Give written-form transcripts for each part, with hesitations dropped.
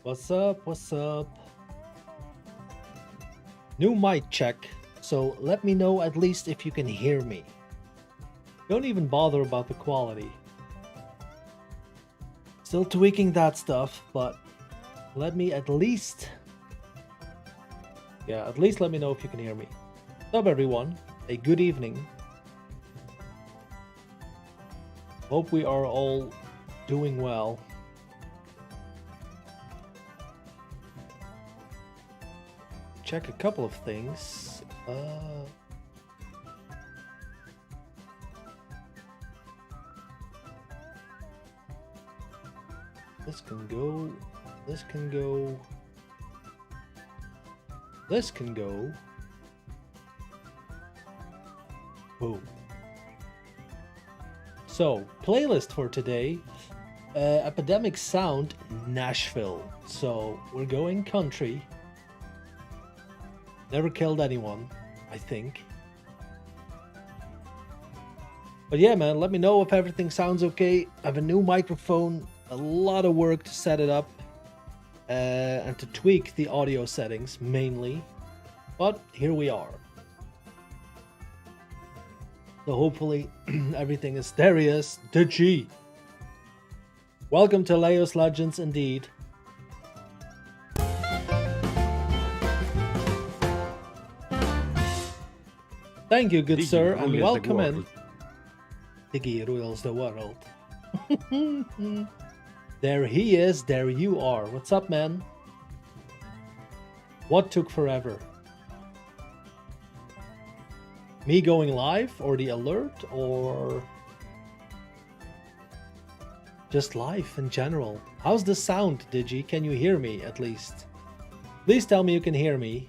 What's up? What's up? New mic check, so let me know at least if you can hear me. Don't even bother about the quality. Still tweaking that stuff, but let me at least... Yeah, at least let me know if you can hear me. What's up, everyone? A good evening. Hope we are all doing well. Check a couple of things. This can go. This can go. This can go. Boom. So, playlist for today. Epidemic Sound, Nashville. So, we're going country. Never killed anyone, I think. But yeah, man, let me know if everything sounds okay. I have a new microphone, a lot of work to set it up, and to tweak the audio settings, mainly. But here we are. So hopefully everything is... There he is, the G. Welcome to Leo's Legends, indeed. Thank you, good sir, and welcome in. Diggy rules the world. There he is, there you are. What's up, man? What took forever? Me going live, or the alert, or just life in general? How's the sound, Digi? Can you hear me at least? Please tell me you can hear me.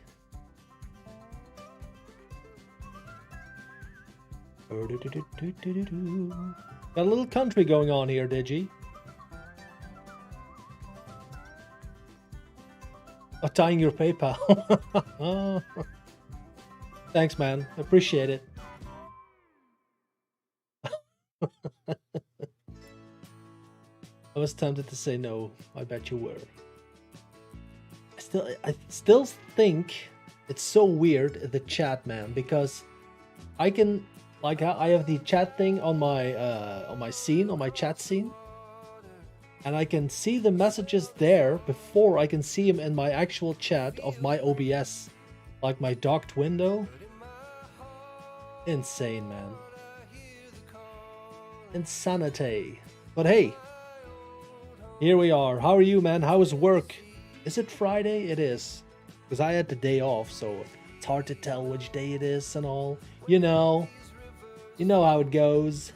Got a little country going on here, Digi. Oh, tying your PayPal. Thanks, man. Appreciate it. I was tempted to say no. I bet you were. I still think it's so weird, the chat, man, because I can, like, I have the chat thing on my scene, on my chat scene, and I can see the messages there before I can see them in my actual chat of my OBS, like my docked window. Insane, man. Insanity. But hey, here we are. How are you, man? How is work? Is it Friday? It is. Because I had the day off, so it's hard to tell which day it is and all. You know how it goes.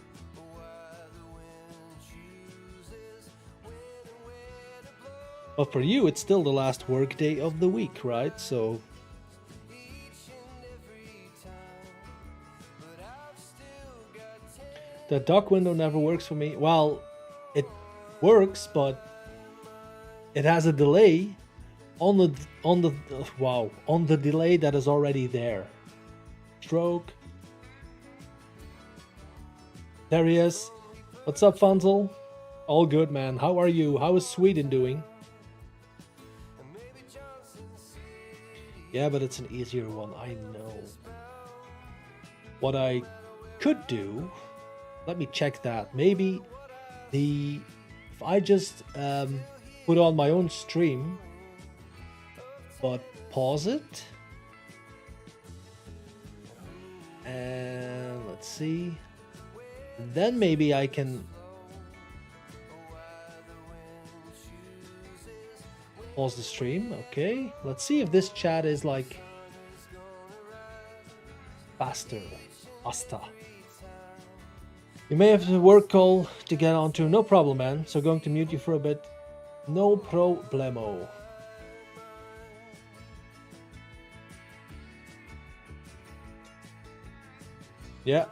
But for you, it's still the last work day of the week, right? So the dock window never works for me. Well, it works, but it has a delay on the delay that is already there. Stroke. There he is. What's up, Funzel? All good, man. How are you? How is Sweden doing? Yeah, but it's an easier one, I know. What I could do, let me check that. Maybe if I just put on my own stream, but pause it. And let's see. Then maybe I can pause the stream. Okay, let's see if this chat is like faster. You may have a work call to get onto. No problem, man. So going to mute you for a bit. No problemo. Yeah,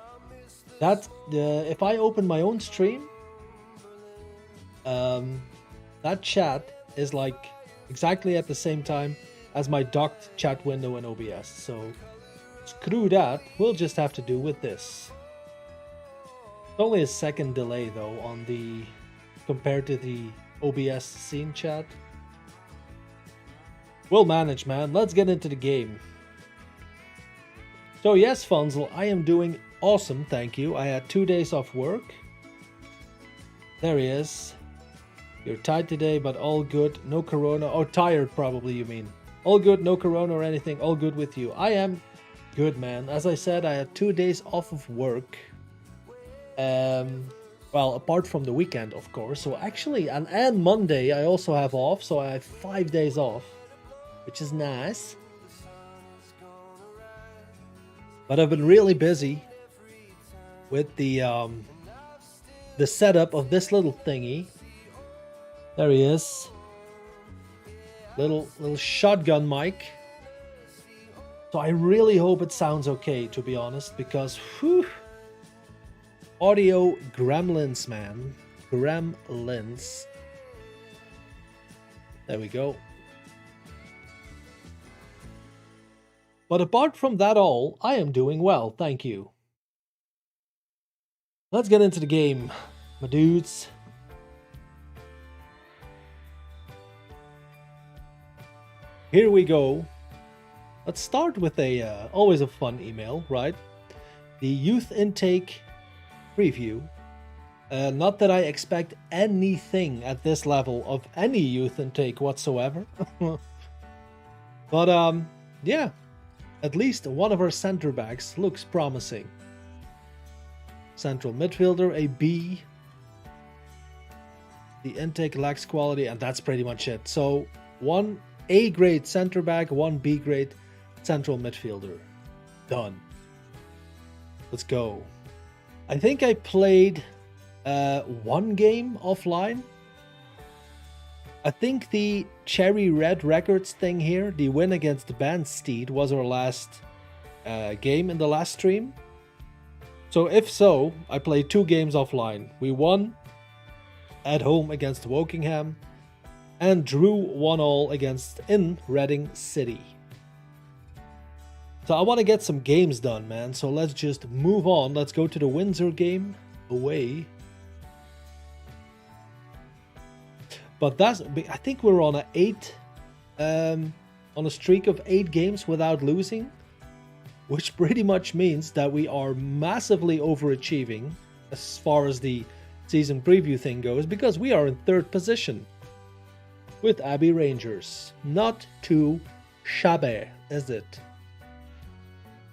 that if I open my own stream, that chat is like exactly at the same time as my docked chat window in OBS. So screw that. We'll just have to do with this. It's only a second delay though on the compared to the OBS scene chat. We'll manage, man. Let's get into the game. So yes, Funzel, I am doing awesome, thank you. I had 2 days off work. There he is. You're tired today, but all good. No corona. Oh, tired probably you mean. All good, no corona or anything. All good with you. I am good, man. As I said, I had 2 days off of work. Well, apart from the weekend, of course. So actually, and Monday I also have off. So I have 5 days off, which is nice. But I've been really busy with the setup of this little thingy. There he is. Little shotgun mic. So I really hope it sounds okay, to be honest, because whew, audio gremlins, man. Gremlins. There we go. But apart from that all, I am doing well, thank you. Let's get into the game, my dudes. Here we go. Let's start with a always a fun email, right? The youth intake preview. Not that I expect anything at this level of any youth intake whatsoever. But yeah. At least one of our center backs looks promising. Central midfielder, a B. The intake lacks quality, and that's pretty much it. So, one A grade center back, one B grade central midfielder. Done. Let's go. I think I played one game offline. I think the Cherry Red Records thing here, the win against the Bandsteed, was our last game in the last stream. So if so, I played 2 games offline. We won at home against Wokingham and drew 1-1 against in Reading City. So I want to get some games done, man. So let's just move on. Let's go to the Windsor game away. But that's, I think we're on a streak of 8 games without losing. which pretty much means that we are massively overachieving as far as the season preview thing goes, because we are in 3rd position with Abbey Rangers. Not too shabby, is it?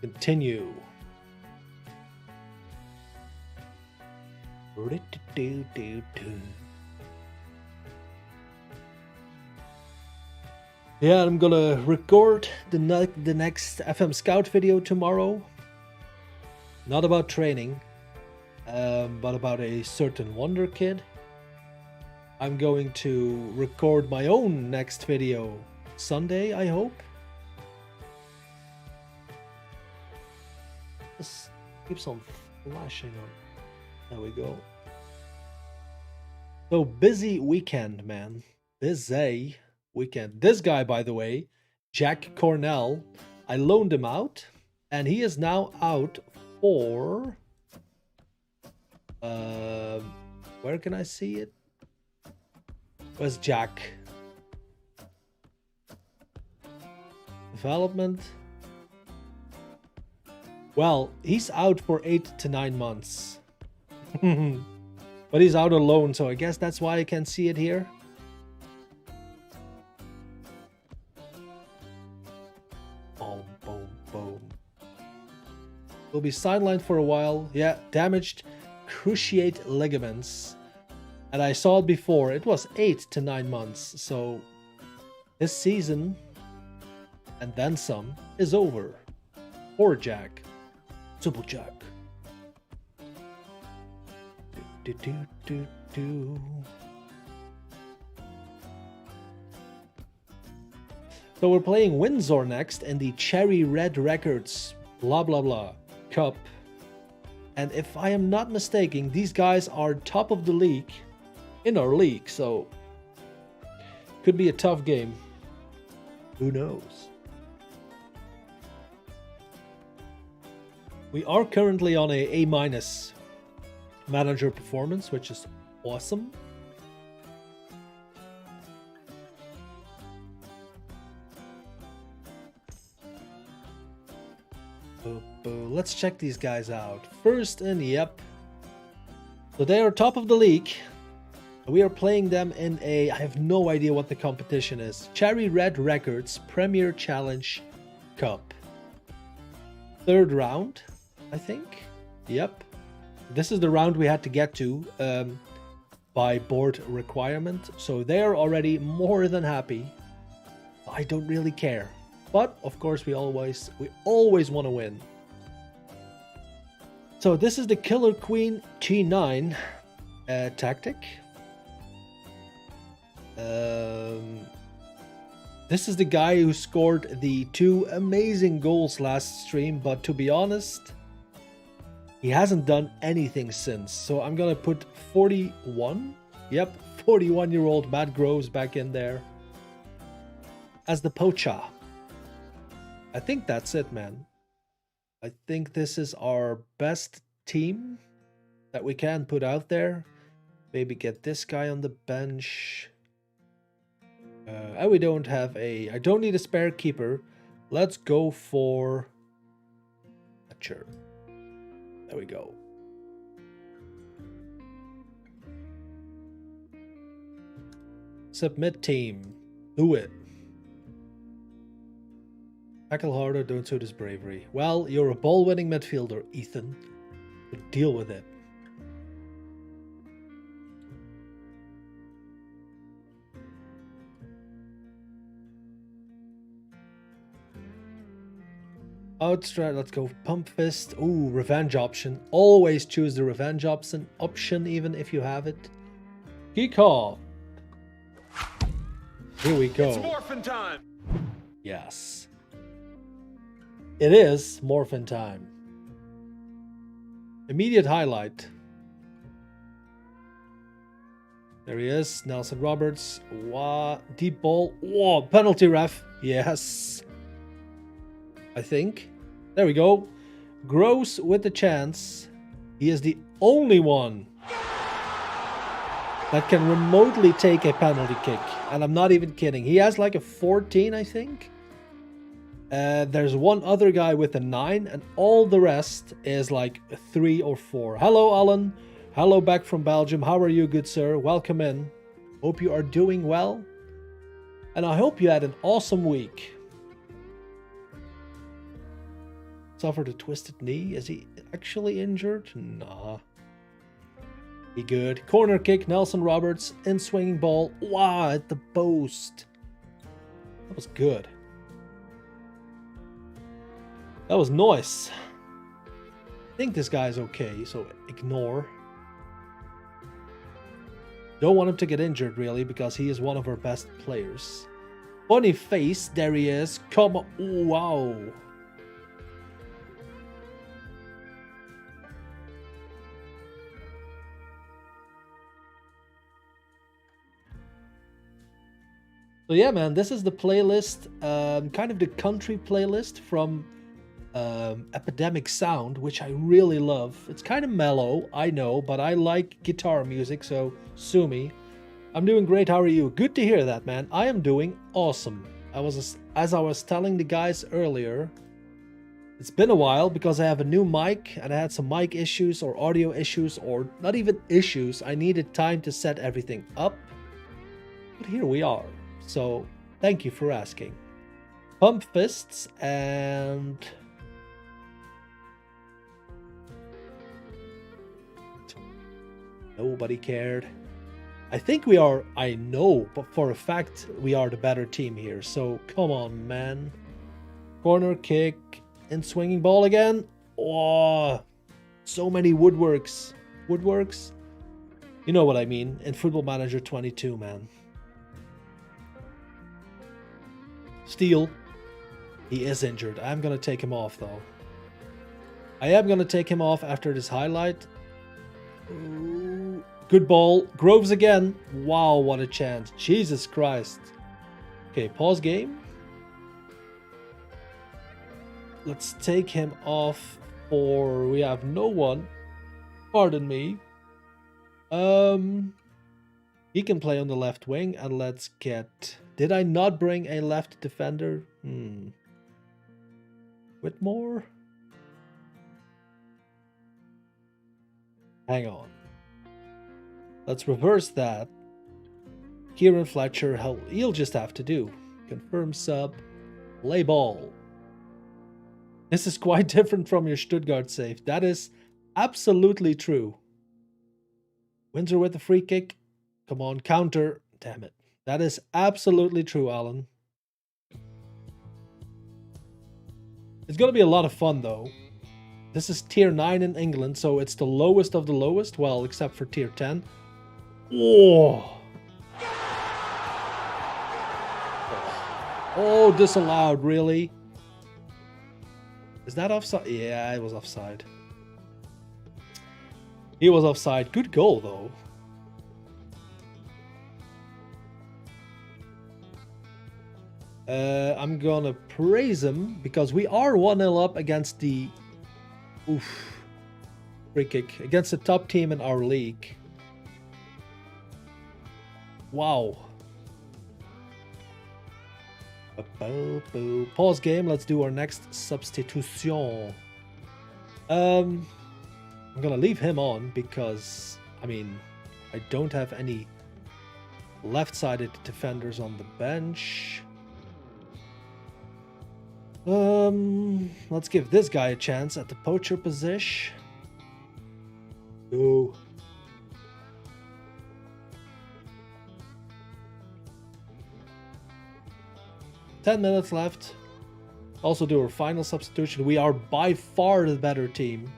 Continue. Yeah, I'm gonna record the next FM Scout video tomorrow. Not about training, but about a certain Wonder Kid. I'm going to record my own next video Sunday, I hope. This keeps on flashing on. There we go. So busy weekend, man. Busy weekend. This guy, by the way, Jack Cornell, I loaned him out, and he is now out for... where can I see it? Where's Jack? Development. Well, he's out for 8 to 9 months. But he's out alone, so I guess that's why I can see it here. Boom, boom, boom. Will be sidelined for a while. Yeah, damaged cruciate ligaments. And I saw it before. It was 8 to 9 months. So this season, and then some, is over. Poor Jack. Triple Jack. Do, do, do, do. So we're playing Windsor next in the Cherry Red Records blah blah blah Cup. And if I am not mistaken, these guys are top of the league in our league, so could be a tough game. Who knows? We are currently on a A- manager performance, which is awesome. Let's check these guys out. First in, yep. So they are top of the league. We are playing them in a, I have no idea what the competition is. Cherry Red Records Premier Challenge Cup. 3rd round, I think. Yep. This is the round we had to get to by board requirement. So they're already more than happy. I don't really care. But of course we always want to win. So this is the Killer Queen T9 tactic. This is the guy who scored the 2 amazing goals last stream, but to be honest, he hasn't done anything since. So I'm gonna put 41. Yep, 41-year-old Matt Groves back in there as the poacher. I think that's it, man. I think this is our best team that we can put out there. Maybe get this guy on the bench. And we don't have a... I don't need a spare keeper. Let's go for... Catcher. There we go. Submit team. Do it. Tackle harder, don't suit his bravery. Well, you're a ball-winning midfielder, Ethan. But deal with it. Outstride, let's go pump fist. Ooh, revenge option. Always choose the revenge option, even if you have it. Kick off. Here we go. It's morphin' time. Yes. It is morphin' time. Immediate highlight. There he is, Nelson Roberts. Wow, deep ball. Whoa, penalty ref. Yes. I think. There we go. Gross with the chance. He is the only one that can remotely take a penalty kick. And I'm not even kidding. He has like a 14, I think. There's one other guy with a 9, and all the rest is like a 3 or 4. Hello, Alan. Hello, back from Belgium. How are you, good sir? Welcome in. Hope you are doing well. And I hope you had an awesome week. Suffered a twisted knee. Is he actually injured? Nah. Be good. Corner kick, Nelson Roberts. In swinging ball. Wow, at the post. That was good. That was nice. I think this guy is okay, so ignore. Don't want him to get injured, really, because he is one of our best players. Funny face, there he is. Come on. Wow. So yeah, man, this is the playlist, kind of the country playlist from Epidemic Sound, which I really love. It's kind of mellow, I know, but I like guitar music, so sue me. I'm doing great, how are you? Good to hear that, man. I am doing awesome. As I was telling the guys earlier, it's been a while because I have a new mic, and I had some mic issues or audio issues, or not even issues. I needed time to set everything up, but here we are. So, thank you for asking. Pump fists and... Nobody cared. I think we are, I know, but for a fact, we are the better team here. So, come on, man. Corner kick and swinging ball again. Oh, so many woodworks. Woodworks? You know what I mean. In Football Manager 22, man. Steal. He is injured. I'm going to take him off, though. I am going to take him off after this highlight. Ooh, good ball. Groves again. Wow, what a chance. Jesus Christ. Okay, pause game. Let's take him off for... We have no one. Pardon me. He can play on the left wing, and let's get... Did I not bring a left defender? Whitmore? Hang on. Let's reverse that. Kieran Fletcher, he'll just have to do. Confirm sub. Play ball. This is quite different from your Stuttgart save. That is absolutely true. Windsor with the free kick. Come on, counter. Damn it. That is absolutely true, Alan. It's going to be a lot of fun, though. This is tier 9 in England, so it's the lowest of the lowest. Well, except for tier 10. Oh! Oh, disallowed, really? Is that offside? Yeah, it was offside. He was offside. Good goal, though. I'm gonna praise him because we are 1-0 up against the free kick against the top team in our league. Wow. Pause game. Let's do our next substitution. I'm gonna leave him on because I mean I don't have any left-sided defenders on the bench. Let's give this guy a chance at the poacher position. Ooh. Ten minutes left. Also do our final substitution. We are by far the better team.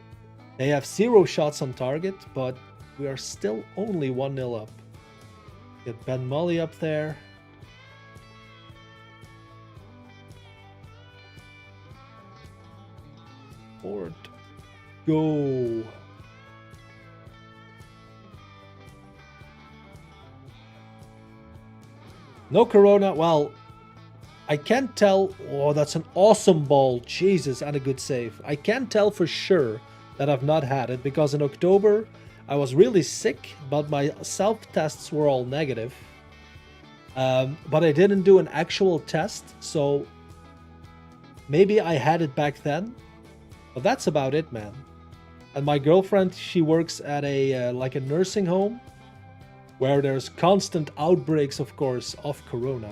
They have 0 shots on target, but we are still only 1-0 up. Get Ben Mully up there. Forward. Go. No Corona. Well, I can't tell. Oh, that's an awesome ball. Jesus, and a good save. I can't tell for sure that I've not had it because in October I was really sick, but my self-tests were all negative. But I didn't do an actual test, so Maybe I had it back then, but that's about it, man. And my girlfriend, she works at a like a nursing home where there's constant outbreaks, of course, of corona.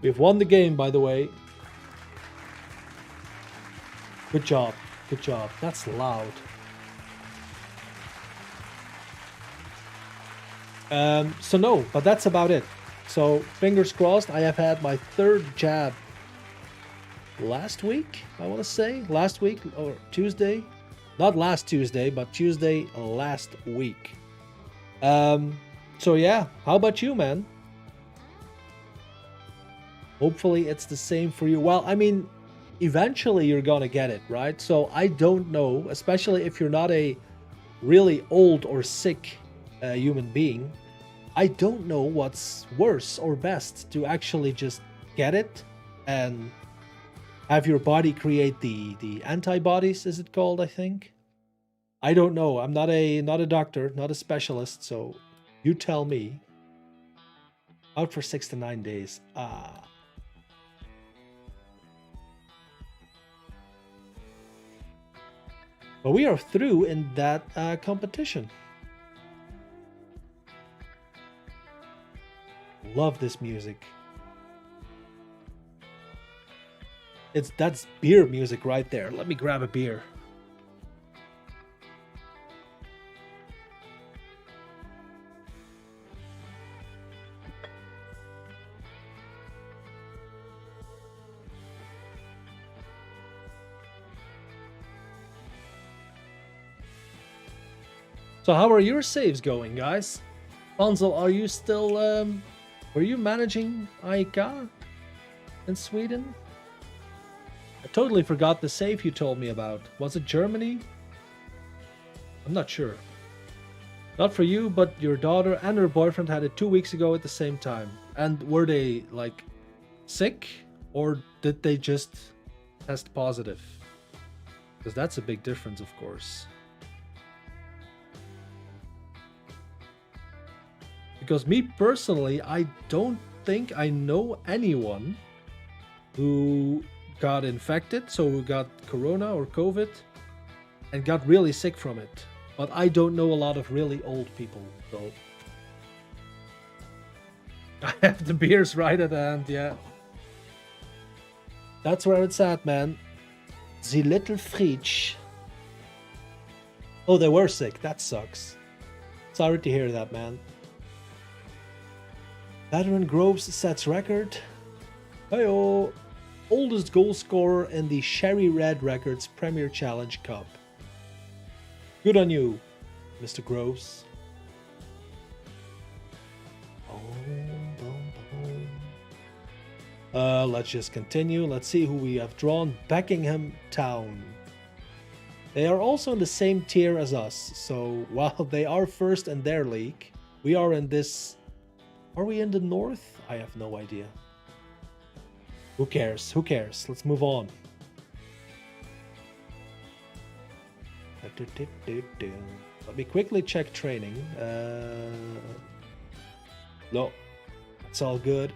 We've won the game, by the way. Good job. Good job. That's loud. So no, but that's about it. So fingers crossed. I have had my 3rd jab last week, I want to say. Last week or Tuesday. Not last Tuesday, but Tuesday last week. So yeah, how about you, man? Hopefully it's the same for you. Well, I mean, eventually you're gonna get it, right? So I don't know, especially if you're not a really old or sick human being. I don't know what's worse or best, to actually just get it and have your body create the antibodies, is it called, I think? I don't know. I'm not a doctor, not a specialist, so you tell me. Out for 6 to 9 days. But we are through in that competition. Love this music. That's beer music right there. Let me grab a beer. So how are your saves going, guys? Hansel, are you still were you managing IK in Sweden? I totally forgot the save you told me about. Was it Germany? I'm not sure. Not for you, but your daughter and her boyfriend had it 2 weeks ago at the same time. And were they, like, sick? Or did they just test positive? Because that's a big difference, of course. Because me personally, I don't think I know anyone who got infected, so who got corona or COVID, and got really sick from it. But I don't know a lot of really old people, though. I have the beers right at hand, yeah. That's where it's at, man. The little Fritsch. Oh, they were sick. That sucks. Sorry to hear that, man. Veteran Groves sets record. Hey-oh. Oldest goal scorer in the Sherry Red Records Premier Challenge Cup. Good on you, Mr. Groves. Let's just continue. Let's see who we have drawn. Beckingham Town. They are also in the same tier as us. So while they are first in their league, we are in this... Are we in the north? I have no idea. Who cares? Who cares? Let's move on. Let me quickly check training. No, it's all good.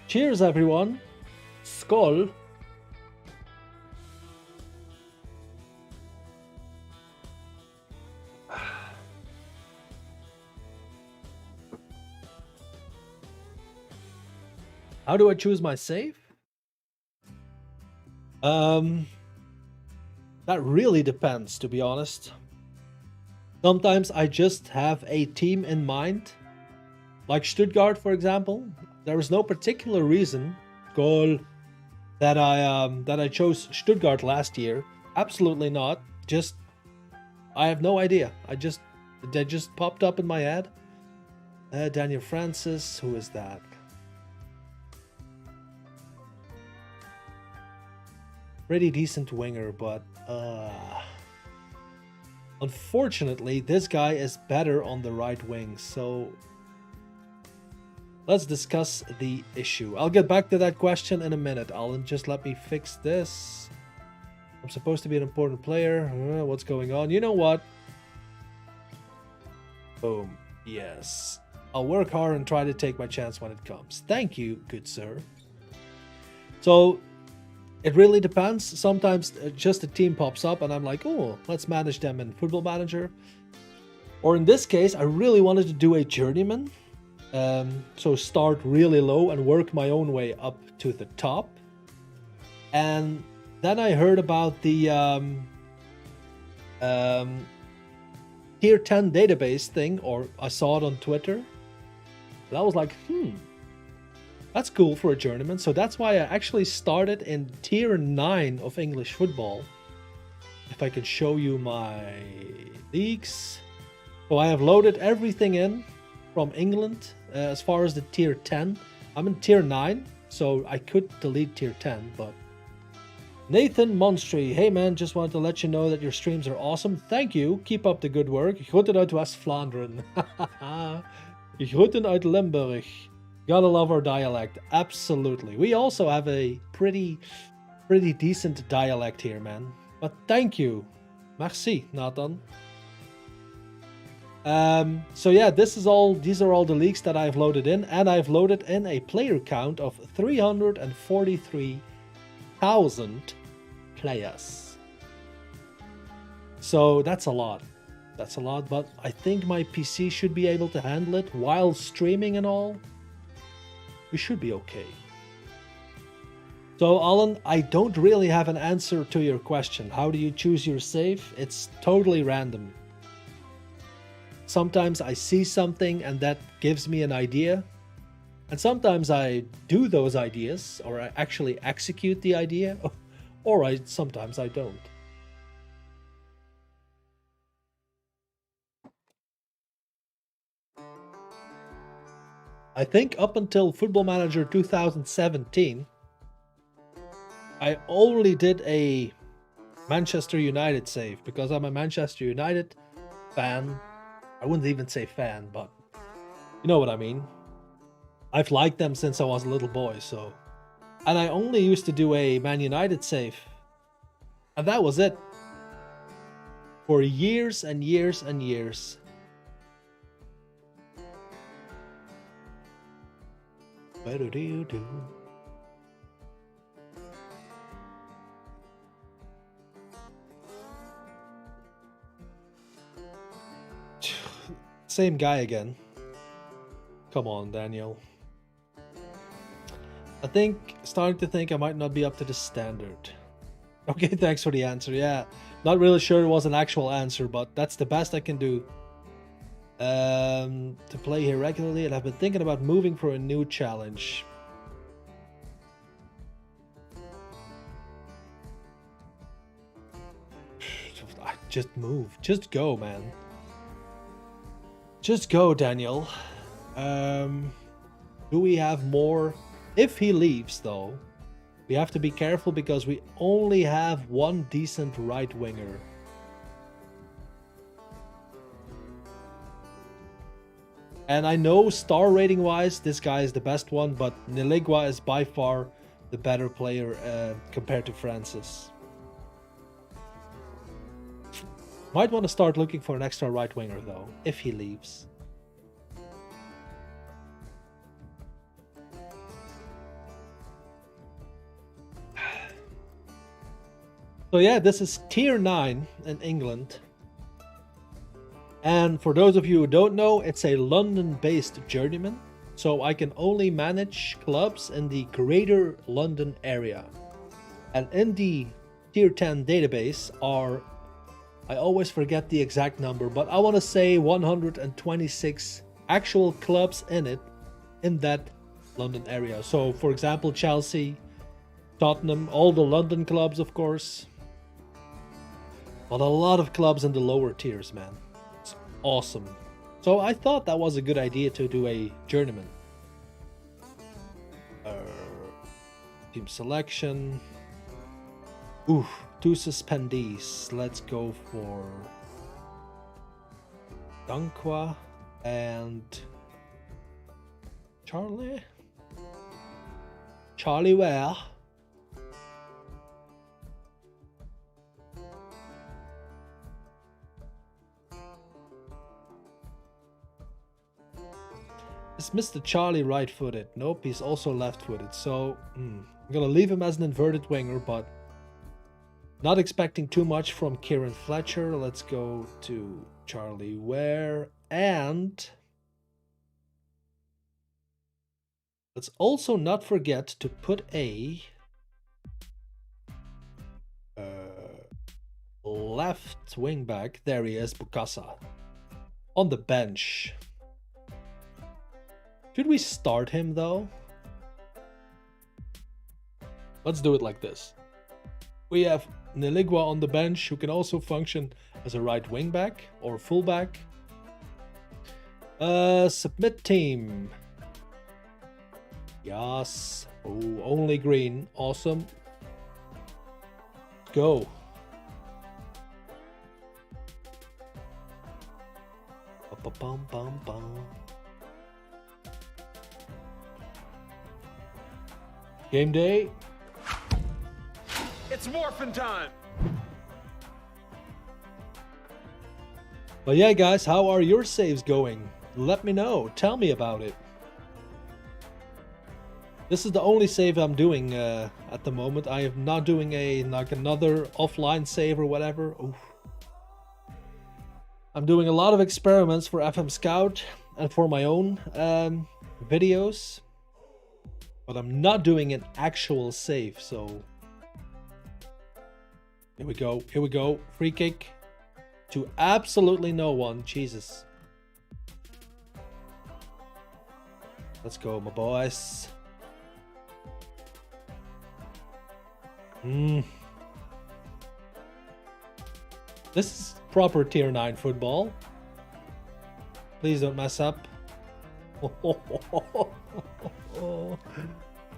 Cheers, everyone. Skål. How do I choose my save? That really depends, to be honest. Sometimes I just have a team in mind. Like Stuttgart, for example. There was no particular reason, goal, that I chose Stuttgart last year. Absolutely not. Just, I have no idea. They just popped up in my head. Daniel Francis, who is that? Pretty decent winger, but unfortunately, this guy is better on the right wing, so let's discuss the issue. I'll get back to that question in a minute, Alan. Just let me fix this. I'm supposed to be an important player. What's going on? You know what? Boom. Yes. I'll work hard and try to take my chance when it comes. Thank you, good sir. So, it really depends. Sometimes just a team pops up and I'm like, oh, let's manage them in Football Manager. Or in this case, I really wanted to do a Journeyman. So start really low and work my own way up to the top. And then I heard about the Tier 10 database thing, or I saw it on Twitter. And I was like, that's cool for a Journeyman. So that's why I actually started in Tier 9 of English football. If I can show you my leagues. So I have loaded everything in from England as far as the Tier 10. I'm in Tier 9, so I could delete Tier 10, but... Nathan Monstry, hey man, just wanted to let you know that your streams are awesome. Thank you, keep up the good work. Groeten uit West-Vlaanderen. Groeten uit Limburg. Gotta love our dialect, absolutely. We also have a pretty decent dialect here, man. But thank you. Merci, Nathan. So yeah, these are all the leagues that I've loaded in, and I've loaded in a player count of 343,000 players. So that's a lot. That's a lot, but I think my PC should be able to handle it while streaming and all. We should be okay. So Alan, I don't really have an answer to your question. How do you choose your save? It's totally random. Sometimes I see something and that gives me an idea. And sometimes I do those ideas, or I actually execute the idea, or sometimes I don't. I think up until Football Manager 2017, I only did a Manchester United save, because I'm a Manchester United fan. I wouldn't even say fan, but you know what I mean. I've liked them since I was a little boy, so... And I only used to do a Man United save. And that was it. For years and years and years. Ba-do-do-do. Same guy again. Come on, Daniel. Starting to think I might not be up to the standard. Okay, thanks for the answer. Yeah, not really sure it was an actual answer, but that's the best I can do. To play here regularly, and I've been thinking about moving for a new challenge. Just move. Just go, man. Just go, Daniel. Do we have more? If he leaves, though, we have to be careful because we only have one decent right winger. And I know star rating wise, this guy is the best one, but Niligua is by far the better player compared to Francis. Might want to start looking for an extra right winger though, if he leaves. So yeah, this is Tier 9 in England. And for those of you who don't know, it's a London-based journeyman. So I can only manage clubs in the Greater London area. And in the Tier 10 database are, I always forget the exact number, but I want to say 126 actual clubs in it, in that London area. So for example, Chelsea, Tottenham, all the London clubs, of course. But a lot of clubs in the lower tiers, man. It's awesome. So I thought that was a good idea to do a journeyman. Team selection. Ooh, 2 suspendees. Let's go for Dankwa and Charlie. Charlie where? Is Mr. Charlie right-footed? Nope, he's also left-footed. So I'm gonna leave him as an inverted winger, but not expecting too much from Kieran Fletcher. Let's go to Charlie Ware, and let's also not forget to put a left wing back. There he is, Bukasa, on the bench. Should we start him though? Let's do it like this. We have Neligua on the bench, who can also function as a right wing back or full back. Submit team. Yes. Oh, only green. Awesome. Go. Ba-bum-bum-bum. Game day. It's morphing time. But yeah, guys, how are your saves going? Let me know. Tell me about it. This is the only save I'm doing at the moment. I am not doing another offline save or whatever. Oof. I'm doing a lot of experiments for FM Scout and for my own videos, but I'm not doing an actual save. So here we go. Here we go. Free kick to absolutely no one. Jesus. Let's go, my boys. This is proper tier 9 football. Please don't mess up.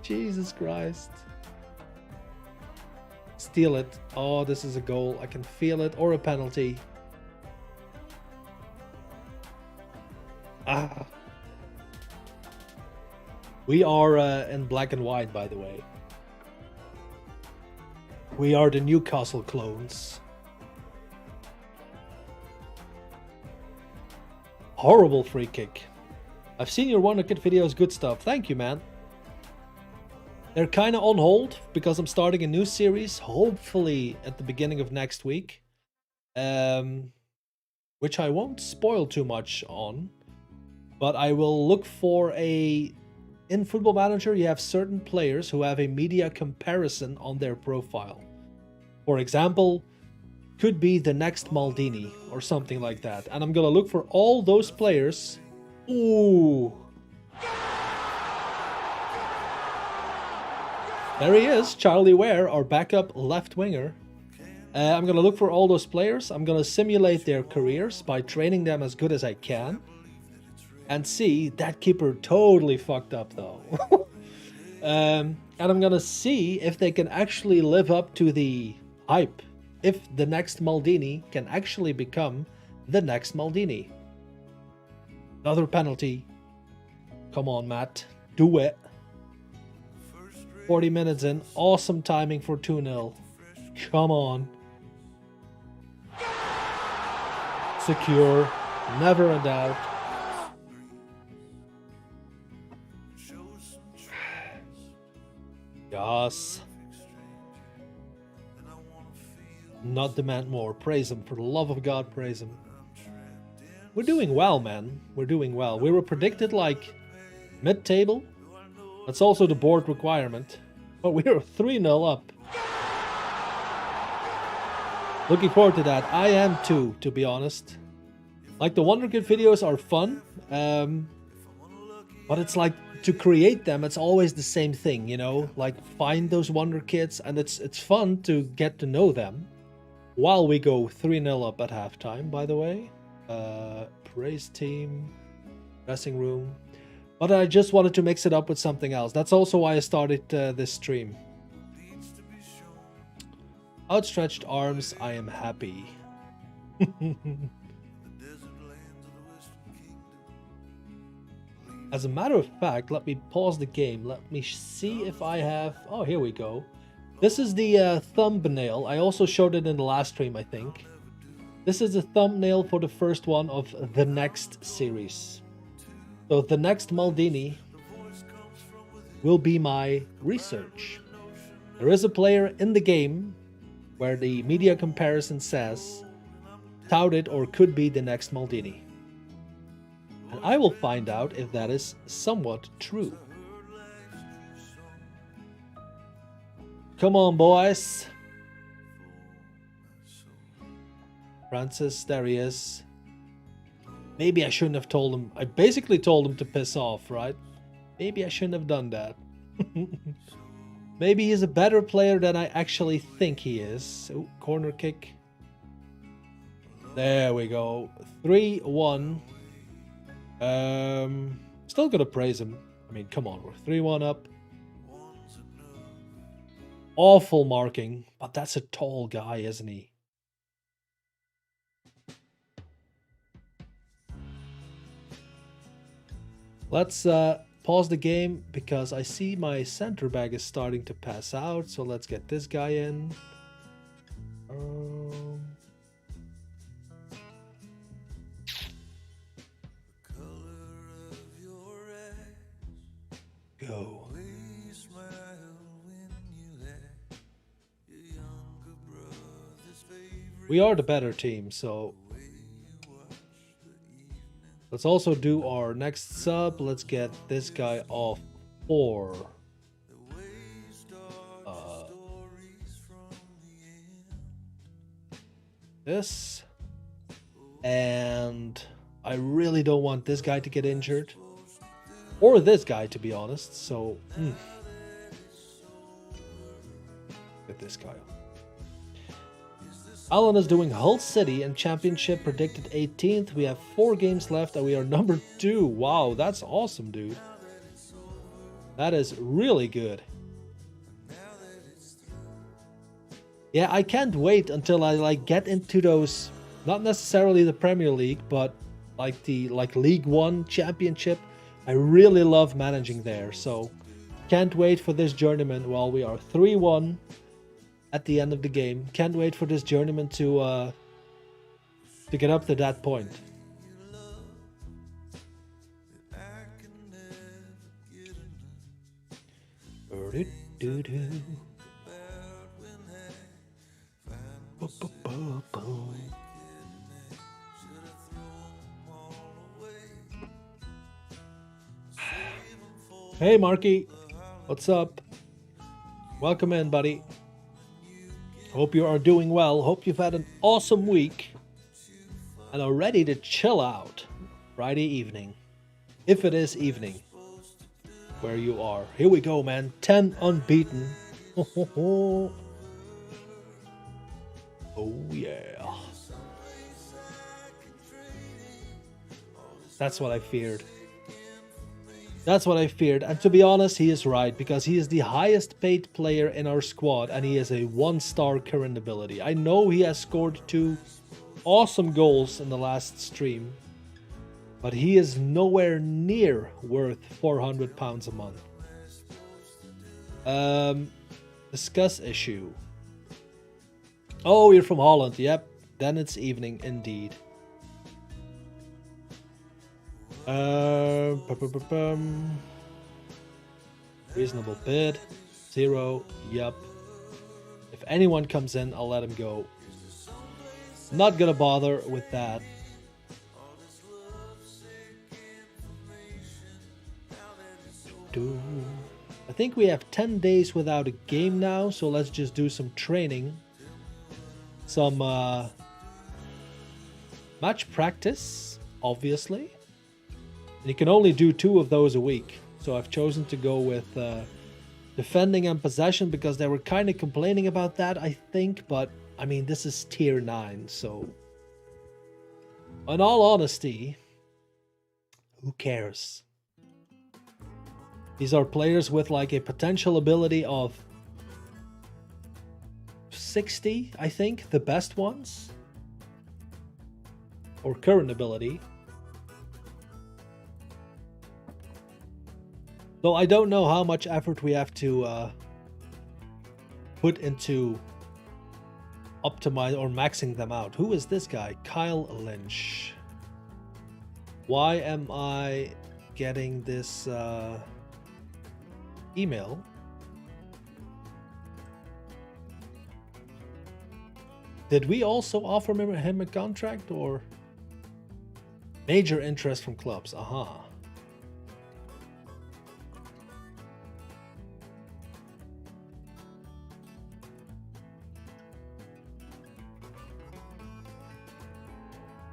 Jesus Christ. Steal it. Oh, this is a goal. I can feel it. Or a penalty. Ah. We are in black and white, by the way. We are the Newcastle clones. Horrible free kick. I've seen your WONDERKID videos, good stuff. Thank you, man. They're kind of on hold because I'm starting a new series, hopefully at the beginning of next week. Which I won't spoil too much on. But I will look for a... In Football Manager, you have certain players who have a media comparison on their profile. For example, could be the next Maldini or something like that. And I'm gonna look for all those players. Ooh. There he is, Charlie Ware, our backup left winger. I'm gonna look for all those players. I'm gonna simulate their careers by training them as good as I can. And see, that keeper totally fucked up though. And I'm gonna see if they can actually live up to the hype. If the next Maldini can actually become the next Maldini. Another penalty. Come on, Matt. Do it. 40 minutes in. Awesome timing for 2-0. Come on. Secure. Never in doubt. Yes. Not demand more. Praise him. For the love of God, praise him. We're doing well, man. We're doing well. We were predicted like mid-table. That's also the board requirement. But we are 3-0 up. Looking forward to that. I am too, to be honest. Like, the WONDERKID videos are fun. But it's like, to create them, it's always the same thing, you know? Like, find those WONDERKIDs, and it's fun to get to know them. While we go 3-0 up at halftime, by the way. Praise team. Dressing room. But I just wanted to mix it up with something else. That's also why I started this stream. Outstretched arms, I am happy. As a matter of fact, let me pause the game. Let me see if I have... Oh, here we go. This is the thumbnail. I also showed it in the last stream, I think. This is the thumbnail for the first one of the next series. So the next Maldini will be my research. There is a player in the game where the media comparison says touted or could be the next Maldini. And I will find out if that is somewhat true. Come on, boys. Francis, there he is. Maybe I shouldn't have told him. I basically told him to piss off, right? Maybe I shouldn't have done that. Maybe he's a better player than I actually think he is. Ooh, corner kick. There we go. 3-1. Still gonna praise him. I mean, come on, we're 3-1 up. Awful marking, but that's a tall guy, isn't he? Let's pause the game because I see my center back is starting to pass out. So let's get this guy in. Go. We are the better team, so let's also do our next sub. Let's get this guy off 4. This. And I really don't want this guy to get injured. Or this guy, to be honest. So, get this guy. Alan is doing Hull City and Championship predicted 18th. We have 4 games left and we are number 2. Wow, that's awesome, dude. That is really good. Yeah, I can't wait until I get into those, not necessarily the Premier League, but like the League One Championship. I really love managing there, so can't wait for this journeyman. While we are 3-1 at the end of the game, can't wait for this journeyman to get up to that point. Hey Marky, what's up? Welcome in, buddy. Hope you are doing well. Hope you've had an awesome week and are ready to chill out Friday evening, if it is evening where you are. Here we go, man. 10 unbeaten. Oh yeah. That's what I feared. That's what I feared, and to be honest, he is right, because he is the highest paid player in our squad and he is a 1-star current ability. I know he has scored 2 awesome goals in the last stream, but he is nowhere near worth £400 a month. Discuss issue. Oh, you're from Holland. Yep, then it's evening indeed. Reasonable bid. 0. Yup. If anyone comes in, I'll let him go. Not gonna bother with that. I think we have 10 days without a game now, so let's just do some training. Some match practice, obviously. And you can only do 2 of those a week. So I've chosen to go with defending and possession because they were kind of complaining about that, I think. But, I mean, this is tier 9, so in all honesty, who cares? These are players with like a potential ability of 60, I think, the best ones. Or current ability. So I don't know how much effort we have to put into optimize or maxing them out. Who is this guy? Kyle Lynch. Why am I getting this email. Did we also offer him a contract, or major interest from clubs? Aha.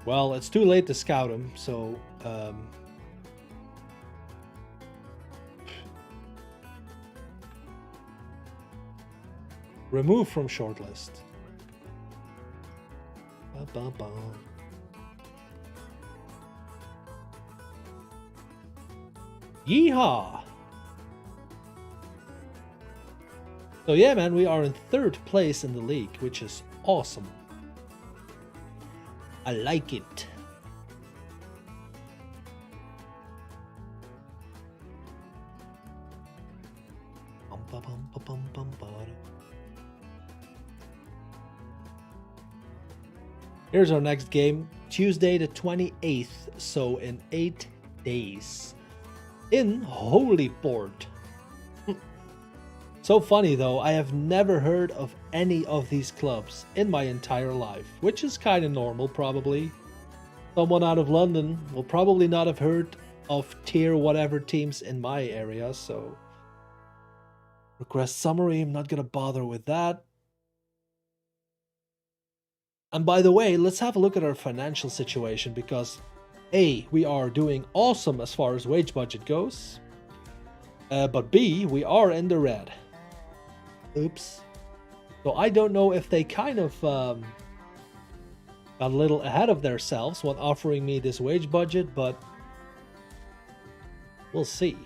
Well, it's too late to scout him, so remove from shortlist. Yeehaw! So yeah, man, we are in 3rd place in the league, which is awesome. I like it. Here's our next game, Tuesday the 28th, so in 8 days, in Holyport. So funny though, I have never heard of any of these clubs in my entire life, which is kind of normal probably. Someone out of London will probably not have heard of tier whatever teams in my area, so request summary, I'm not gonna bother with that. And by the way, let's have a look at our financial situation, because A, we are doing awesome as far as wage budget goes, but B, we are in the red. Oops. So I don't know if they kind of got a little ahead of themselves when offering me this wage budget, but we'll see.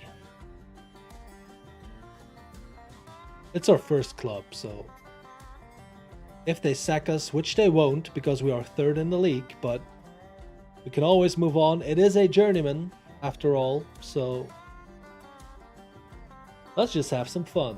It's our first club, so if they sack us, which they won't because we are 3rd in the league, but we can always move on. It is a journeyman after all, so let's just have some fun.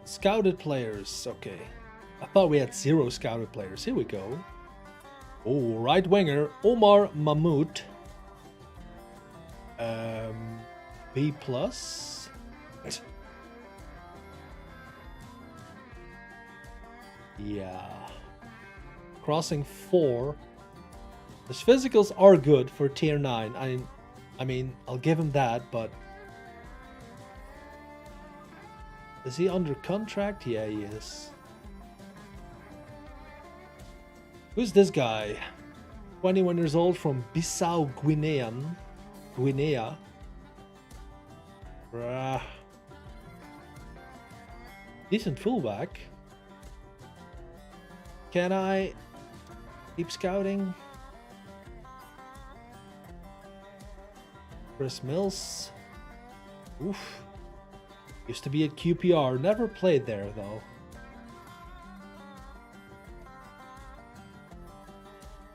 Scouted players, okay. I thought we had 0 scouted players. Here we go. Oh, right winger, Omar Mahmoud. B+. Yeah. Crossing 4. His physicals are good for tier 9. I mean, I'll give him that, but is he under contract? Yeah, he is. Who's this guy? 21 years old from Bissau, Guinea. Decent fullback. Can I keep scouting? Chris Mills. Oof. Used to be at QPR, never played there though.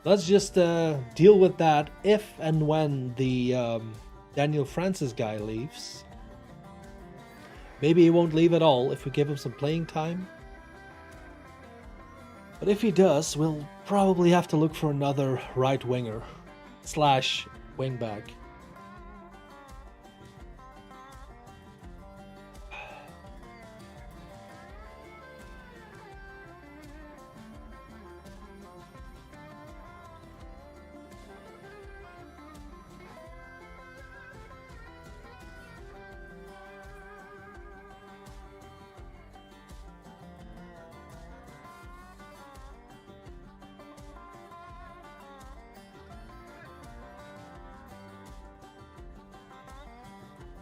Let's just deal with that if and when the Daniel Francis guy leaves. Maybe he won't leave at all if we give him some playing time. But if he does, we'll probably have to look for another right winger / wingback.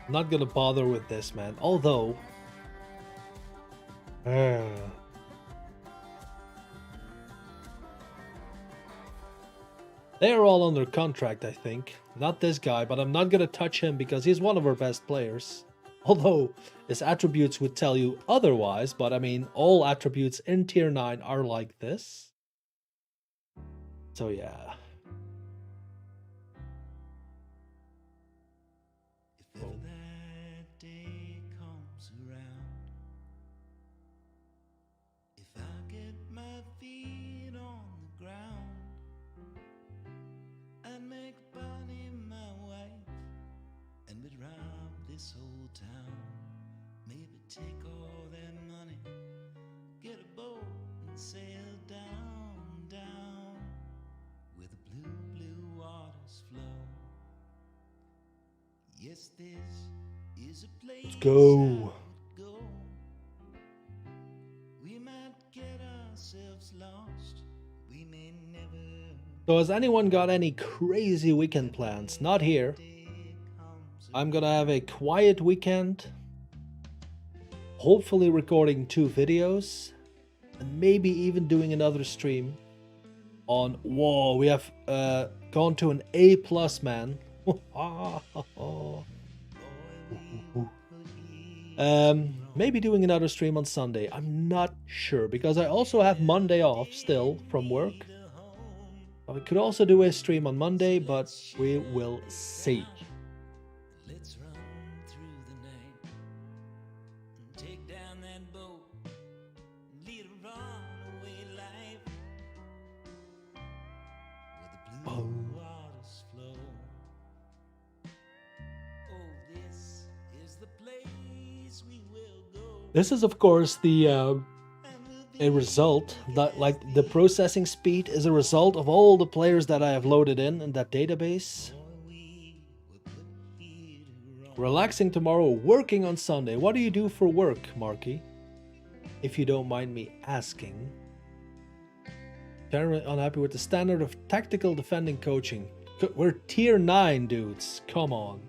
I'm not gonna bother with this, man. Although, they are all under contract, I think. Not this guy, but I'm not gonna touch him because he's one of our best players. Although his attributes would tell you otherwise, but I mean, all attributes in tier 9 are like this. So yeah. If ever that day comes around, if I get my feet on the ground and make Bonnie my wife, and we'd rob this whole town, maybe take all their money, get a boat and sail down, down where the blue, blue waters flow. Yes, this is a place Let's go. We might get ourselves lost. We may never. So has anyone got any crazy weekend plans? Not here. I'm gonna have a quiet weekend. Hopefully recording 2 videos. And maybe even doing another stream on... Whoa, we have gone to an A+, man. Maybe doing another stream on Sunday. I'm not sure, because I also have Monday off still from work. I could also do a stream on Monday, but we will see. Let's run through the night and take down that boat and lead a runaway life where the blue waters flow. Oh, this is the place we will go. This is, of course, the a result that, like, the processing speed is a result of all the players that I have loaded in that database. Relaxing tomorrow, working on Sunday. What do you do for work, Marky? If you don't mind me asking. Generally unhappy with the standard of tactical defending coaching. We're tier 9 dudes. Come on.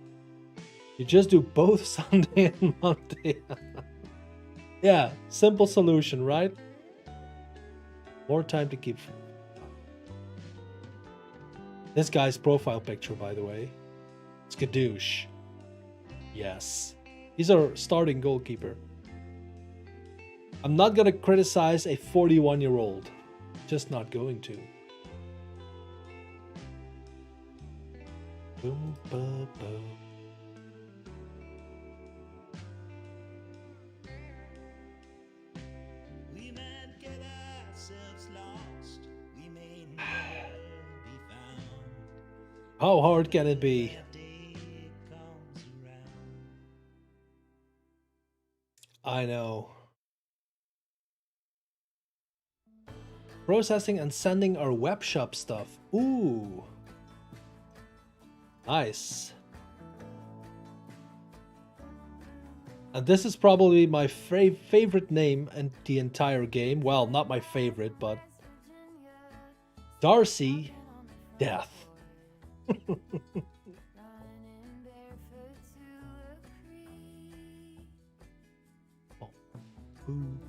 You just do both Sunday and Monday. Yeah, simple solution, right? More time to keep. This guy's profile picture, by the way. Skadoosh. Yes. He's our starting goalkeeper. I'm not gonna criticize a 41-year-old. Just not going to. Boom, boom, boom. How hard can it be? I know. Processing and sending our web shop stuff. Ooh. Nice. And this is probably my favorite name in the entire game. Well, not my favorite, but Darcy Death. Oh. Boop.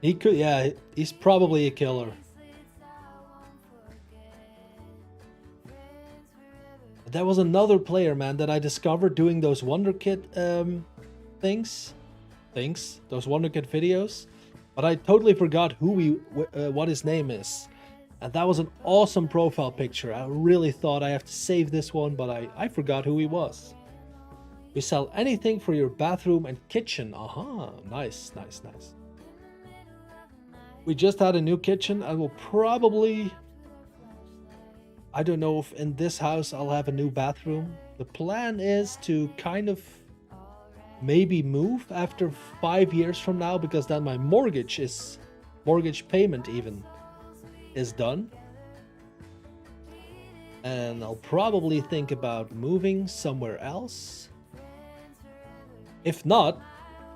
He could, yeah, he's probably a killer. That was another player, man, that I discovered doing those WonderKid things, those WonderKid videos. But I totally forgot who what his name is. And that was an awesome profile picture. I really thought I have to save this one, but I forgot who he was. We sell anything for your bathroom and kitchen. Aha, nice, nice, nice. We just had a new kitchen. I will probably... I don't know if in this house I'll have a new bathroom. The plan is to kind of maybe move after 5 years from now, because then my mortgage payment even is done. And I'll probably think about moving somewhere else. If not,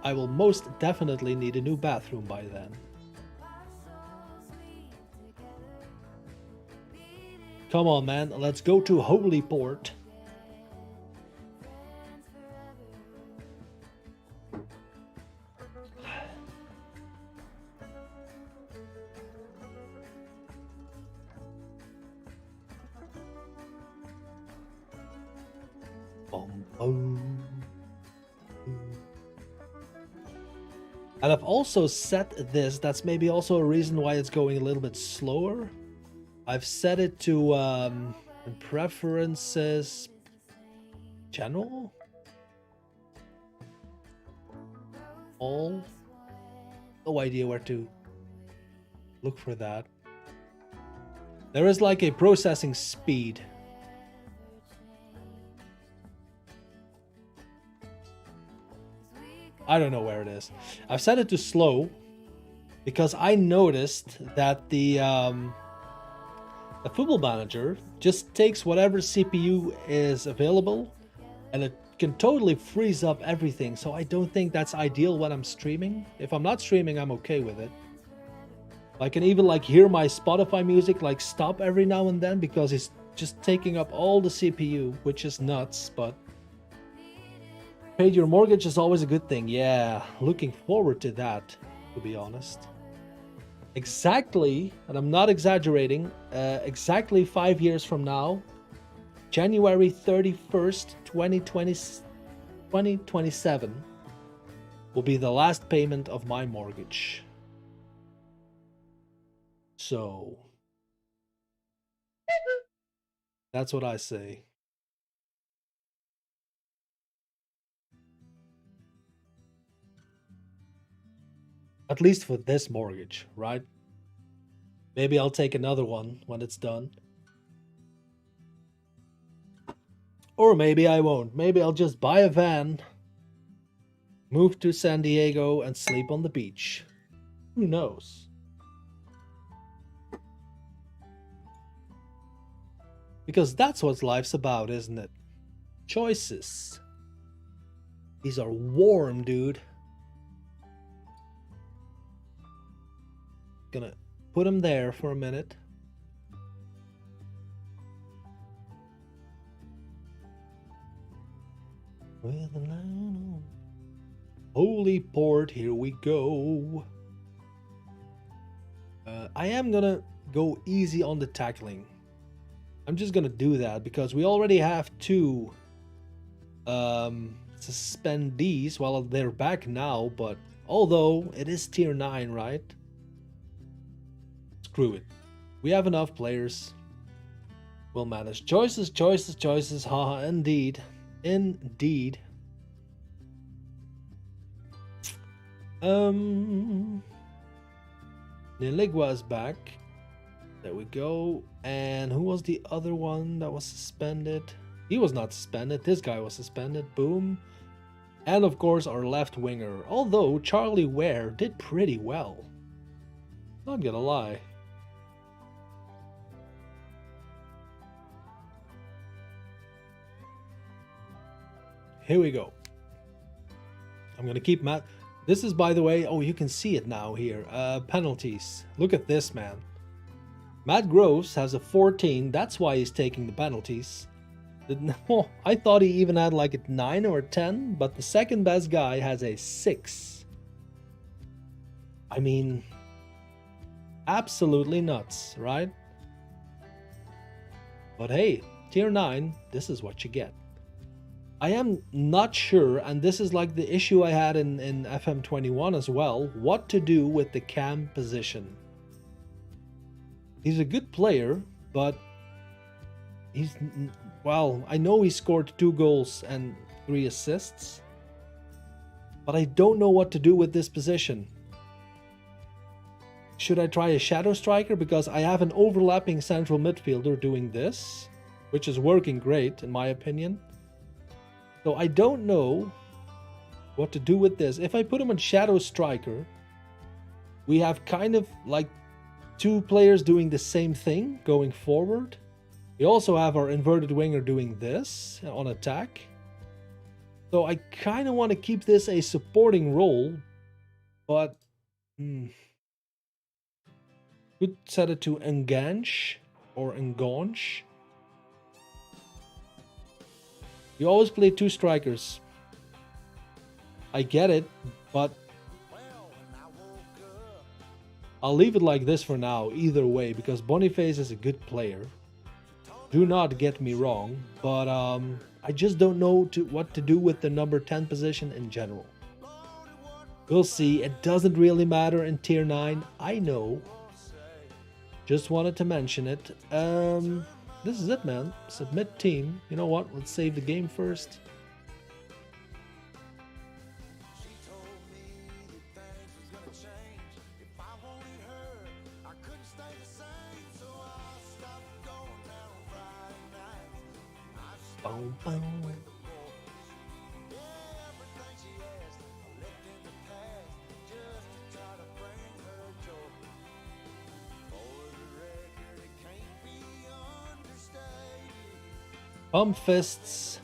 I will most definitely need a new bathroom by then. Come on, man. Let's go to Holy Port. And I've also set this, that's maybe also a reason why it's going a little bit slower. I've set it to in preferences, general, all. No idea where to look for that. There is like a processing speed. I don't know where it is. I've set it to slow because I noticed that the Football Manager just takes whatever CPU is available and it can totally freeze up everything. So I don't think that's ideal when I'm streaming. If I'm not streaming, I'm okay with it. I can even like hear my Spotify music like stop every now and then because it's just taking up all the CPU, which is nuts, but paid your mortgage is always a good thing. Yeah, looking forward to that, to be honest. Exactly, and I'm not exaggerating, exactly 5 years from now, January 31st, 2027, will be the last payment of my mortgage. So, that's what I say. At least for this mortgage, right? Maybe I'll take another one when it's done. Or maybe I won't. Maybe I'll just buy a van, move to San Diego, and sleep on the beach. Who knows? Because that's what life's about, isn't it? Choices. These are warm, dude. Gonna put them there for a minute. With a line on. Holy Port, here we go. I am gonna go easy on the tackling. I'm just gonna do that because we already have two suspendees. Well, they're back now, but although it is tier 9, right? Screw it. We have enough players. We'll manage. Choices, choices, choices. Haha, indeed. Indeed. Niligua is back. There we go. And who was the other one that was suspended? He was not suspended. This guy was suspended. Boom. And of course our left winger. Although Charlie Ware did pretty well. Not gonna lie. Here we go. I'm gonna keep Matt. This is, by the way, oh, you can see it now here. Penalties. Look at this, man. Matt Groves has a 14. That's why he's taking the penalties. Oh, I thought he even had like a 9 or a 10, but the second best guy has a 6. I mean, absolutely nuts, right? But hey, tier 9, this is what you get. I am not sure, and this is like the issue I had in FM21 as well, what to do with the cam position. He's a good player, but he's, well, I know he scored 2 goals and 3 assists, but I don't know what to do with this position. Should I try a shadow striker? Because I have an overlapping central midfielder doing this, which is working great in my opinion. So I don't know what to do with this. If I put him on shadow striker, we have kind of like 2 players doing the same thing going forward. We also have our inverted winger doing this on attack. So I kind of want to keep this a supporting role, but could set it to engage. or Ngonch. You always play 2 strikers. I get it, but I'll leave it like this for now, either way, because Boniface is a good player. Do not get me wrong, but I just don't know what to do with the number 10 position in general. We'll see. It doesn't really matter in Tier 9, I know. Just wanted to mention it. This is it, man. Submit team. You know what? Let's save the game first. Boom, boom. Pump fists.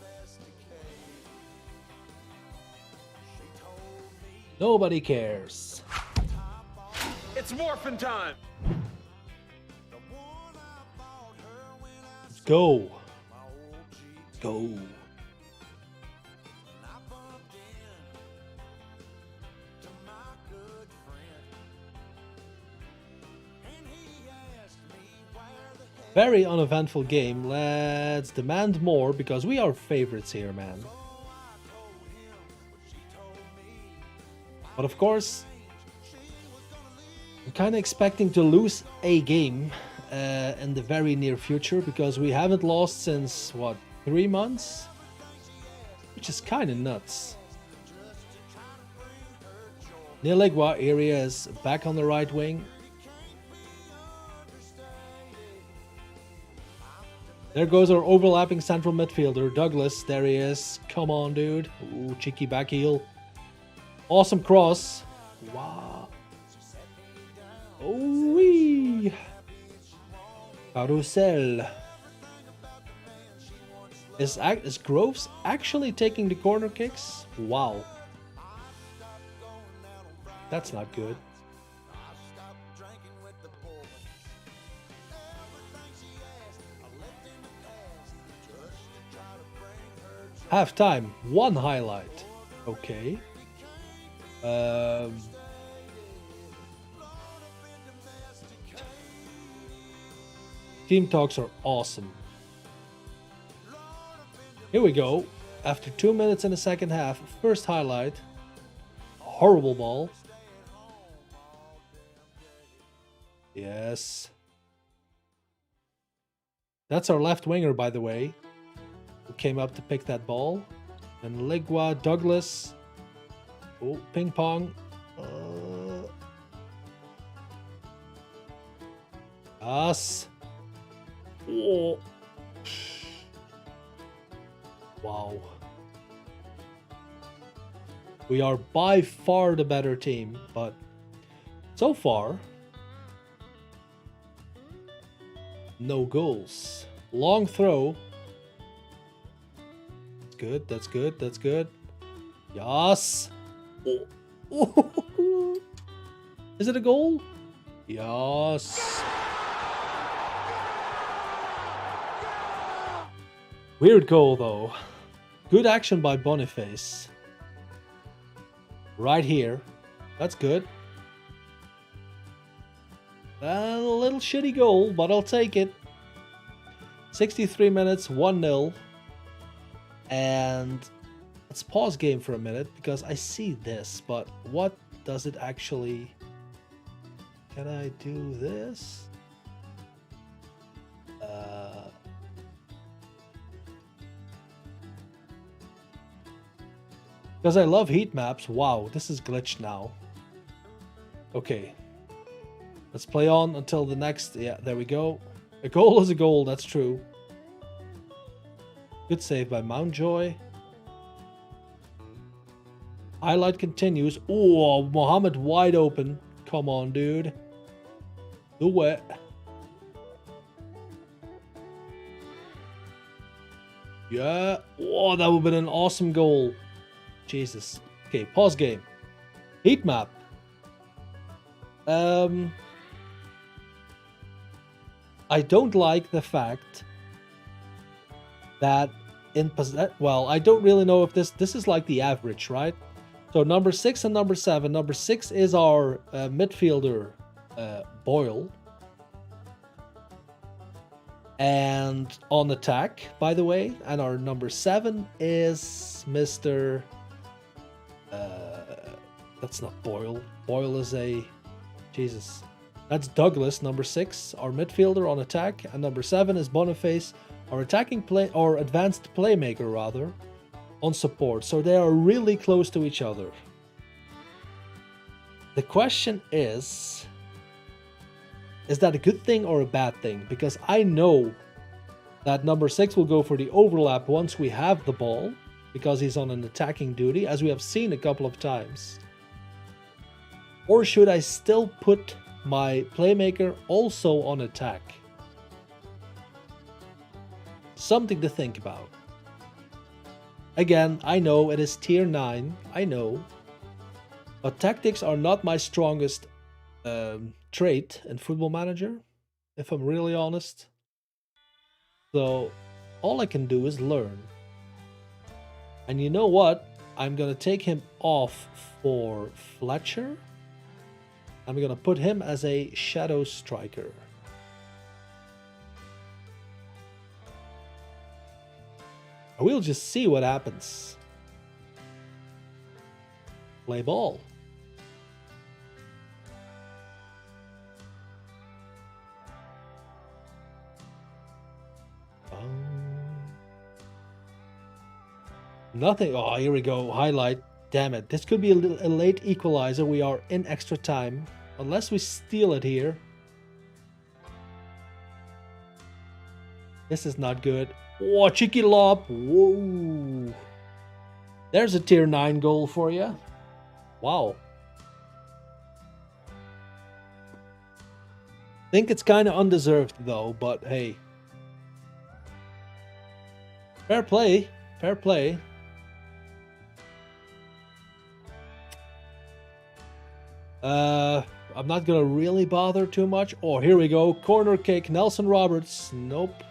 Nobody cares. It's morphing time. Let's go. Go. Very uneventful game. Let's demand more because we are favorites here, man. But of course, I'm kind of expecting to lose a game in the very near future because we haven't lost since, what, 3 months? Which is kind of nuts. Nilegua area is back on the right wing. There goes our overlapping central midfielder, Douglas. There he is. Come on, dude. Ooh, cheeky back heel. Awesome cross. Wow. Oh-wee. Carousel. Is Groves actually taking the corner kicks? Wow. That's not good. Half time, 1 highlight. Okay. Team talks are awesome. Here we go. After 2 minutes in the second half, first highlight. Horrible ball. Yes. That's our left winger, by the way, who came up to pick that ball. And Ligua, Douglas. Oh, ping pong. Us. Oh. Wow. We are by far the better team, but so far, no goals. Long throw. That's good, that's good, that's good. Yes. Oh. Is it a goal? Yes. Weird goal though. Good action by Boniface. Right here. That's good. A little shitty goal, but I'll take it. 63 minutes, 1-0. And let's pause game for a minute because I see this, but what does it actually... Can I do this? Because I love heat maps. Wow, this is glitched now. Okay. Let's play on until the next... Yeah, there we go. A goal is a goal, that's true. Good save by Mountjoy. Highlight continues. Oh, Mohammed wide open. Come on, dude. Do it. Yeah. Oh, that would have been an awesome goal. Jesus. Okay, pause game. Heat map. I I don't like the fact that well, I don't really know if this is like the average, right? So number 6 and number 7. Number 6 is our midfielder, Boyle. And on attack, by the way. And our number 7 is Mr. That's not Boyle. Boyle is a... Jesus. That's Douglas, number 6, our midfielder on attack. And number 7 is Boniface, our attacking play, or advanced playmaker rather, on support. So they are really close to each other. The question is that a good thing or a bad thing? Because I know that number 6 will go for the overlap once we have the ball, because he's on an attacking duty, as we have seen a couple of times. Or should I still put my playmaker also on attack? Something to think about. Again, I know it is tier 9, I know. But tactics are not my strongest trait in Football Manager, if I'm really honest. So all I can do is learn. And you know what? I'm gonna take him off for Fletcher. I'm gonna put him as a shadow striker. We'll just see what happens. Play ball. Nothing. Oh, here we go. Highlight. Damn it. This could be a late equalizer. We are in extra time. Unless we steal it here. This is not good. Oh, cheeky lob. Whoa. There's a tier 9 goal for you. Wow. Think it's kind of undeserved though, but hey. Fair play. Fair play. I'm not gonna really bother too much. Oh, here we go. Corner kick. Nelson Roberts. Nope.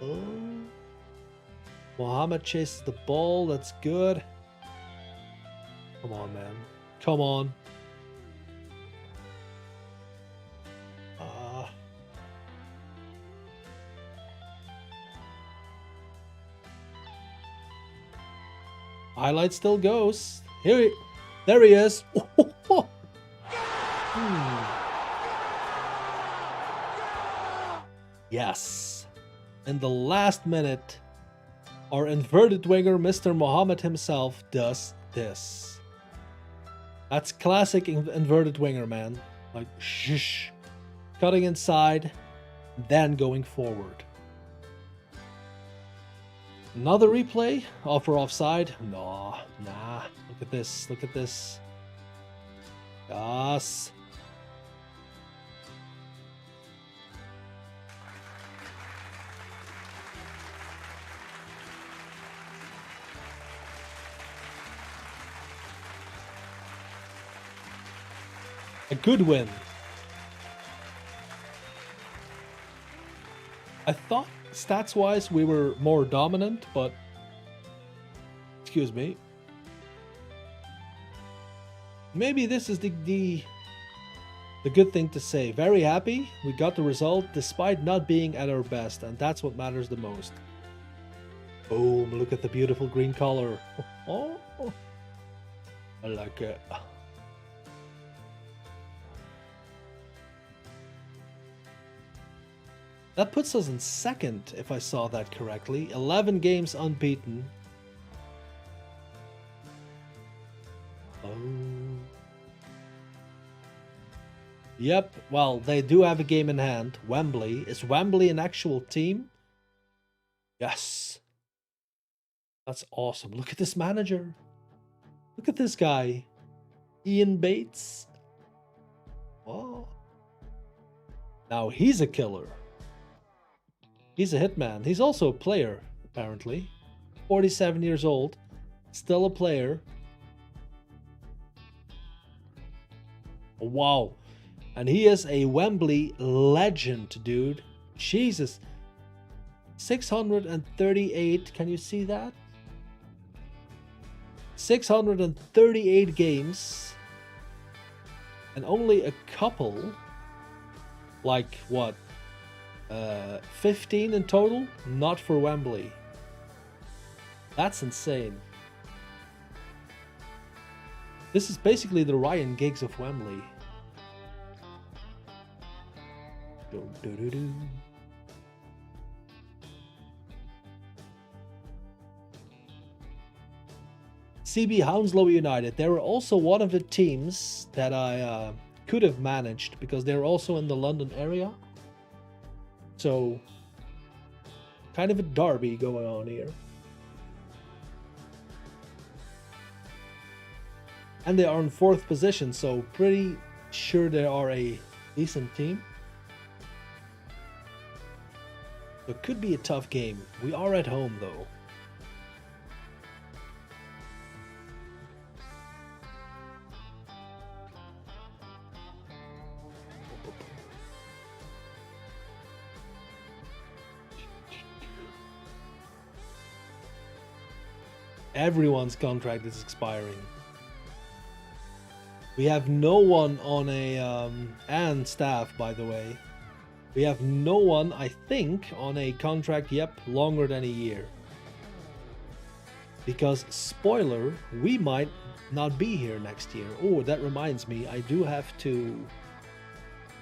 Oh. Mohammed chases the ball. That's good. Come on, man. Come on. Highlight still goes. There he is. Yes. In the last minute, our inverted winger, Mr. Mohammed himself, does this. That's classic inverted winger, man. Like, shh. Cutting inside, then going forward. Another replay? Off or offside? No, nah. Look at this. Look at this. Yes. A good win. I thought stats-wise we were more dominant, but excuse me. Maybe this is the good thing to say. Very happy we got the result despite not being at our best, and that's what matters the most. Boom, look at the beautiful green color. Oh, I like it. That puts us in second, if I saw that correctly. 11 games unbeaten. Oh. Yep, well, they do have a game in hand. Wembley. Is Wembley an actual team? Yes. That's awesome. Look at this manager. Look at this guy. Ian Bates. Oh. Now he's a killer. He's a hitman. He's also a player, apparently. 47 years old. Still a player. Wow. And he is a Wembley legend, dude. Jesus. 638. Can you see that? 638 games. And only a couple, like what? 15 in total, not for Wembley. That's insane. This is basically the Ryan Giggs of Wembley. CB Hounslow United. They were also one of the teams that I could have managed because they're also in the London area. So, kind of a derby going on here. And they are in 4th position, so pretty sure they are a decent team. So it could be a tough game. We are at home though. Everyone's contract is expiring. We have no one on a and staff, by the way. We have no one, I think, on a contract, yep, longer than a year. Because, spoiler, we might not be here next year. Oh, that reminds me, I do have to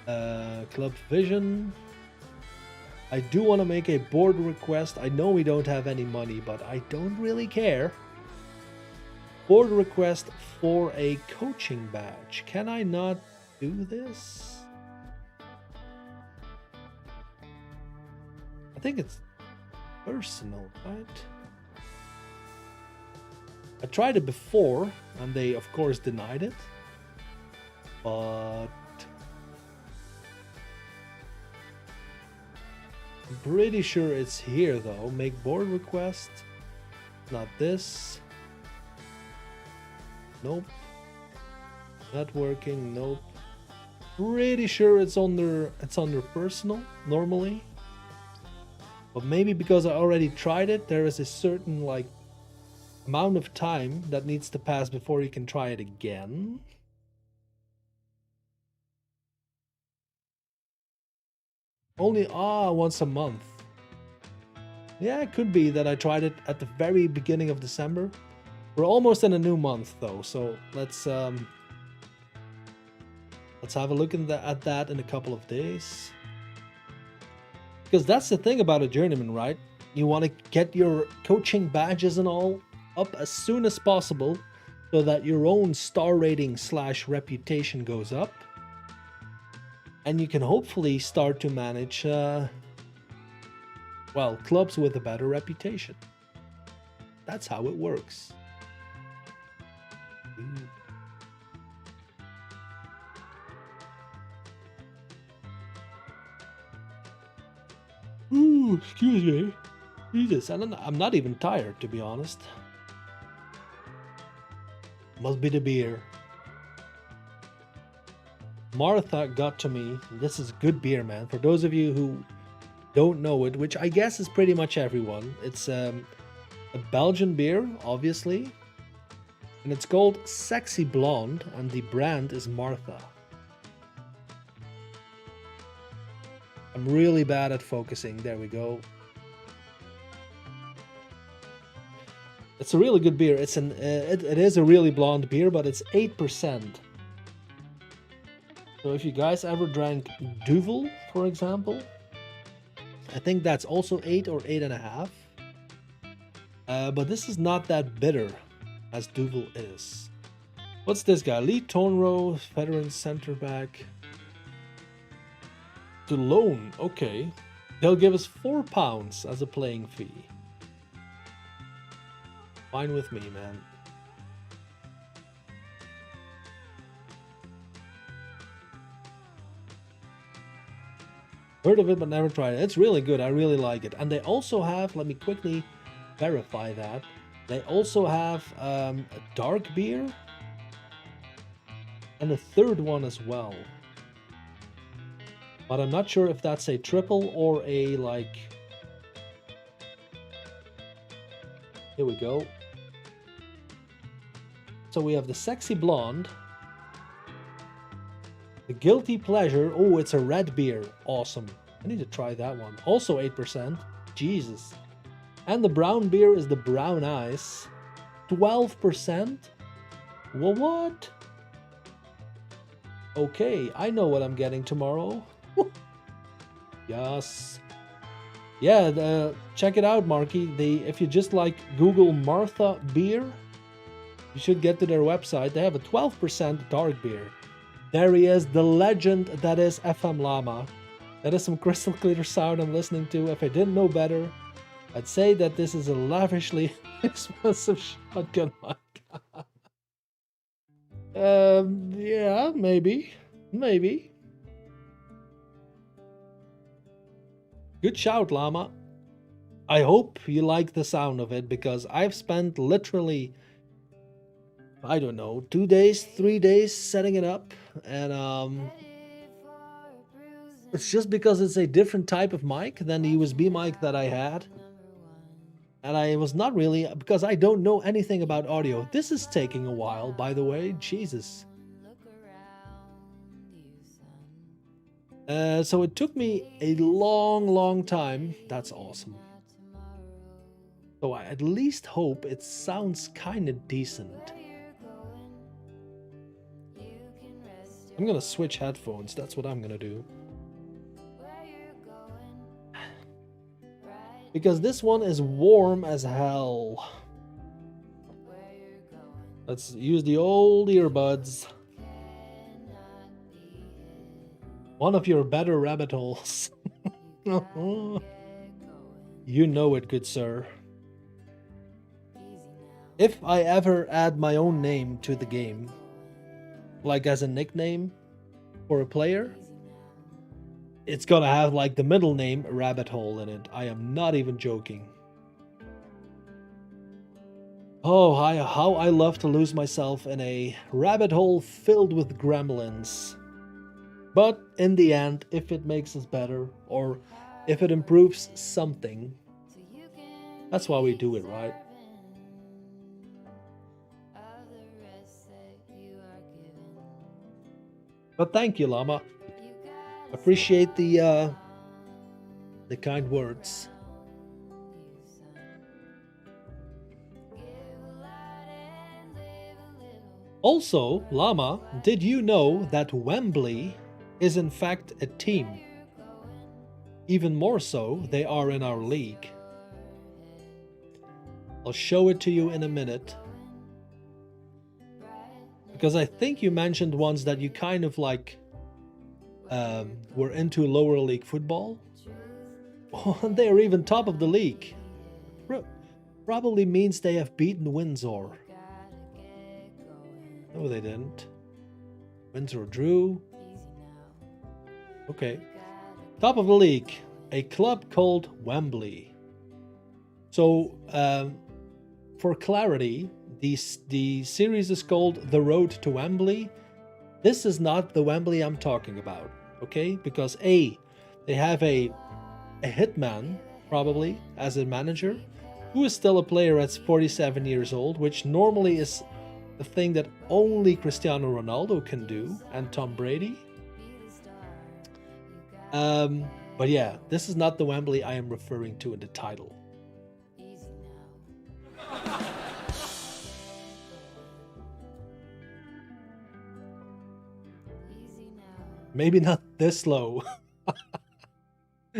Club Vision. I do want to make a board request. I know we don't have any money, but I don't really care. Board request for a coaching badge. Can I not do this? I think it's personal, right? I tried it before, and they, of course, denied it. But I'm pretty sure it's here, though. Make board request. Not this. Nope. Not working. Nope. Pretty sure it's under personal normally. But maybe because I already tried it, there is a certain like amount of time that needs to pass before you can try it again. Only once a month. Yeah, it could be that I tried it at the very beginning of December. We're almost in a new month though, so let's have a look at that in a couple of days. Because that's the thing about a journeyman, right? You want to get your coaching badges and all up as soon as possible so that your own star rating / reputation goes up. And you can hopefully start to manage, well, clubs with a better reputation. That's how it works. Ooh, excuse me. Jesus, I'm not even tired, to be honest. Must be the beer. Martha got to me. This is good beer, man. For those of you who don't know it, which I guess is pretty much everyone, it's a Belgian beer, obviously. And it's called Sexy Blonde, and the brand is Martha. I'm really bad at focusing. There we go. It's a really good beer. It's it is a really blonde beer, but it's 8%. So if you guys ever drank Duvel, for example, I think that's also 8 or 8.5. But this is not that bitter as Duvel is. What's this guy? Lee Tonro, veteran center back. To loan, okay. They'll give us £4 as a playing fee. Fine with me, man. Heard of it but never tried it. It's really good. I really like it. And they also have, let me quickly verify that. They also have a dark beer and a third one as well. But I'm not sure if that's a triple or a like... Here we go. So we have the sexy blonde. The guilty pleasure. Oh, it's a red beer. Awesome. I need to try that one. Also 8%. Jesus. And the brown beer is the brown ice. 12%? Well, what? Okay, I know what I'm getting tomorrow. Yes. Yeah, check it out, Marky. If you just like Google Martha beer, you should get to their website. They have a 12% dark beer. There he is, the legend that is FM Llama. That is some crystal clear sound I'm listening to. If I didn't know better, I'd say that this is a lavishly expensive shotgun mic. Yeah, maybe. Maybe. Good shout, Llama. I hope you like the sound of it, because I've spent literally, I don't know, 2 days, 3 days setting it up, and it's just because it's a different type of mic than the USB mic that I had. And I was not really, because I don't know anything about audio. This is taking a while, by the way. Jesus. So it took me a long time. That's awesome. So I at least hope it sounds kind of decent. I'm gonna switch headphones. That's what I'm gonna do. Because this one is warm as hell. Let's use the old earbuds. One of your better rabbit holes. You know it, good sir. If I ever add my own name to the game, like as a nickname for a player, it's gonna have like the middle name Rabbit Hole in it. I am not even joking. Oh, how I love to lose myself in a rabbit hole filled with gremlins. But in the end, if it makes us better, or if it improves something, that's why we do it, right? But thank you, Llama. Appreciate the kind words. Also, Llama, did you know that Wembley is in fact a team? Even more so, they are in our league. I'll show it to you in a minute. Because I think you mentioned once that you kind of like were into lower league football. Oh, and they are even top of the league. Probably means they have beaten Windsor. No, they didn't. Windsor drew. Okay. Top of the league. A club called Wembley. So, for clarity, the series is called The Road to Wembley. This is not the Wembley I'm talking about, okay? Because they have a hitman, probably, as a manager, who is still a player at 47 years old, which normally is the thing that only Cristiano Ronaldo can do, and Tom Brady. But yeah, this is not the Wembley I am referring to in the title. Maybe not this low.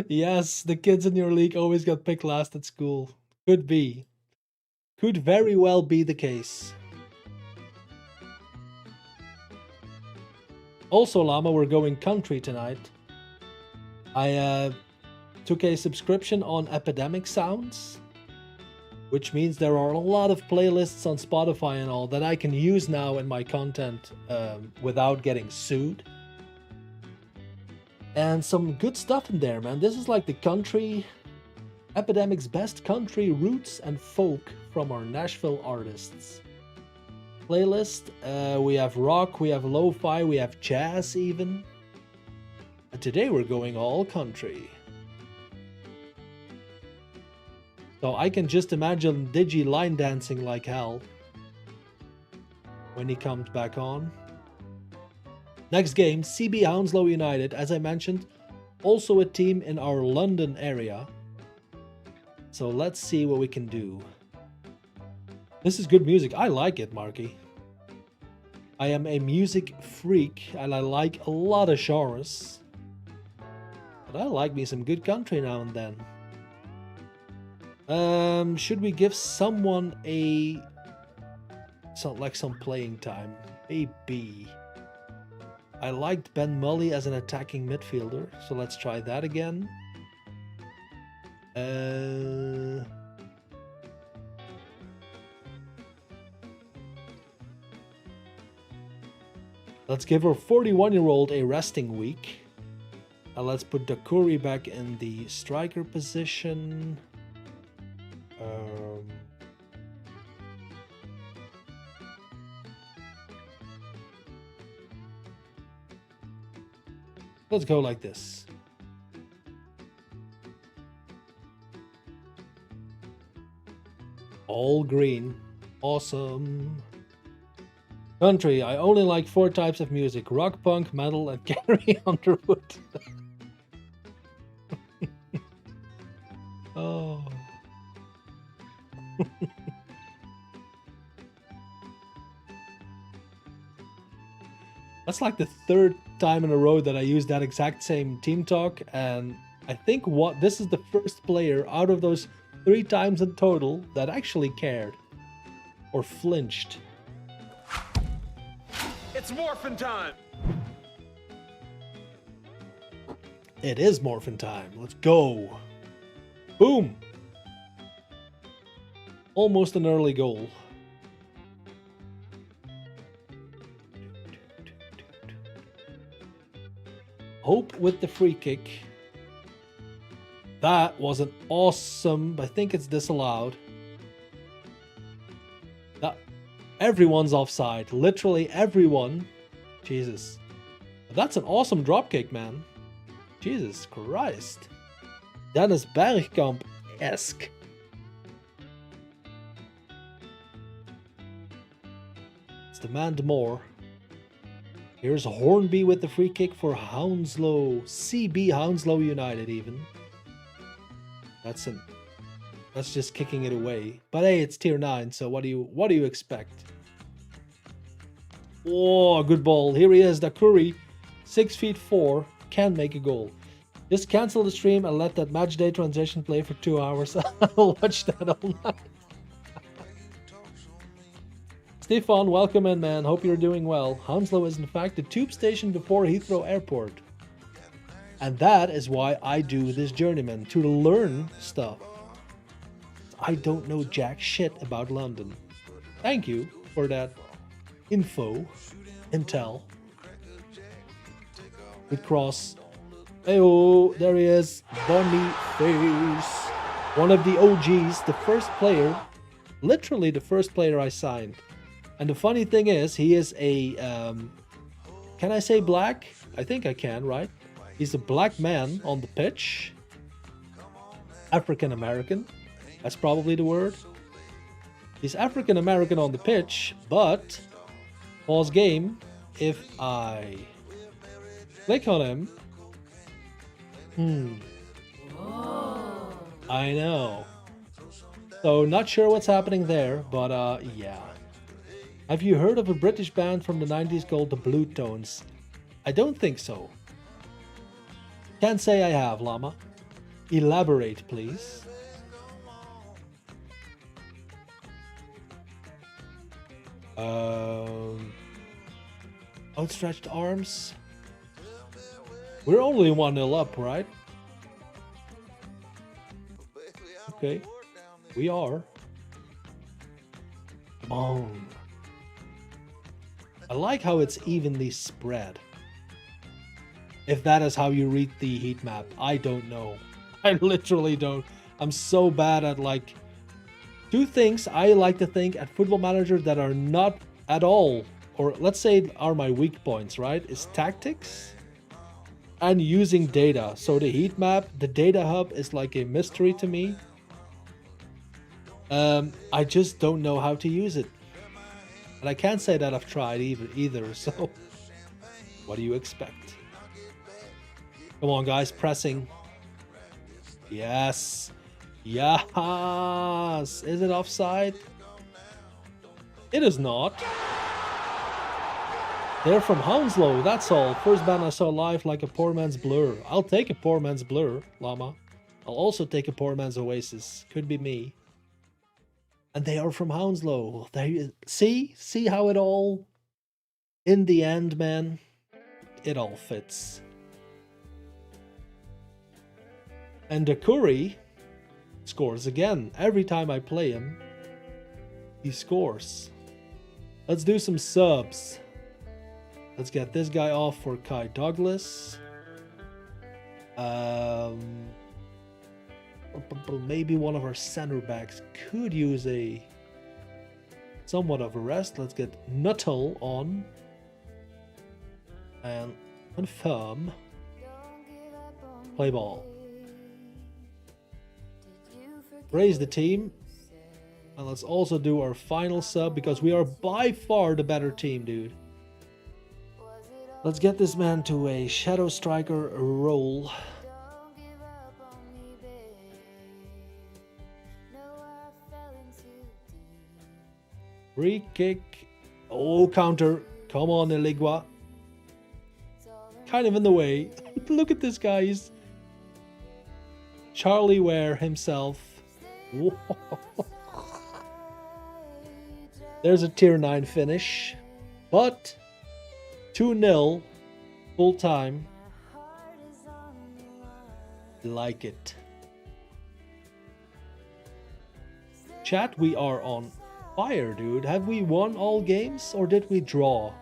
Yes, the kids in your league always got picked last at school. Could be. Could very well be the case. Also, Llama, we're going country tonight. I took a subscription on Epidemic Sounds, which means there are a lot of playlists on Spotify and all that I can use now in my content without getting sued. And some good stuff in there, man. This is like the country, Epidemic's best country roots and folk from our Nashville artists. Playlist, we have rock, we have lo-fi, we have jazz even. And today we're going all country. So I can just imagine Digi line dancing like hell when he comes back on. Next game, CB Hounslow United, as I mentioned, also a team in our London area. So let's see what we can do. This is good music. I like it, Marky. I am a music freak and I like a lot of genres. But I like me some good country now and then. Should we give someone some playing time? Maybe. I liked Ben Mully as an attacking midfielder, so let's try that again. Let's give our 41-year-old a resting week. And let's put Dakuri back in the striker position. Let's go like this. All green. Awesome. Country. I only like 4 types of music. Rock, punk, metal, and Gary Underwood. Oh. That's like the 3rd time in a row that I used that exact same team talk, and I think this is the first player out of those 3 times in total that actually cared or flinched. It's morphin' time! It is morphin' time. Let's go. Boom! Almost an early goal. Hope with the free kick. That was an awesome... I think it's disallowed. Everyone's offside. Literally everyone. Jesus. That's an awesome dropkick, man. Jesus Christ. Dennis Bergkamp-esque. Let's demand more. Here's Hornby with the free kick for Hounslow. CB Hounslow United even. That's just kicking it away. But hey, it's tier 9, so what do you expect? Oh, good ball. Here he is, Dakuri. 6'4", can make a goal. Just cancel the stream and let that match day transition play for 2 hours. I'll watch that all night. Stefan, welcome in, man. Hope you're doing well. Hounslow is in fact the tube station before Heathrow Airport. And that is why I do this journeyman, to learn stuff. I don't know jack shit about London. Thank you for that intel. Good cross. Hey-oh, there he is. Boniface. One of the OGs, the first player, literally the first player I signed. And the funny thing is, he is a, can I say black? I think I can, right? He's a black man on the pitch. African American. That's probably the word. He's African American on the pitch, but pause game. If I click on him, I know. So not sure what's happening there, but yeah. Have you heard of a British band from the 90s called the Blue Tones? I don't think so. Can't say I have, Llama. Elaborate, please. Outstretched arms. We're only 1-0 up, right? Okay. We are. Come on. I like how it's evenly spread. If that is how you read the heat map, I don't know. I literally don't. I'm so bad at like 2 things I like to think at Football Manager that are not at all, or let's say are my weak points, right? Is tactics and using data. So the heat map, the data hub is like a mystery to me. I just don't know how to use it. And I can't say that I've tried either, so what do you expect? Come on, guys, pressing. Yes. Yes. Is it offside? It is not. They're from Hounslow, that's all. First band I saw live like a poor man's Blur. I'll take a poor man's Blur, Llama. I'll also take a poor man's Oasis. Could be me. And they are from Hounslow. They see how it all, in the end, man, it all fits. And the Curry scores again. Every time I play him, he scores. Let's do some subs. Let's get this guy off for Kai Douglas. Maybe one of our center backs could use a somewhat of a rest. Let's get Nuttall on. And confirm. Play ball. Raise the team. And let's also do our final sub because we are by far the better team, dude. Let's get this man to a shadow striker role. Free kick. Oh, counter. Come on, Eligua. Kind of in the way. Look at this guy. He's Charlie Ware himself. There's a tier 9 finish. But 2-0 full time. Like it. Chat, we are on fire, dude. Have we won all games or did we draw?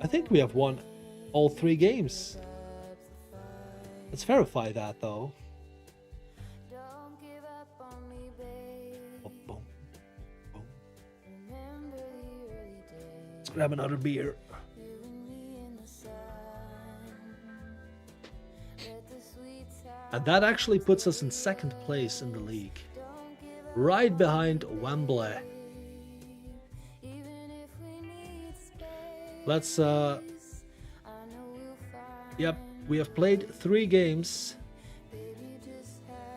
I think we have won all 3 games. Let's verify that though. Let's grab another beer. And that actually puts us in 2nd place in the league. Right behind Wembley. Let's yep, we have played 3 games.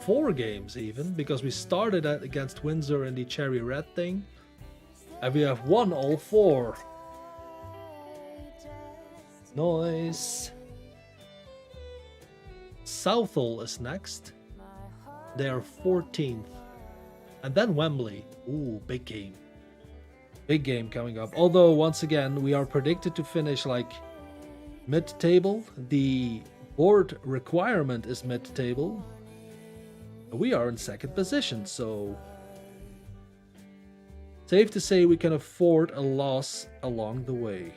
4 games even, because we started against Windsor in the Cherry Red thing. And we have won all 4. Nice. Southall is next. They are 14th. And then Wembley. Ooh, big game. Big game coming up. Although, once again, we are predicted to finish like mid-table. The board requirement is mid-table. We are in 2nd position, so safe to say we can afford a loss along the way.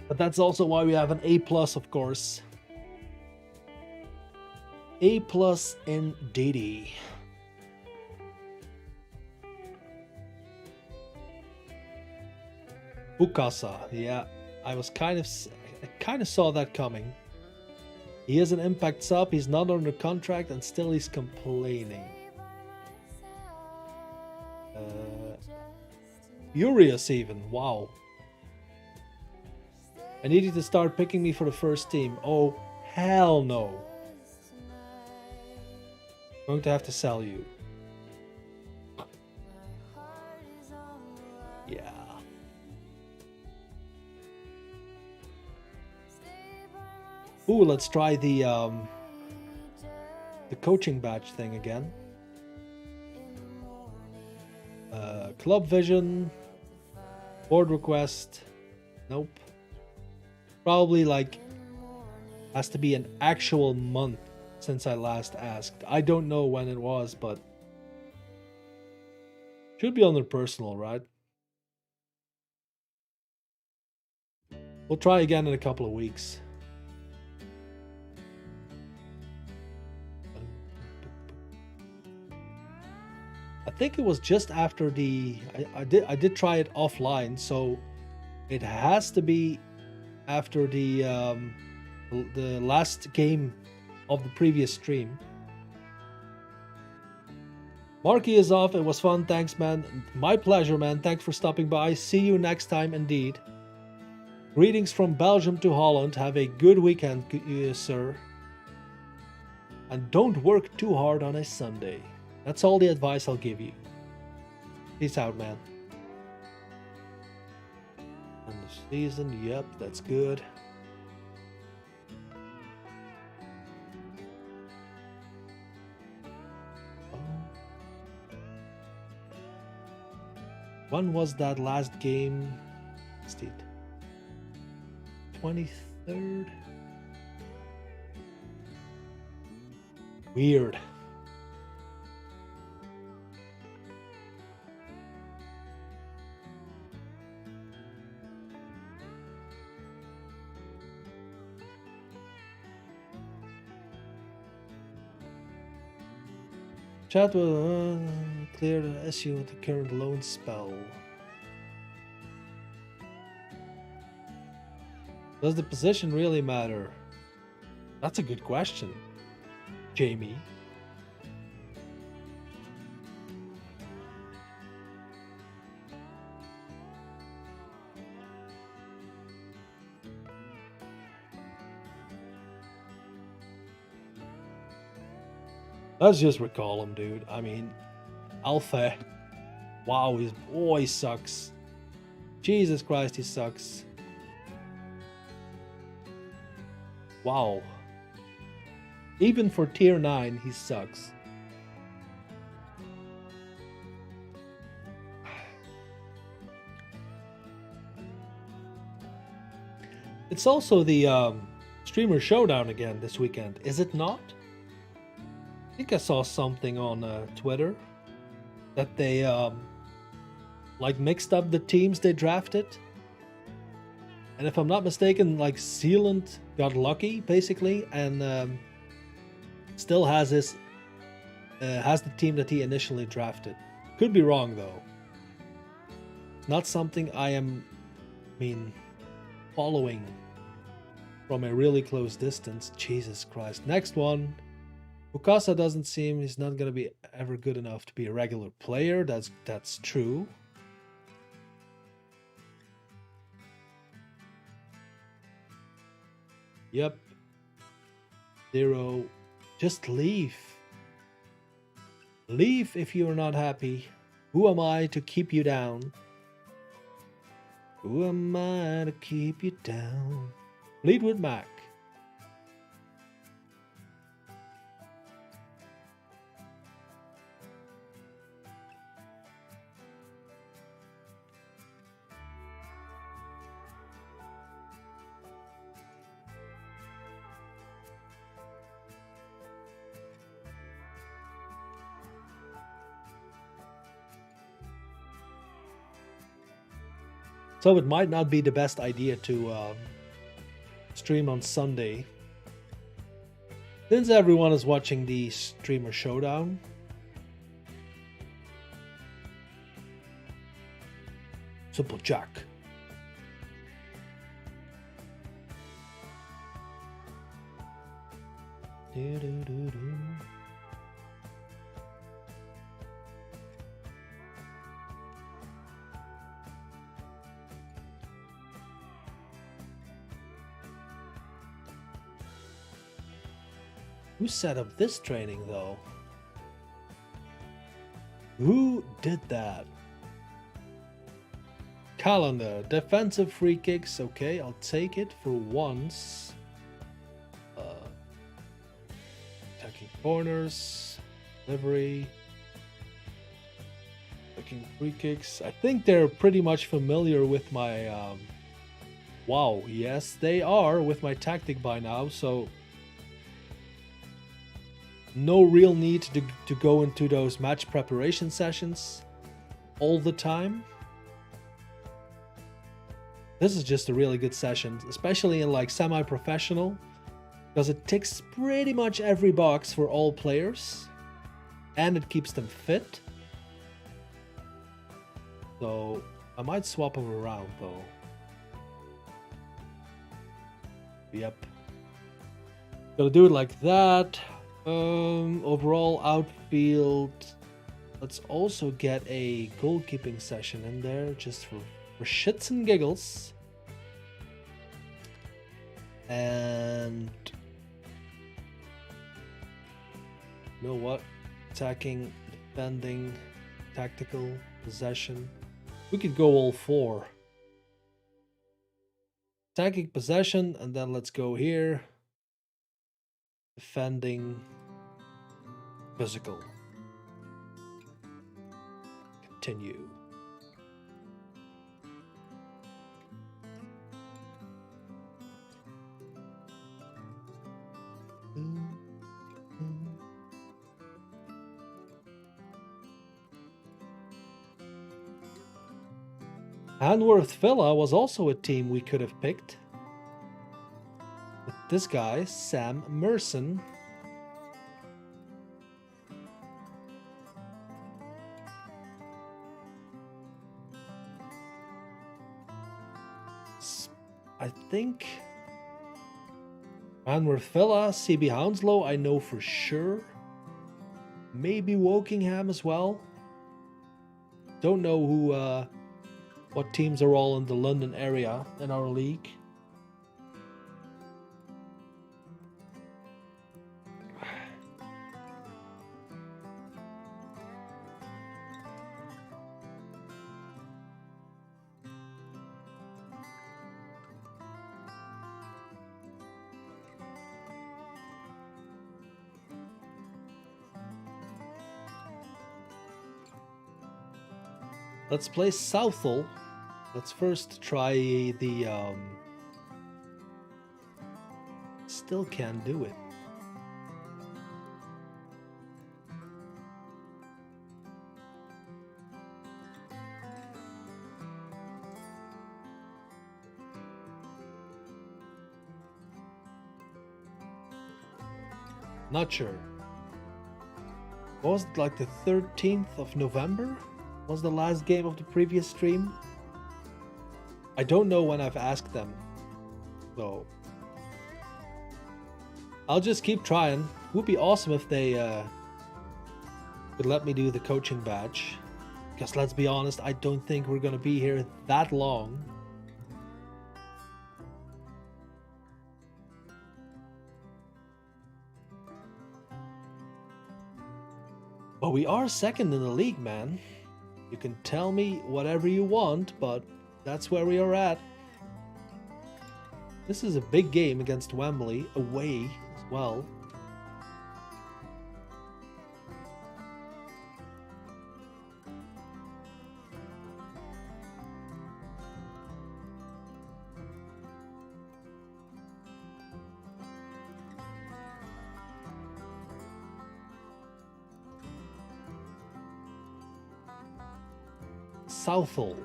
But that's also why we have an A+, of course. A+ indeedy. Bukasa, yeah, I kind of saw that coming. He is an Impact sub, he's not under contract, and still he's complaining. Furious even, wow. I need you to start picking me for the first team. Oh, hell no. I'm going to have to sell you. Yeah. Ooh, let's try the coaching badge thing again. Club vision. Board request. Nope. Probably like has to be an actual month since I last asked. I don't know when it was, but should be on their personal, right? We'll try again in a couple of weeks. think it was just after the I did try it offline, so it has to be after the last game of the previous stream. Marky is off. It was fun. Thanks, man. My pleasure, man. Thanks for stopping by. See you next time, indeed. Greetings from Belgium to Holland. Have a good weekend, sir. And don't work too hard on a Sunday. That's all the advice I'll give you. Peace out, man. And the season, yep, that's good. When was that last game? Let's see. 23rd? Weird. Chat will clear the issue with the current loan spell. Does the position really matter? That's a good question, Jamie. Let's just recall him, dude. I mean, Alpha. Wow, he sucks. Jesus Christ, he sucks. Wow. Even for tier 9, he sucks. It's also the Streamer Showdown again this weekend, is it not? I think I saw something on Twitter that they like mixed up the teams they drafted. And if I'm not mistaken, like Zealand got lucky basically, and still has his has the team that he initially drafted. Could be wrong though. Not something I am, following from a really close distance. Jesus Christ. Next one. Bukasa doesn't seem he's not gonna be ever good enough to be a regular player. That's true. Yep. 0. Just leave. Leave if you are not happy. Who am I to keep you down? Who am I to keep you down? Fleetwood Mac. So it might not be the best idea to stream on Sunday, since everyone is watching the Streamer Showdown. Simple Jack. Who set up this training though? Who did that? Calendar. Defensive free kicks. Okay, I'll take it for once. Attacking corners. Delivery. Attacking free kicks. I think they're pretty much familiar with my... wow, yes they are with my tactic by now, so... no real need to go into those match preparation sessions all the time. This is just a really good session, especially in like semi-professional, because it ticks pretty much every box for all players and it keeps them fit. So I might swap them around though. Yep. Gonna do it like that. Overall outfield. Let's also get a goalkeeping session in there just for shits and giggles. And you know what? Attacking, defending, tactical, possession. We could go all four. Attacking, possession, and then let's go here. Defending, physical. Continue. Hanworth Villa was also a team we could have picked. With this guy, Sam Merson. I think Hanworth Villa, CB Hounslow, I know for sure. Maybe Wokingham as well. Don't know who, what teams are all in the London area in our league. Let's play Southall. Let's first try the still can't do it. Not sure. What was it, like the 13th of November? Was the last game of the previous stream? I don't know when I've asked them, so I'll just keep trying. Would be awesome if they could let me do the coaching badge, because let's be honest, I don't think we're gonna be here that long. But we are second in the league, man. You can tell me whatever you want, but that's where we are at. This is a big game against Wembley, away as well. Southall.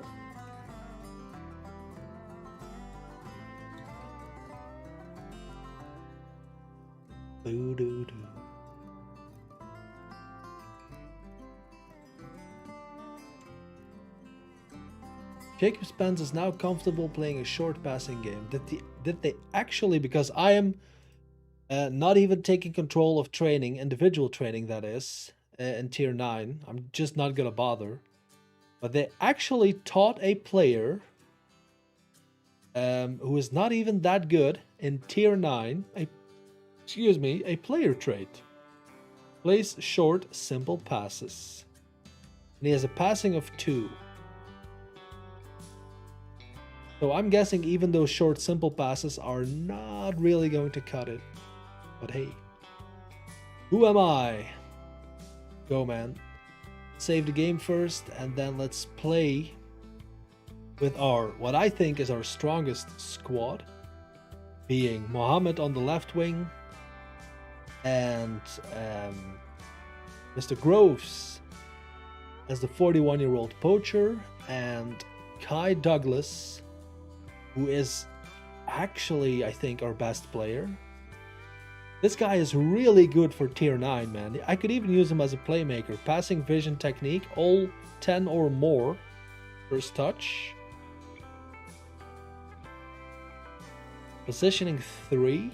Boo doo doo. Jacob Spence is now comfortable playing a short passing game. Did they actually? Because I am not even taking control of training, individual training that is, in tier 9. I'm just not gonna bother. But they actually taught a player who is not even that good in tier 9, a player trait. Plays short, simple passes. And he has a passing of 2. So I'm guessing even those short, simple passes are not really going to cut it. But hey, who am I? Go, man. Save the game first, and then let's play with our, what I think is our strongest squad, being Mohammed on the left wing, and Mr. Groves as the 41-year-old poacher, and Kai Douglas, who is actually, I think, our best player. This guy is really good for tier 9, man. I could even use him as a playmaker. Passing, vision, technique, all 10 or more. First touch. Positioning 3.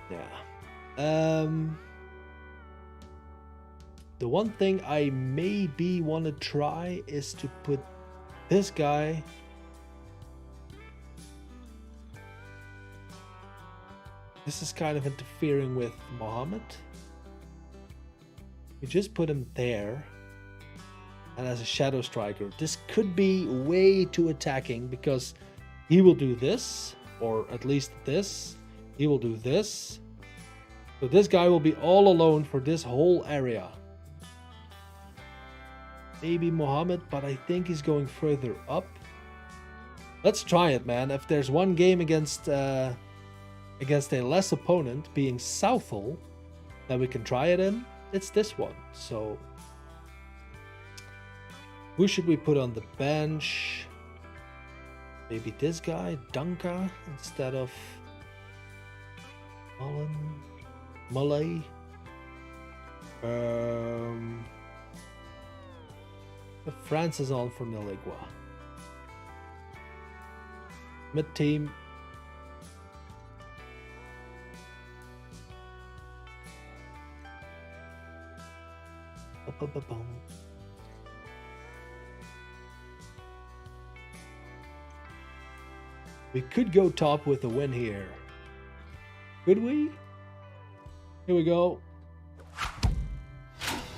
Yeah. The one thing I maybe want to try is to put this guy. This is kind of interfering with Mohammed. We just put him there. And as a shadow striker, this could be way too attacking because he will do this, or at least this. He will do this. So this guy will be all alone for this whole area. Maybe Mohammed, but I think he's going further up. Let's try it, man. If there's one game against a less opponent, being Southall, that we can try it in, it's this one. So who should we put on the bench? Maybe this guy, Dunka, instead of Mullen. Francis on for Niligua. Mid-team. We could go top with a win here. Could we? Here we go.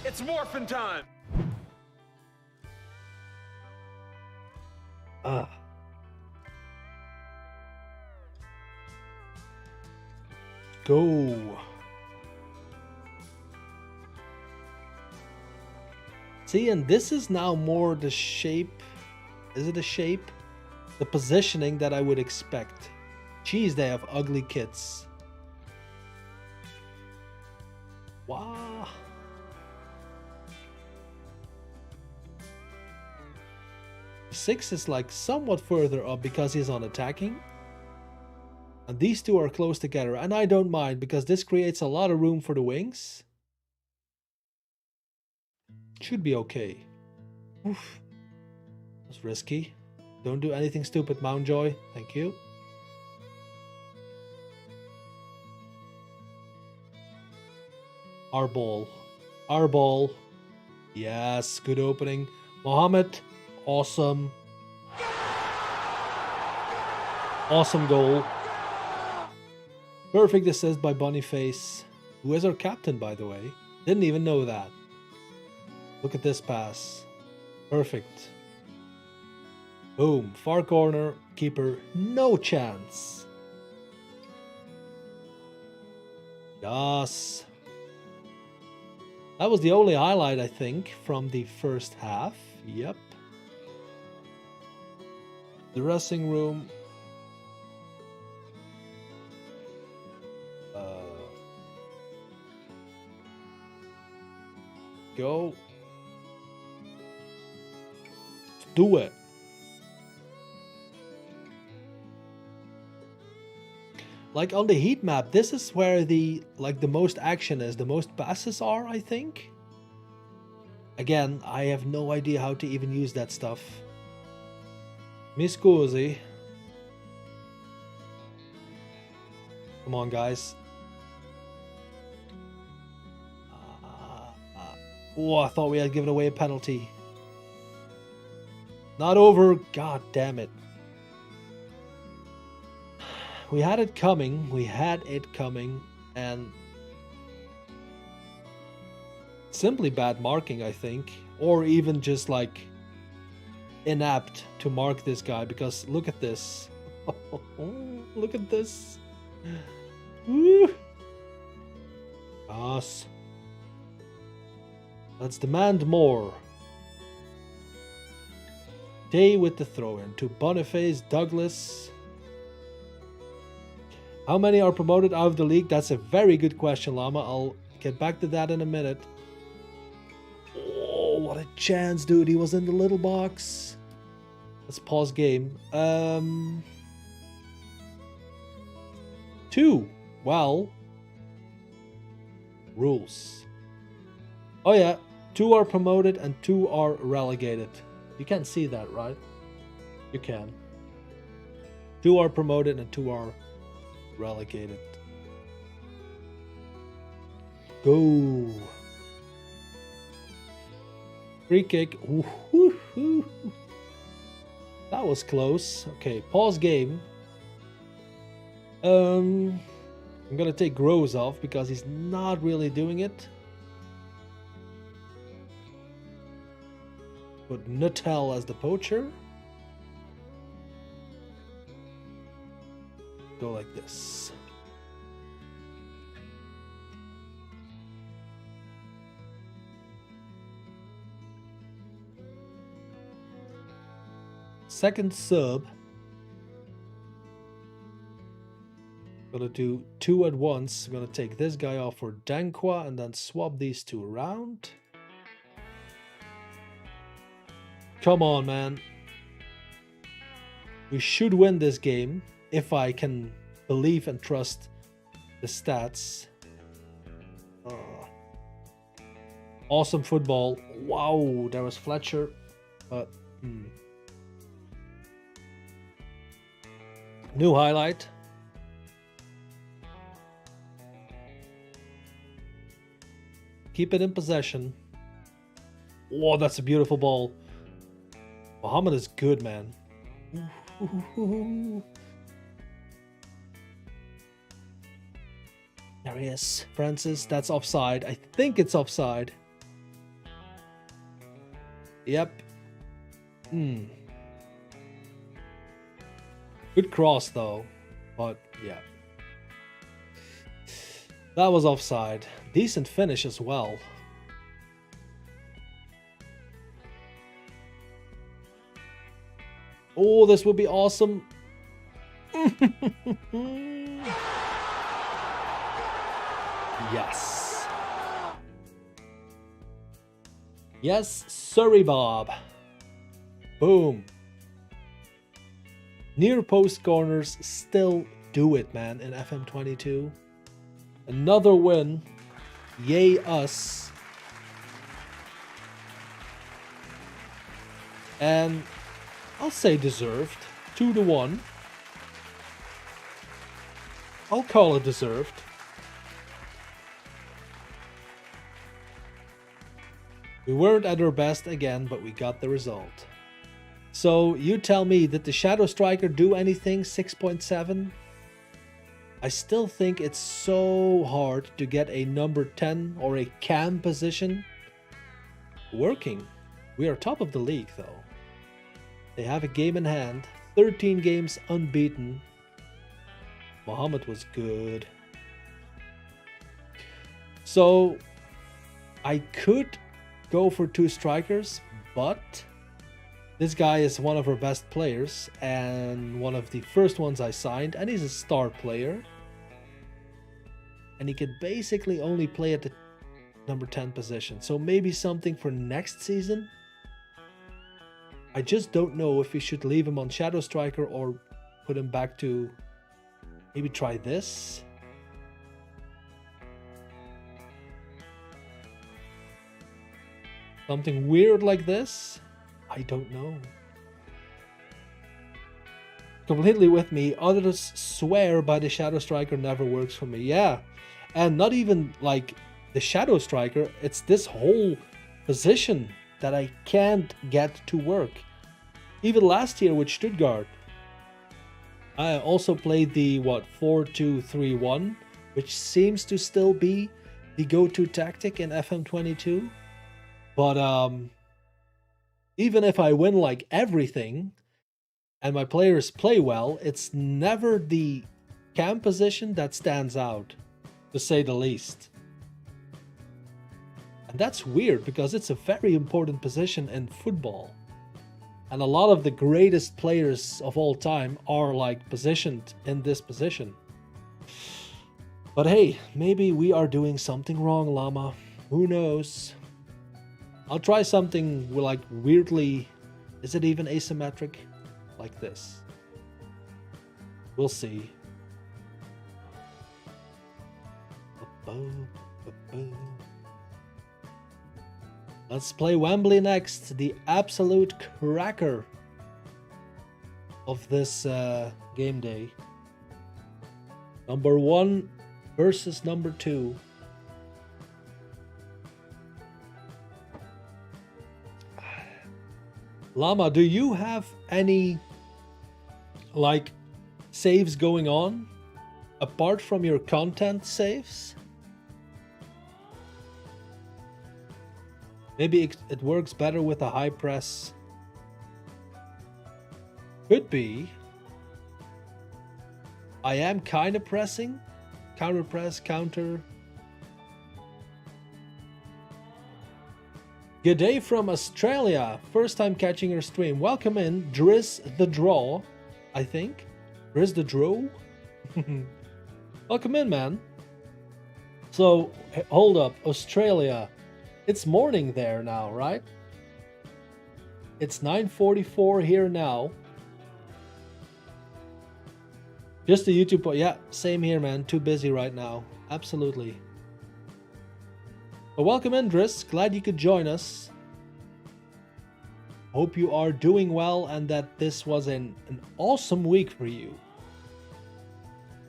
It's morphin' time! Go. See, and this is now more the shape. Is it a shape? The positioning that I would expect. Jeez, they have ugly kits. Wow. Six is like somewhat further up because he's on attacking. And these two are close together. And I don't mind because this creates a lot of room for the wings. Should be okay. Oof. That's risky. Don't do anything stupid, Mountjoy. Thank you. Our ball. Our ball. Yes, good opening. Mohammed. Awesome. Awesome goal. Perfect assist by Boniface, who is our captain, by the way. Didn't even know that. Look at this pass. Perfect. Boom. Far corner. Keeper. No chance. Yes. That was the only highlight, I think, from the first half. Yep. The dressing room. Go. Do it. Like on the heat map, this is where the most action is, the most passes are, I think. Again, I have no idea how to even use that stuff. Mi scusi. Come on, guys. Oh, I thought we had given away a penalty. Not over. God damn it. We had it coming. We had it coming. And simply bad marking, I think. Or even just like inept to mark this guy. Because look at this. Look at this. Woo. Us. Let's demand more. Day with the throw-in to Boniface, Douglas. How many are promoted out of the league? That's a very good question, Llama. I'll get back to that in a minute. Oh, what a chance, dude. He was in the little box. Let's pause game. 2. Well. Rules. Oh yeah. 2 are promoted and 2 are relegated. You can see that, right? You can. 2 are promoted and 2 are relegated. Go. Free kick. Ooh. That was close. Okay, pause game. I'm gonna take Rose off because he's not really doing it. Put Nuttall as the poacher. Go like this. Second sub. Gonna do 2 at once. I'm gonna take this guy off for Dankwa and then swap these 2 around. Come on, man. We should win this game if I can believe and trust the stats. Awesome football. Wow, there was Fletcher. But new highlight. Keep it in possession. Oh, that's a beautiful ball. Mohammed is good, man. There he is. Francis, that's offside. I think it's offside. Yep. Good cross, though. But, yeah. That was offside. Decent finish as well. Oh, this would be awesome. Yes. Yes, sorry, Bob. Boom. Near post corners still do it, man, in FM22. Another win. Yay us. And I'll say deserved. 2-1. I'll call it deserved. We weren't at our best again, but we got the result. So you tell me, did the Shadow Striker do anything? 6.7? I still think it's so hard to get a number 10 or a cam position working. We are top of the league though. They have a game in hand, 13 games unbeaten. Mohammed was good. So I could go for 2 strikers, but this guy is one of our best players and one of the first ones I signed, and he's a star player. And he could basically only play at the number 10 position. So maybe something for next season. I just don't know if we should leave him on Shadow Striker or put him back to maybe try this. Something weird like this? I don't know. Completely with me. Others swear by the Shadow Striker never works for me. Yeah. And not even like the Shadow Striker. It's this whole position that I can't get to work. Even last year with Stuttgart. I also played the 4-2-3-1, which seems to still be the go-to tactic in FM22. But even if I win like everything and my players play well, it's never the cam position that stands out, to say the least. And that's weird because it's a very important position in football. And a lot of the greatest players of all time are like positioned in this position. But hey, maybe we are doing something wrong, Llama. Who knows? I'll try something like weirdly, is it even asymmetric? Like this. We'll see. Let's play Wembley next. The absolute cracker of this game day. Number 1 versus number 2. Llama, do you have any like saves going on apart from your content saves? Maybe it works better with a high press. Could be. I am kind of pressing. Counter press, counter. Good day from Australia. First time catching your stream. Welcome in, Driz the Draw, I think. Driz the Draw? Welcome in, man. So, hold up. Australia. It's morning there now, right? It's 9:44 here now. Just a YouTube. Yeah, same here, man. Too busy right now. Absolutely. But welcome in, Driss. Glad you could join us. Hope you are doing well and that this was an awesome week for you.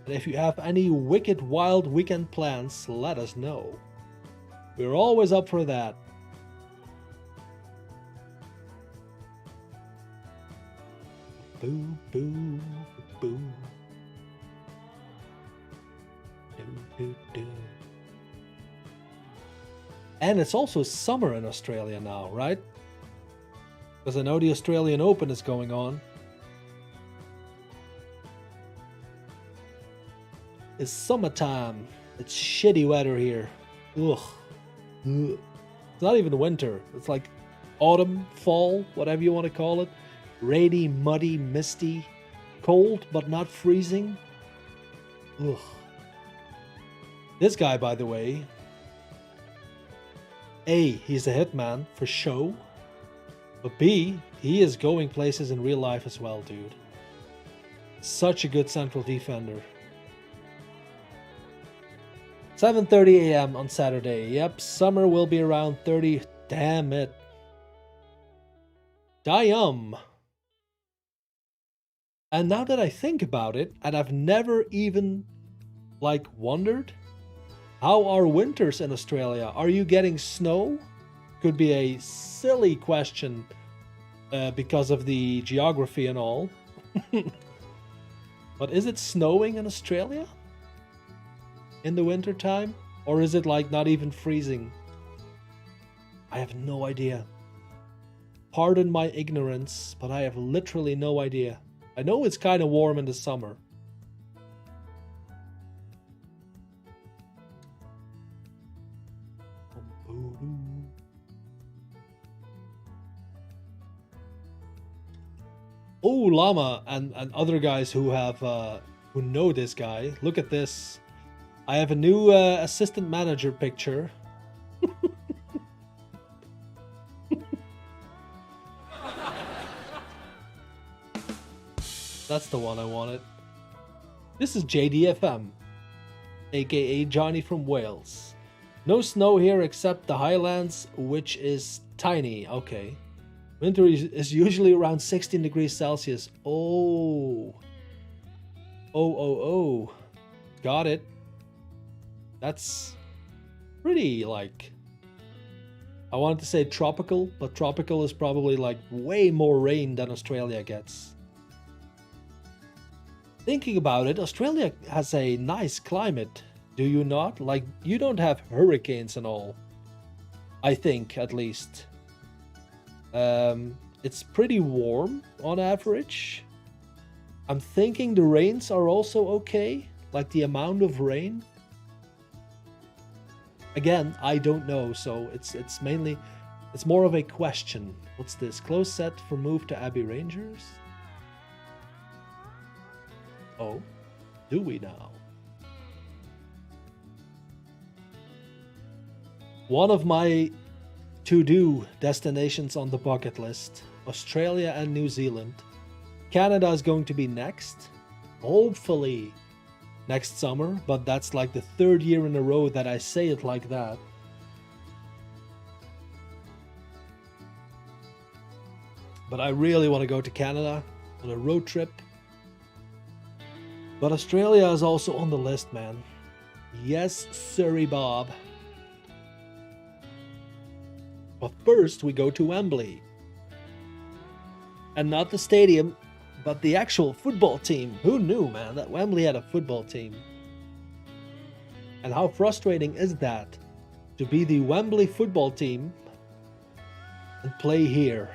And if you have any wicked wild weekend plans, let us know. We're always up for that. Boo, boo, boo. Do, do, do. And it's also summer in Australia now, right? Because I know the Australian Open is going on. It's summertime. It's shitty weather here. Ugh. Ugh. It's not even winter. It's like autumn, fall, whatever you want to call it. Rainy, muddy, misty. Cold, but not freezing. Ugh. This guy, by the way. A, he's a hitman for show. But B, he is going places in real life as well, dude. Such a good central defender. 7:30 a.m. on Saturday. Yep, summer will be around 30. Damn it. Damn. And now that I think about it, and I've never even, like, wondered, how are winters in Australia? Are you getting snow? Could be a silly question because of the geography and all. But is it snowing in Australia? In the winter time? Or is it like not even freezing? I have no idea. Pardon my ignorance, but I have literally no idea. I know it's kind of warm in the summer. Oh, Llama and other guys who have who know this guy. Look at this. I have a new assistant manager picture. That's the one I wanted. This is JDFM, aka Johnny from Wales. No snow here except the Highlands, which is tiny. Okay. Winter is usually around 16 degrees Celsius. Oh. Oh. Got it. That's pretty, like, I wanted to say tropical, but tropical is probably like way more rain than Australia gets. Thinking about it, Australia has a nice climate, do you not? Like, you don't have hurricanes and all. I think, at least. It's pretty warm on average. I'm thinking the rains are also okay, like the amount of rain. Again, I don't know, so it's mainly, it's more of a question. What's this? Close set for move to Abbey Rangers? Oh, do we now? One of my to-do destinations on the bucket list, Australia and New Zealand. Canada is going to be next, hopefully next summer, but that's like the 3rd year in a row that I say it like that. But I really want to go to Canada on a road trip. But Australia is also on the list, man. Yes, sorry, Bob. But first, we go to Wembley. And not the stadium, but the actual football team. Who knew, man, that Wembley had a football team? And how frustrating is that? To be the Wembley football team and play here.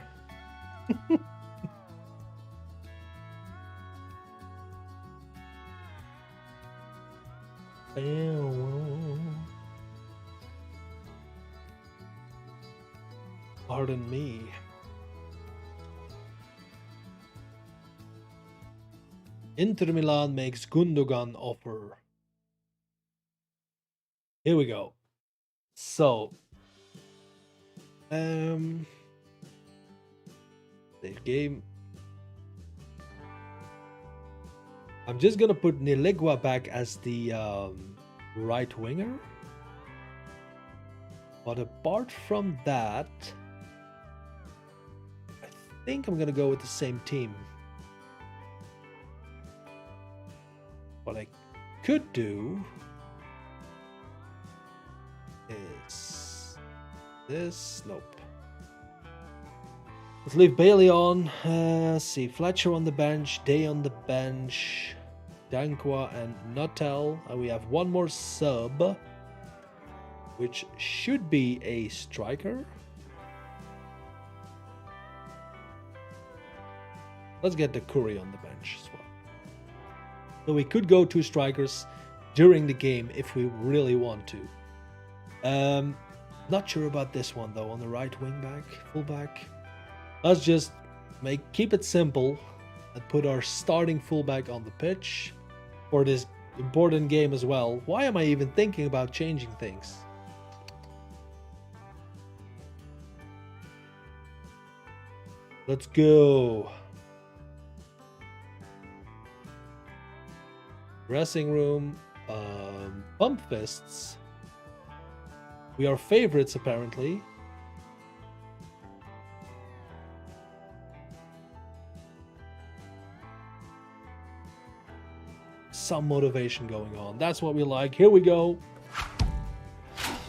Pardon me. Inter Milan makes Gundogan offer. Here we go. So, save game. I'm just gonna put Niligua back as the right winger. But apart from that, I think I'm gonna go with the same team. What I could do is this. Nope. Let's leave Bailey on. Let's see. Fletcher on the bench. Day on the bench. Dankwa and Nuttall. And we have one more sub, which should be a striker. Let's get the Curry on the bench as well. So we could go 2 strikers during the game if we really want to. Not sure about this one though. On the right wing back, fullback. Let's just keep it simple and put our starting fullback on the pitch for this important game as well. Why am I even thinking about changing things? Let's go. Dressing room, pump fists. We are favorites apparently. Some motivation going on. That's what we like. Here we go.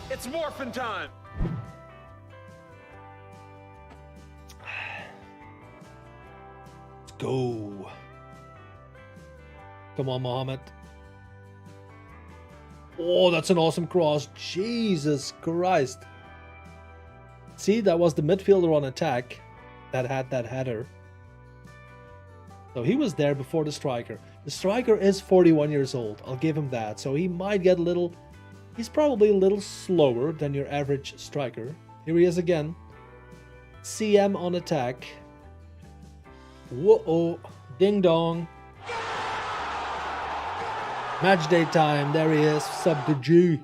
It's morphing time. Let's go. Come on, Mohammed. Oh, that's an awesome cross. Jesus Christ. See, that was the midfielder on attack that had that header. So he was there before the striker. The striker is 41 years old. I'll give him that. So he might get a little... He's probably a little slower than your average striker. Here he is again. CM on attack. Whoa-oh. Ding dong. Match day time. There he is. Sub to G.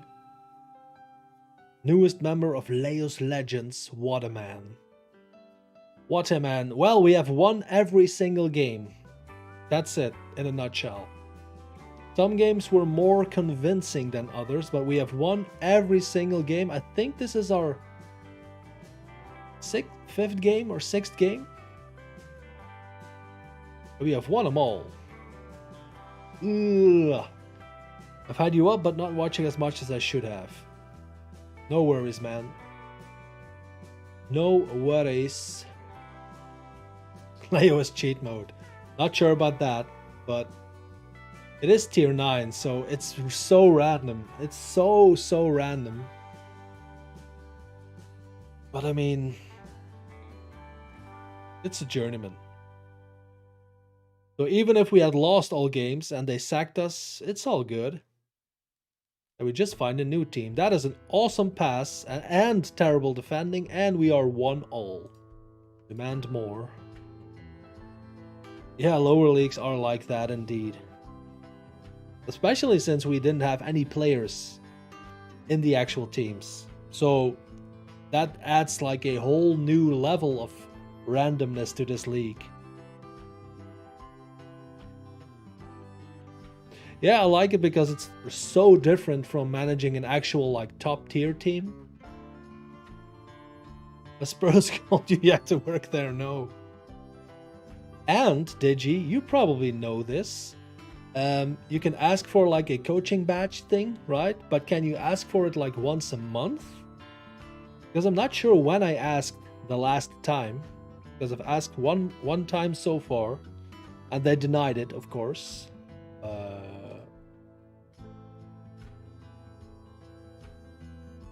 Newest member of Leo's Legends. What a man. What a man. Well, we have won every single game. That's it, in a nutshell. Some games were more convincing than others, but we have won every single game. I think this is our fifth game or sixth game. We have won them all. Ugh. I've had you up, but not watching as much as I should have. No worries, man. No worries. Leo is cheat mode. Not sure about that, but it is tier 9, so it's so random. It's so random. But I mean, it's a journeyman. So even if we had lost all games and they sacked us, it's all good. And we just find a new team. That is an awesome pass and terrible defending, and we are 1-all. Demand more. Yeah, lower leagues are like that indeed. Especially since we didn't have any players in the actual teams. So that adds like a whole new level of randomness to this league. Yeah, I like it because it's so different from managing an actual like top tier team. A Spurs called you yet to work there? No. And Digi, you probably know this. You can ask for like a coaching badge thing, right? But can you ask for it like once a month? Because I'm not sure when I asked the last time. Because I've asked one time so far, and they denied it, of course.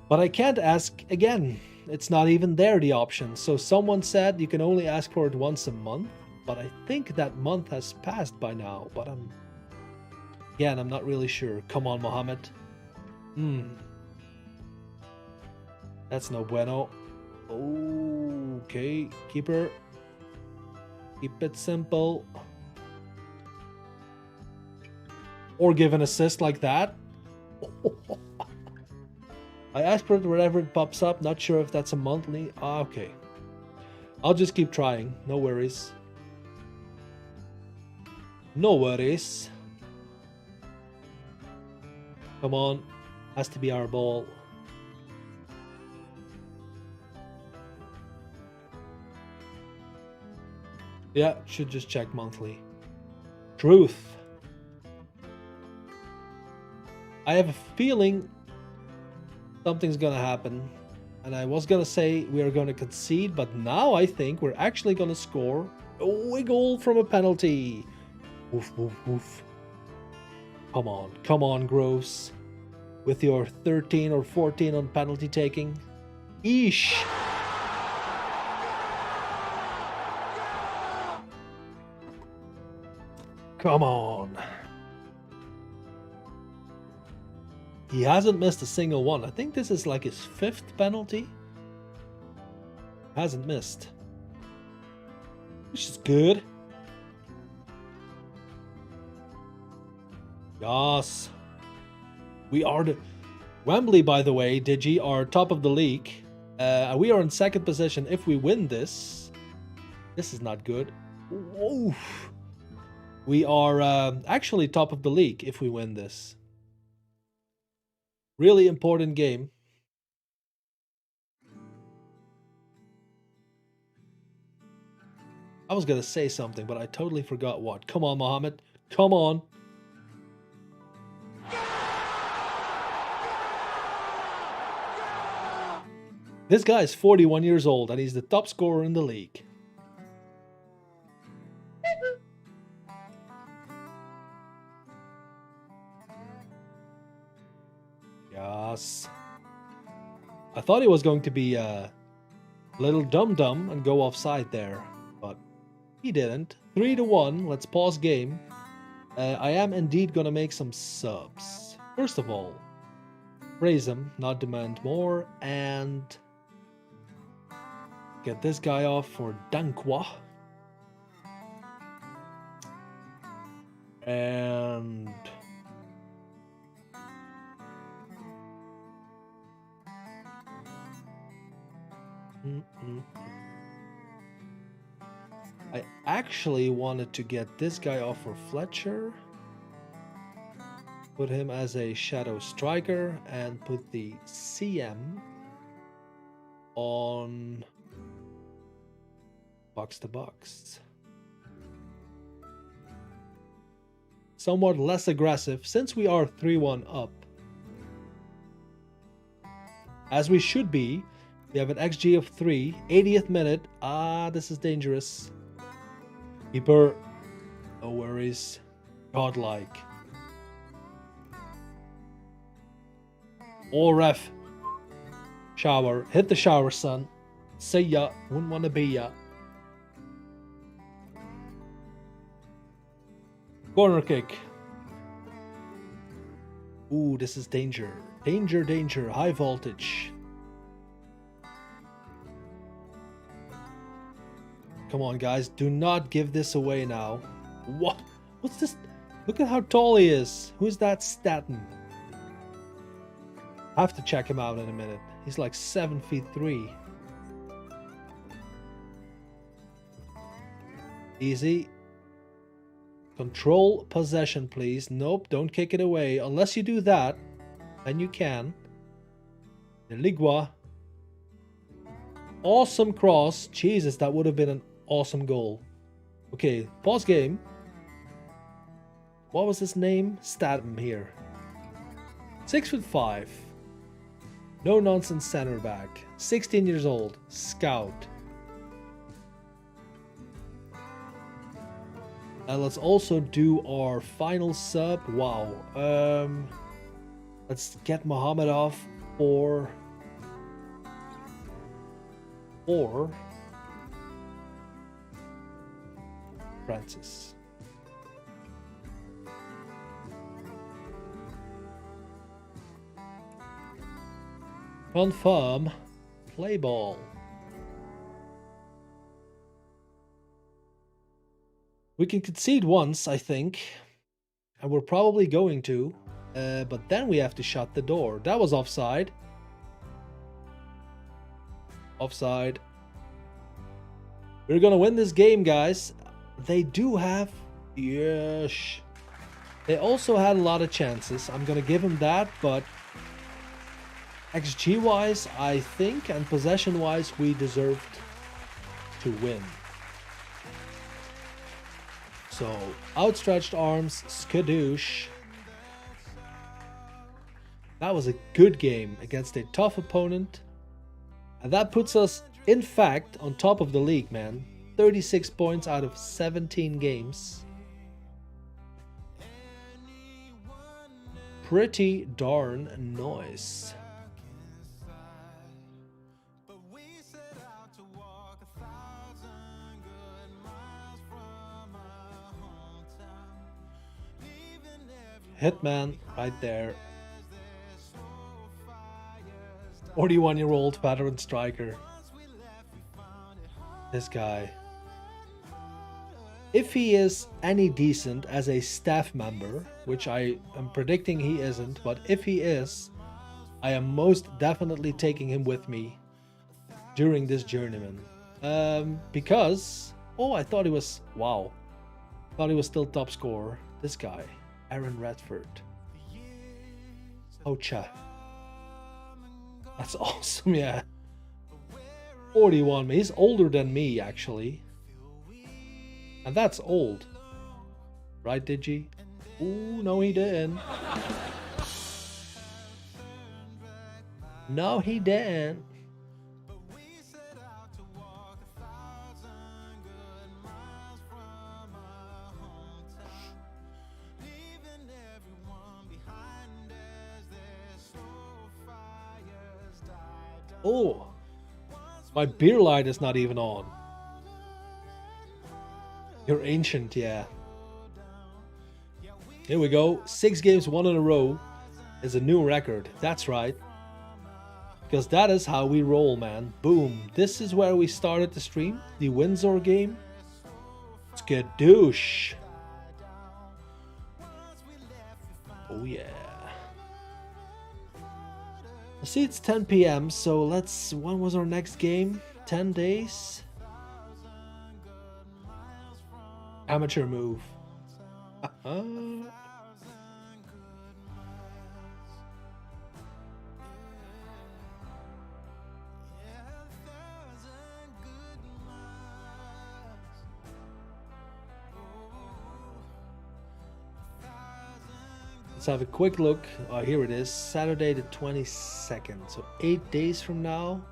But I can't ask again. It's not even there, the option. So someone said you can only ask for it once a month. But I think that month has passed by now. But I'm not really sure. Come on, Mohammed. That's no bueno. Okay, keeper. Keep it simple. Or give an assist like that. I asked for it wherever it pops up. Not sure if that's a monthly. Okay. I'll just keep trying. No worries. No worries. Come on. Has to be our ball. Yeah, should just check monthly. Truth. I have a feeling something's gonna happen. And I was gonna say we are gonna concede, but now I think we're actually gonna score a goal from a penalty. Woof, woof, woof. Come on, Groves. With your 13 or 14 on penalty taking. Eesh. Come on. He hasn't missed a single one. I think this is like his 5th penalty. Hasn't missed. Which is good. Yes. We are the... Wembley, by the way, Digi, are top of the league. We are in 2nd position. If we win this... This is not good. Whoa. We are actually top of the league if we win this. Really important game. I was going to say something, but I totally forgot what. Come on, Mohammed. Come on. This guy is 41 years old and he's the top scorer in the league. Yes. I thought he was going to be a little dum-dum and go offside there, but he didn't. 3-1. Let's pause game. I am indeed going to make some subs. First of all, raise him, not demand more, and get this guy off for Dankwa. And I actually wanted to get this guy off for Fletcher. Put him as a shadow striker and put the CM on box to box. Somewhat less aggressive since we are 3-1 up. As we should be. We have an XG of 3. 80th minute. This is dangerous. Keeper. No worries. Godlike. Oh, ref. Shower. Hit the shower, son. See ya. Wouldn't want to be ya. Corner kick. Ooh, this is danger. Danger, danger. High voltage. Come on, guys. Do not give this away now. What? What's this? Look at how tall he is. Who's that Staten? I have to check him out in a minute. He's like 7'3". Easy. Control possession, please. Nope, don't kick it away. Unless you do that, then you can. Ligua. Awesome cross. Jesus, that would have been an awesome goal. Okay, pause game. What was his name? Statham here. 6'5". No nonsense center back. 16 years old. Scout. Let's also do our final sub. Wow. Let's get Muhammad off for Francis. Confirm. Play ball. We can concede once, I think. And we're probably going to. But then we have to shut the door. That was offside. Offside. We're gonna win this game, guys. They do have... Yes. They also had a lot of chances. I'm gonna give them that, but... XG-wise, I think, and possession-wise, we deserved to win. So, outstretched arms, skadoosh. That was a good game against a tough opponent. And that puts us, in fact, on top of the league, man. 36 points out of 17 games. Pretty darn nice. Hitman right there. 41-year-old veteran striker. This guy. If he is any decent as a staff member, which I am predicting he isn't, but if he is, I am most definitely taking him with me during this journeyman. Because... Oh, I thought he was... Wow. Thought he was still top scorer. This guy. Aaron Redford. Ocha. That's awesome, yeah. 41. He's older than me, actually. And that's old. Right, Digi? Ooh, no he didn't. No he didn't. Oh, my beer light is not even on. You're ancient, yeah. Here we go. 6 games won in a row is a new record. That's right. Because that is how we roll, man. Boom. This is where we started the stream. The Windsor game. Skadoosh. Oh, yeah. See, it's 10 p.m. So let's... When was our next game? 10 days? Amateur move. Let's have a quick look. Oh, here it is. Saturday the 22nd. So 8 days from now.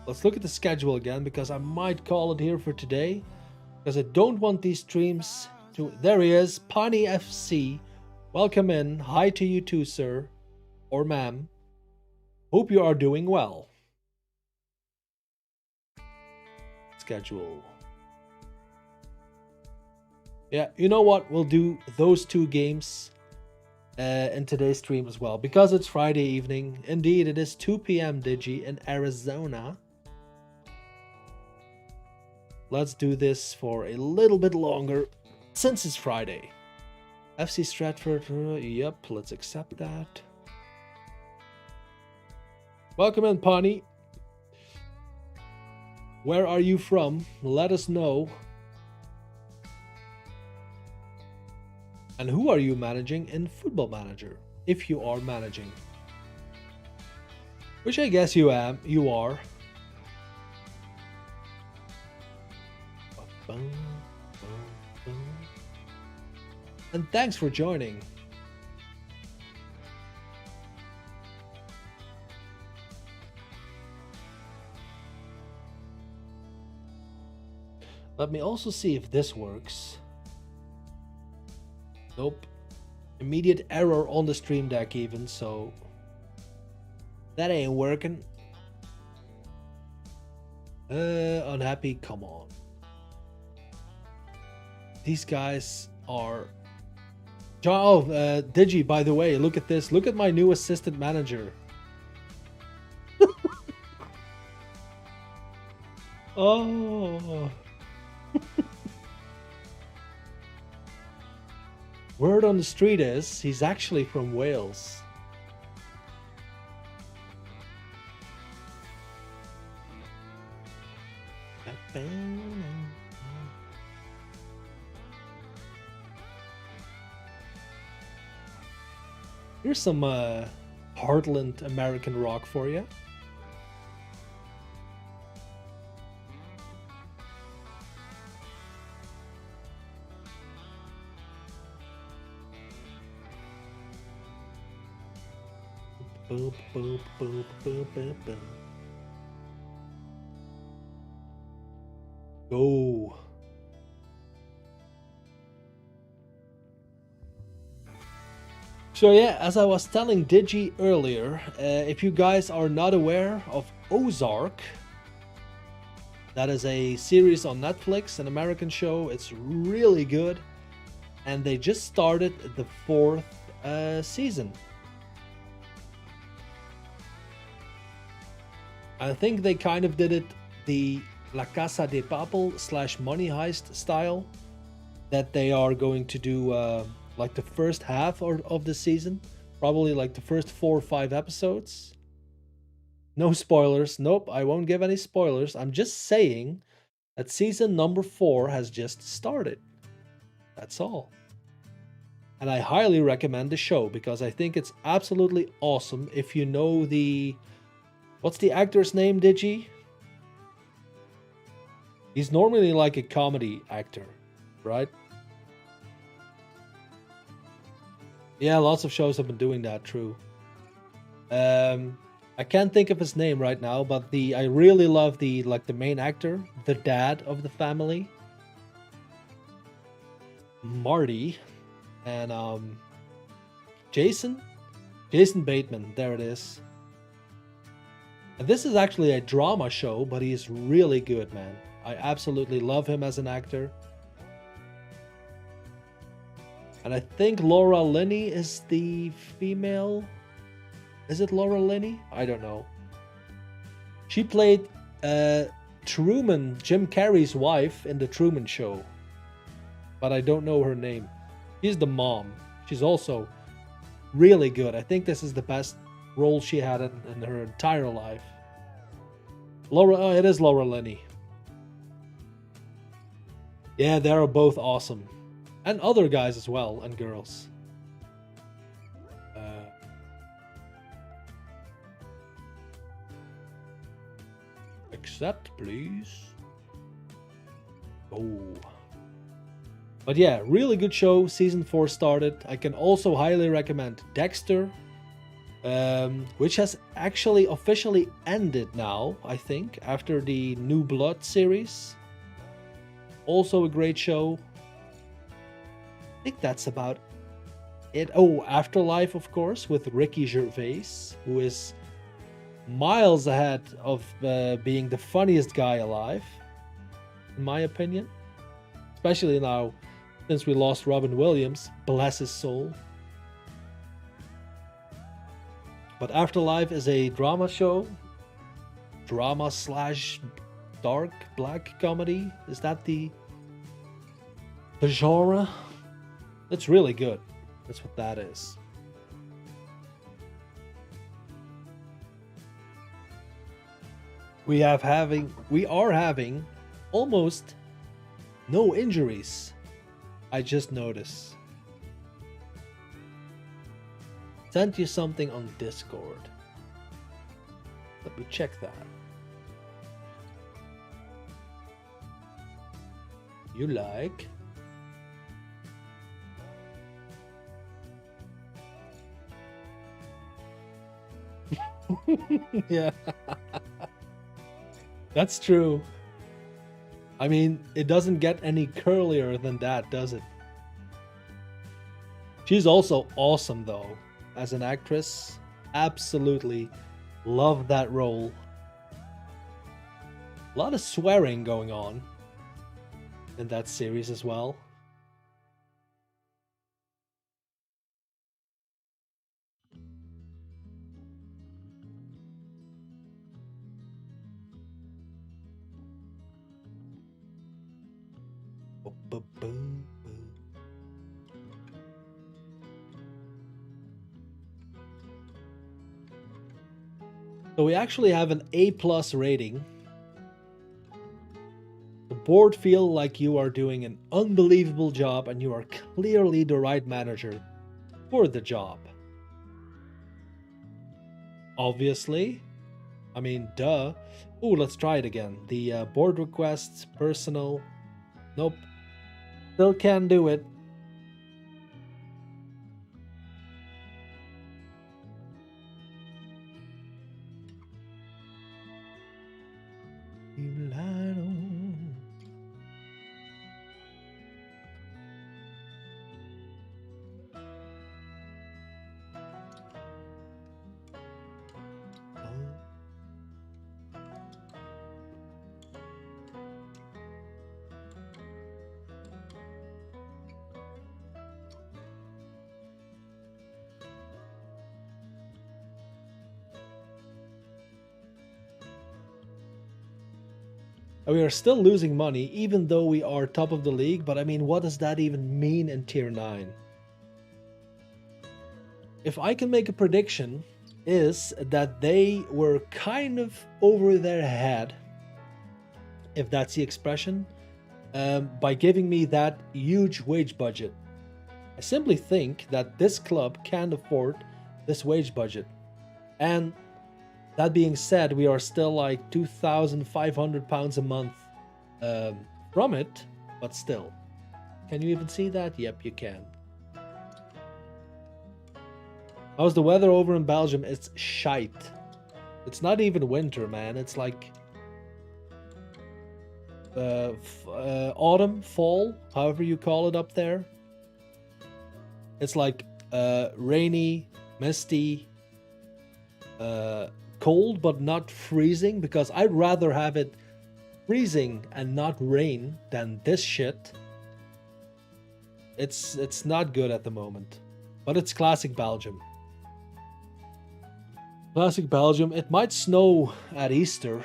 Let's look at the schedule again, because I might call it here for today. Because I don't want these streams to... There he is. Pani FC. Welcome in. Hi to you too, sir. Or ma'am. Hope you are doing well. Schedule. Yeah, you know what? We'll do those 2 games in today's stream as well. Because it's Friday evening. Indeed, it is 2 p.m. Digi in Arizona. Let's do this for a little bit longer since it's Friday. FC Stratford. Yep, let's accept that. Welcome in, Pani. Where are you from? Let us know. And who are you managing in Football Manager? If you are managing. Which I guess you are. And thanks for joining. Let me also see if this works. Nope. Immediate error on the stream deck even, so that ain't working. Unhappy, come on. These guys are... Oh, Digi, by the way, look at this. Look at my new assistant manager. Oh. Word on the street is he's actually from Wales. Here's some Heartland American rock for you. Boop, boop, boop, boop, boop, boop. Go. So yeah, as I was telling Digi earlier, if you guys are not aware of Ozark, that is a series on Netflix, an American show. It's really good, and they just started the 4th season. I think they kind of did it the La Casa de Papel / Money Heist style, that they are going to do like the first half of the season, probably like the first 4 or 5 episodes. No spoilers. Nope, I won't give any spoilers. I'm just saying that season number 4 has just started. That's all. And I highly recommend the show because I think it's absolutely awesome. If you know the... What's the actor's name, Digi? He's normally like a comedy actor, right? Yeah, lots of shows have been doing that, true. I can't think of his name right now, but I really love the main actor, the dad of the family, Marty, and Jason Bateman. There it is. And this is actually a drama show, but he's really good, man. I absolutely love him as an actor. And I think Laura Linney is the female. Is it Laura Linney? I don't know. She played Truman, Jim Carrey's wife in The Truman Show. But I don't know her name. She's the mom. She's also really good. I think this is the best role she had in her entire life. It is Laura Linney. Yeah, they are both awesome. And other guys as well, and girls. Accept, please. Oh. But yeah, really good show. Season 4 started. I can also highly recommend Dexter, which has actually officially ended now, I think, after the New Blood series. Also a great show. I think that's about it. Oh, Afterlife, of course, with Ricky Gervais, who is miles ahead of being the funniest guy alive, in my opinion. Especially now, since we lost Robin Williams, bless his soul. But Afterlife is a drama show. Drama / dark black comedy. Is that the genre? It's really good. That's what that is. We are having almost no injuries. I just noticed. Sent you something on Discord. Let me check that. You like? Yeah. That's true. I mean, it doesn't get any curlier than that, does it? She's also awesome, though, as an actress. Absolutely love that role. A lot of swearing going on in that series as well. So we actually have an A+ rating. The board feel like you are doing an unbelievable job and you are clearly the right manager for the job. Obviously. I mean, duh. Ooh, let's try it again. The board requests, personal. Nope. Still can't do it. We are still losing money, even though we are top of the league, but I mean, what does that even mean in Tier 9? If I can make a prediction, is that they were kind of over their head, if that's the expression, by giving me that huge wage budget. I simply think that this club can't afford this wage budget. And that being said, we are still like £2,500 a month from it, but still. Can you even see that? Yep, you can. How's the weather over in Belgium? It's shite. It's not even winter, man. It's like autumn, fall, however you call it up there. It's like rainy, misty, cold but not freezing, because I'd rather have it freezing and not rain than this shit. It's not good at the moment, but it's classic Belgium. Classic Belgium. It might snow at Easter.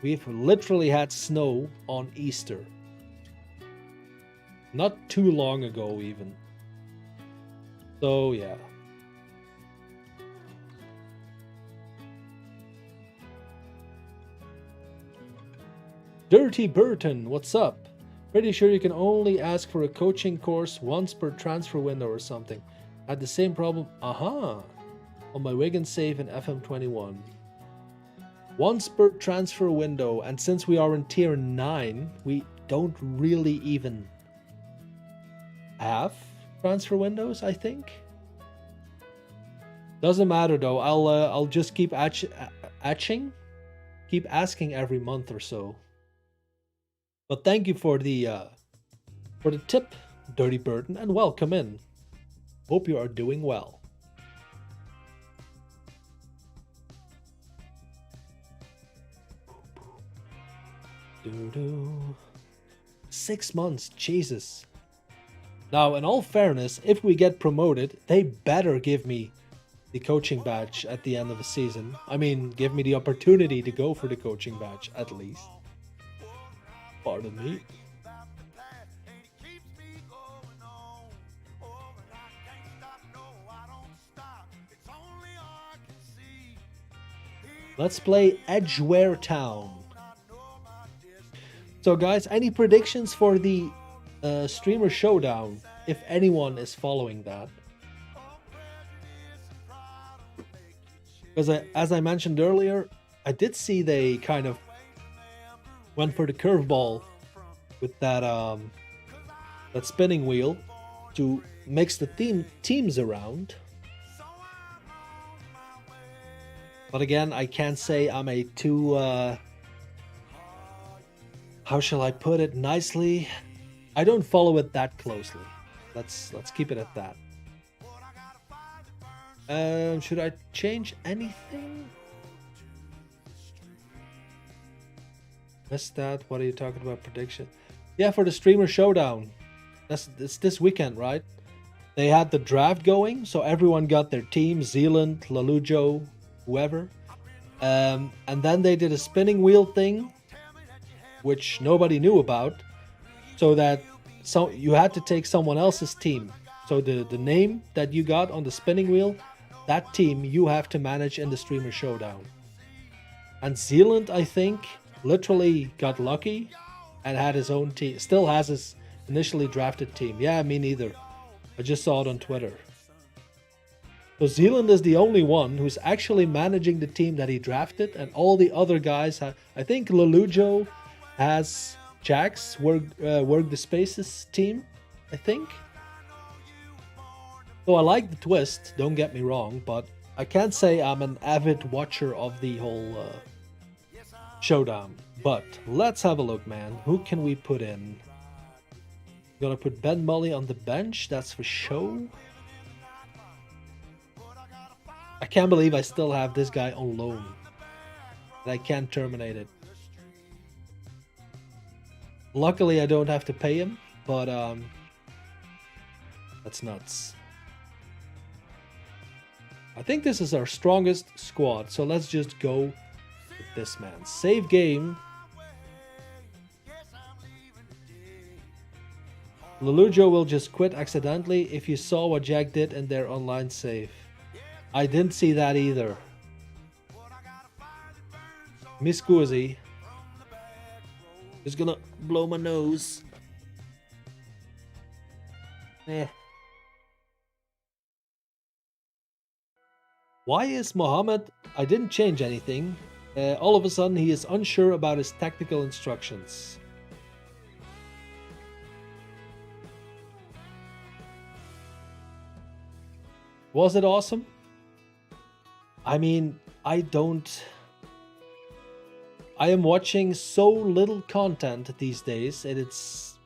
We've literally had snow on Easter. Not too long ago even. So yeah. Dirty Burton, what's up? Pretty sure you can only ask for a coaching course once per transfer window or something. Had the same problem, on my Wigan save in FM21. Once per transfer window, and since we are in Tier 9, we don't really even have transfer windows, I think. Doesn't matter though, I'll just keep keep asking every month or so. But thank you for the tip, Dirty Burton, and welcome in. Hope you are doing well. Doo-doo. 6 months, Jesus. Now, in all fairness, if we get promoted, they better give me the coaching badge at the end of the season. I mean, give me the opportunity to go for the coaching badge, at least. Pardon me. Let's play Edgware Town. So guys, any predictions for the streamer showdown, if anyone is following that? Because as I mentioned earlier, I did see they kind of went for the curveball with that that spinning wheel to mix the teams around. But again, I can't say I'm a too, how shall I put it nicely? I don't follow it that closely. Let's keep it at that. Should I change anything? Missed that. What are you talking about? Prediction? Yeah, for the streamer showdown. It's this weekend, right? They had the draft going, so everyone got their team, Zealand, Lalujo, whoever. And then they did a spinning wheel thing, which nobody knew about, so that you had to take someone else's team. So the name that you got on the spinning wheel, that team you have to manage in the streamer showdown. And Zealand, I think, literally got lucky and had his own team. Still has his initially drafted team. Yeah, me neither. I just saw it on Twitter. So Zealand is the only one who's actually managing the team that he drafted, and all the other guys have. I think Lalujo has Jax work the Spaces team, I think. So I like the twist, don't get me wrong, but I can't say I'm an avid watcher of the whole showdown. But let's have a look, man. Who can we put in? Gonna put Ben Mully on the bench, that's for show. I can't believe I still have this guy on loan. And I can't terminate it. Luckily I don't have to pay him, but that's nuts. I think this is our strongest squad, so let's just go with this man. Save game. Lalujo will just quit accidentally if you saw what Jack did in their online save. I didn't see that either. Mi scusi. Just gonna blow my nose. Eh. Why is Mohammed? I didn't change anything. All of a sudden he is unsure about his tactical instructions. Was it awesome? I mean, I am watching so little content these days, and it's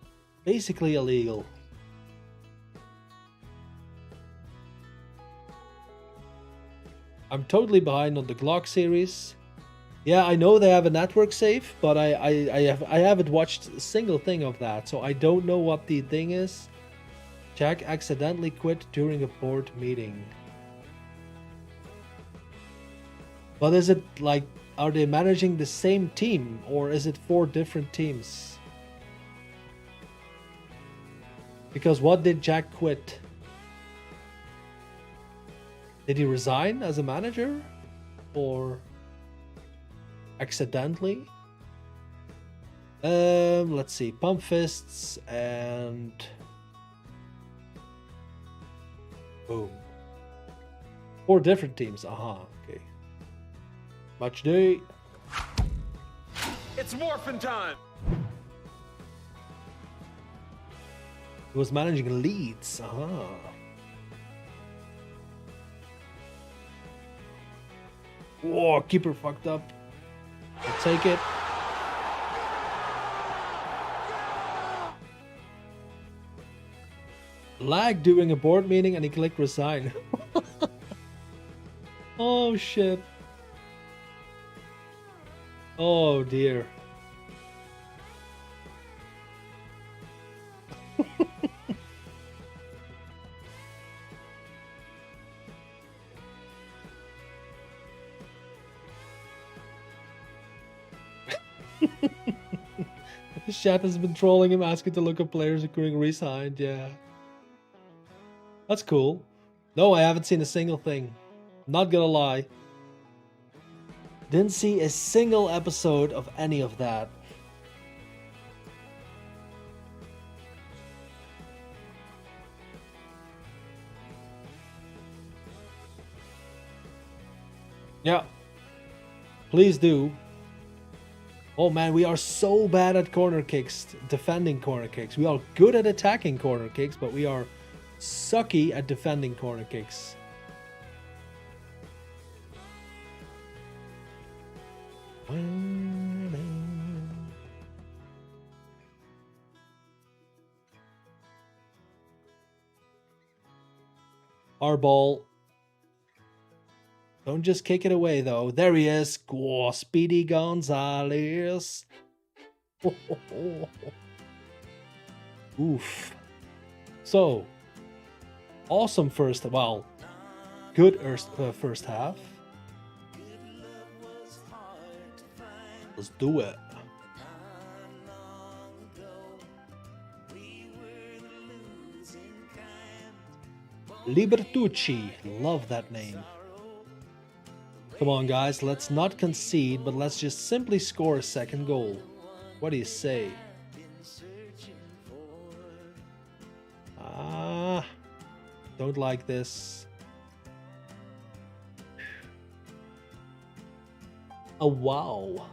basically illegal. I'm totally behind on the Glock series. Yeah, I know they have a network save, but I haven't watched a single thing of that, so I don't know what the thing is. Jack accidentally quit during a board meeting. But is it like, are they managing the same team, or is it 4 different teams? Because what did Jack quit? Did he resign as a manager? Or accidentally? Let's see. Pump fists and boom. 4 different teams. Okay. Match day. It's morphing time. He was managing Leeds. Whoa, keeper fucked up. I'll take it. Lag during a board meeting and he clicked resign. Oh shit. Oh dear. The chat has been trolling him, asking to look up players including resigned. Yeah. That's cool. No, I haven't seen a single thing. Not gonna lie. Didn't see a single episode of any of that. Yeah. Please do. Oh man, we are so bad at corner kicks, defending corner kicks. We are good at attacking corner kicks, but we are sucky at defending corner kicks. Our ball. Don't just kick it away, though. There he is. Oh, Speedy Gonzalez. Oof. So, awesome first. Well, good first half. Let's do it. Libertucci. Love that name. Come on, guys. Let's not concede, but let's just simply score a second goal. What do you say? Don't like this. Oh, wow.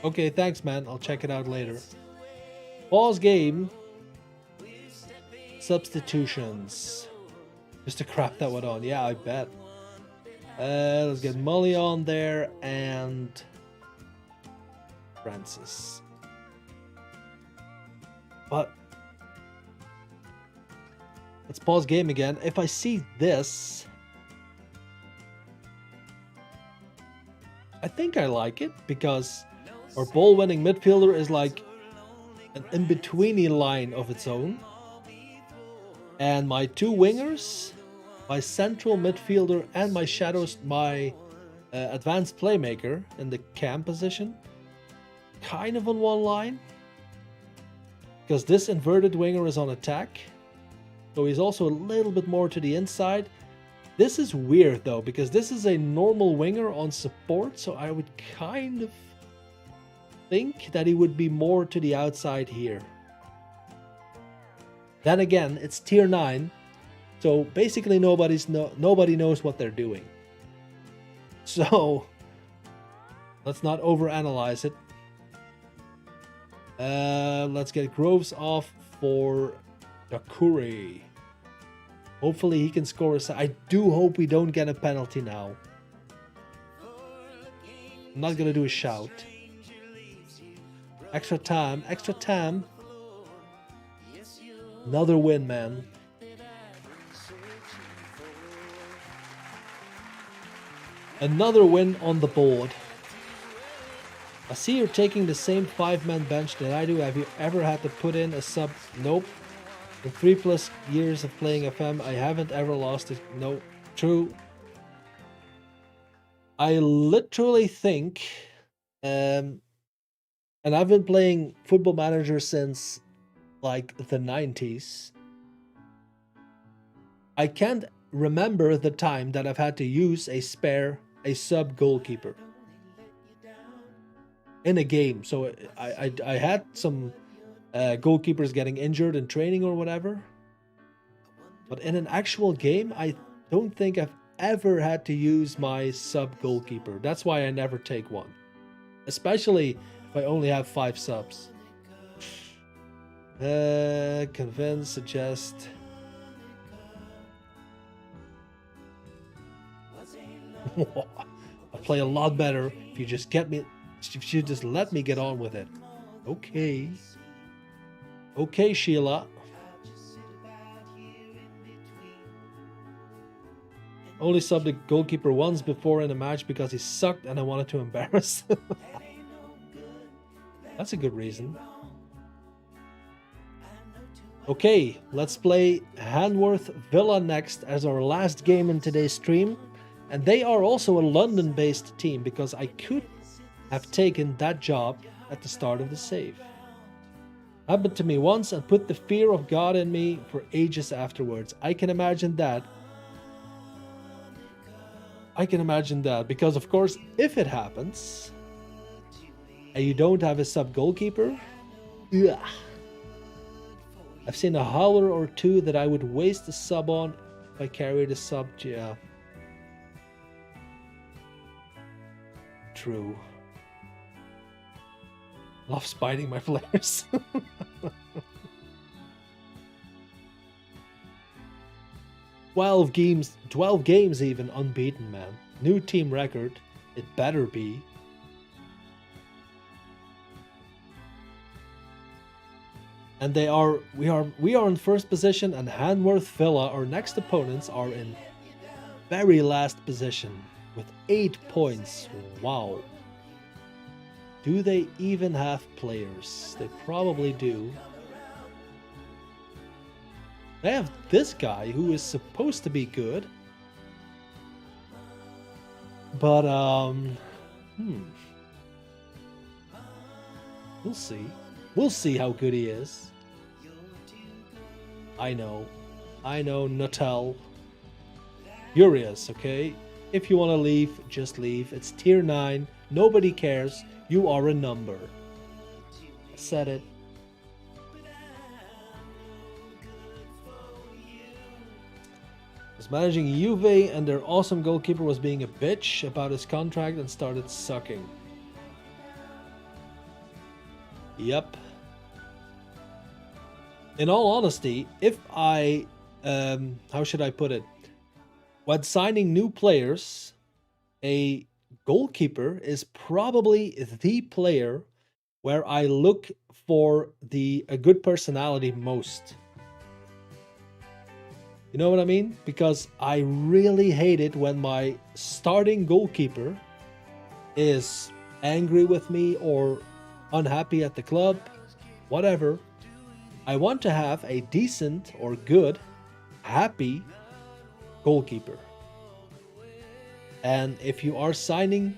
Okay, thanks, man. I'll check it out later. Pause game. Substitutions. Just to crap that one on. Yeah, I bet. Let's get Molly on there and Francis. But let's pause game again. If I see this, I think I like it because our ball-winning midfielder is like an in-betweeny line of its own. And my two wingers, my central midfielder and my shadows, my advanced playmaker in the cam position, kind of on one line. Because this inverted winger is on attack. So he's also a little bit more to the inside. This is weird though, because this is a normal winger on support. So I would kind of think that he would be more to the outside here. Then again, it's tier 9. So basically nobody knows what they're doing. So let's not overanalyze it. Let's get Groves off for Dakuri. Hopefully he can score a... I do hope we don't get a penalty now. I'm not going to do a shout. Extra time, extra time. Another win, man. Another win on the board. I see you're taking the same 5-man bench that I do. Have you ever had to put in a sub? Nope. In 3+ years of playing FM, I haven't ever lost it. No, true. I literally think, and I've been playing Football Manager since like the 90s. I can't remember the time that I've had to use a sub goalkeeper in a game. So I had some goalkeepers getting injured in training or whatever, but in an actual game I don't think I've ever had to use my sub goalkeeper. That's why I never take one, especially if I only have 5 subs. Convince, suggest. I'll play a lot better if you just if you just let me get on with it. Okay. Okay, Sheila. Only subbed the goalkeeper once before in a match because he sucked and I wanted to embarrass. That's a good reason. Okay, let's play Hanworth Villa next as our last game in today's stream. And they are also a London-based team because I could have taken that job at the start of the save. Happened to me once and put the fear of God in me for ages afterwards. I can imagine that. Because of course, if it happens and you don't have a sub goalkeeper, ugh. I've seen a howler or two that I would waste a sub on if I carried a sub. Yeah. True. Love spiting my players. 12 games even unbeaten, man. New team record. It better be. And we are in first position, and Hanworth Villa, our next opponents, are in very last position with 8 points. Wow. Do they even have players? They probably do. They have this guy who is supposed to be good. But, we'll see. We'll see how good he is. I know, Nuttall. Furious, okay? If you want to leave, just leave. It's tier 9. Nobody cares. You are a number. I said it. Was managing Juve, and their awesome goalkeeper was being a bitch about his contract and started sucking. Yep. In all honesty, if I, how should I put it? When signing new players, a goalkeeper is probably the player where I look for a good personality most. You know what I mean? Because I really hate it when my starting goalkeeper is angry with me or unhappy at the club, whatever. I want to have a decent or good, happy goalkeeper. And if you are signing,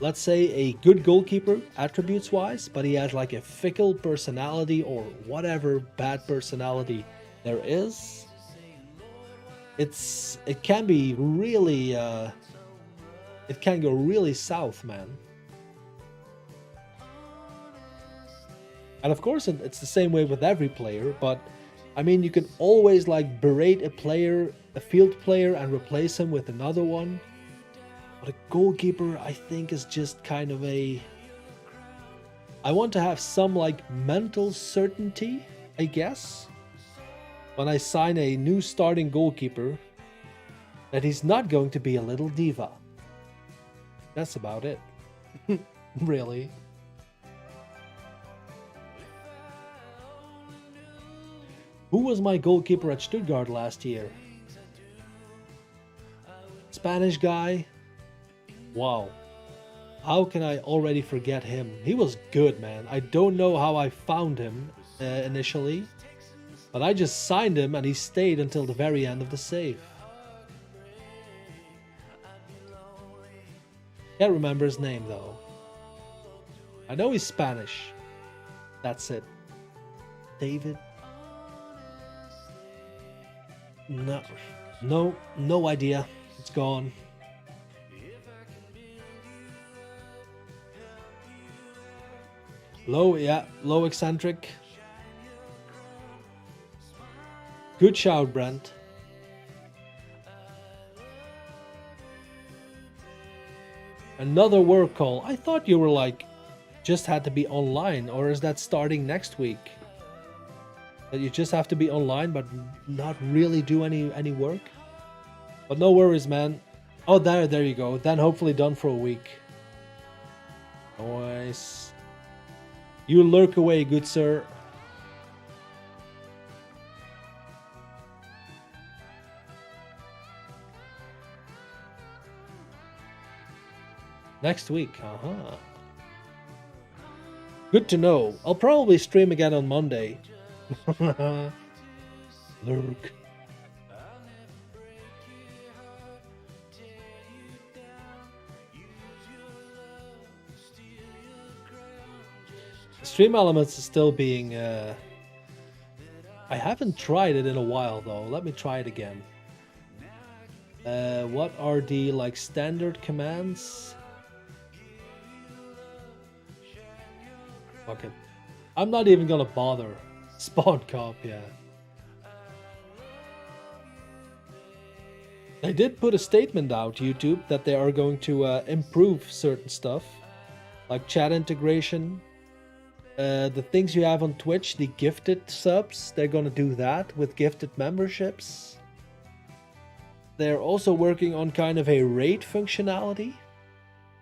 let's say, a good goalkeeper attributes wise, but he has like a fickle personality or whatever bad personality there is, it can be really it can go really south, man. And of course it's the same way with every player, but I mean, you can always like berate a player, a field player, and replace him with another one. But a goalkeeper, I think, is just kind of I want to have some like mental certainty, I guess, when I sign a new starting goalkeeper, that he's not going to be a little diva. That's about it. Really. Who was my goalkeeper at Stuttgart last year? Spanish guy. Wow. How can I already forget him? He was good, man. I don't know how I found him initially, but I just signed him and he stayed until the very end of the save. Can't remember his name though. I know he's Spanish. That's it. David? No idea. It's gone. Low eccentric. Good shout, Brent. Another work call. I thought you were like, just had to be online, or is that starting next week? That you just have to be online but not really do any work? But no worries, man. Oh, there you go. Then hopefully done for a week. Nice. You lurk away, good sir. Next week, Good to know. I'll probably stream again on Monday. Lurk. Stream Elements is still being I haven't tried it in a while though. Let me try it again. What are the like standard commands? Fuck it. I'm not even gonna bother. Spawn cop, yeah. They did put a statement out, YouTube, that they are going to improve certain stuff, like chat integration, The things you have on Twitch, the gifted subs, they're gonna do that with gifted memberships. They're also working on kind of a raid functionality,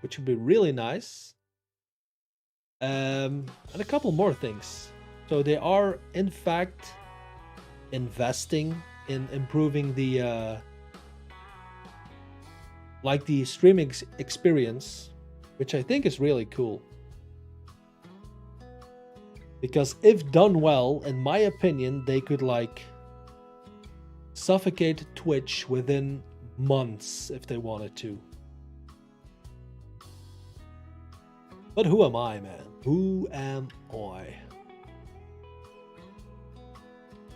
which would be really nice. And a couple more things. So they are, in fact, investing in improving the like the streaming experience, which I think is really cool. Because if done well, in my opinion, they could like suffocate Twitch within months if they wanted to. But who am I, man? Who am I?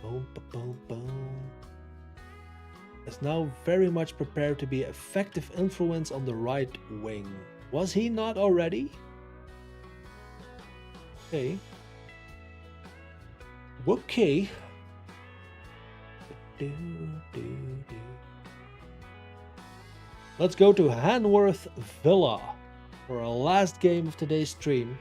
Boom, boom, boom. Is now very much prepared to be effective influence on the right wing. Was he not already? Okay. Okay. Let's go to Hanworth Villa for our last game of today's stream.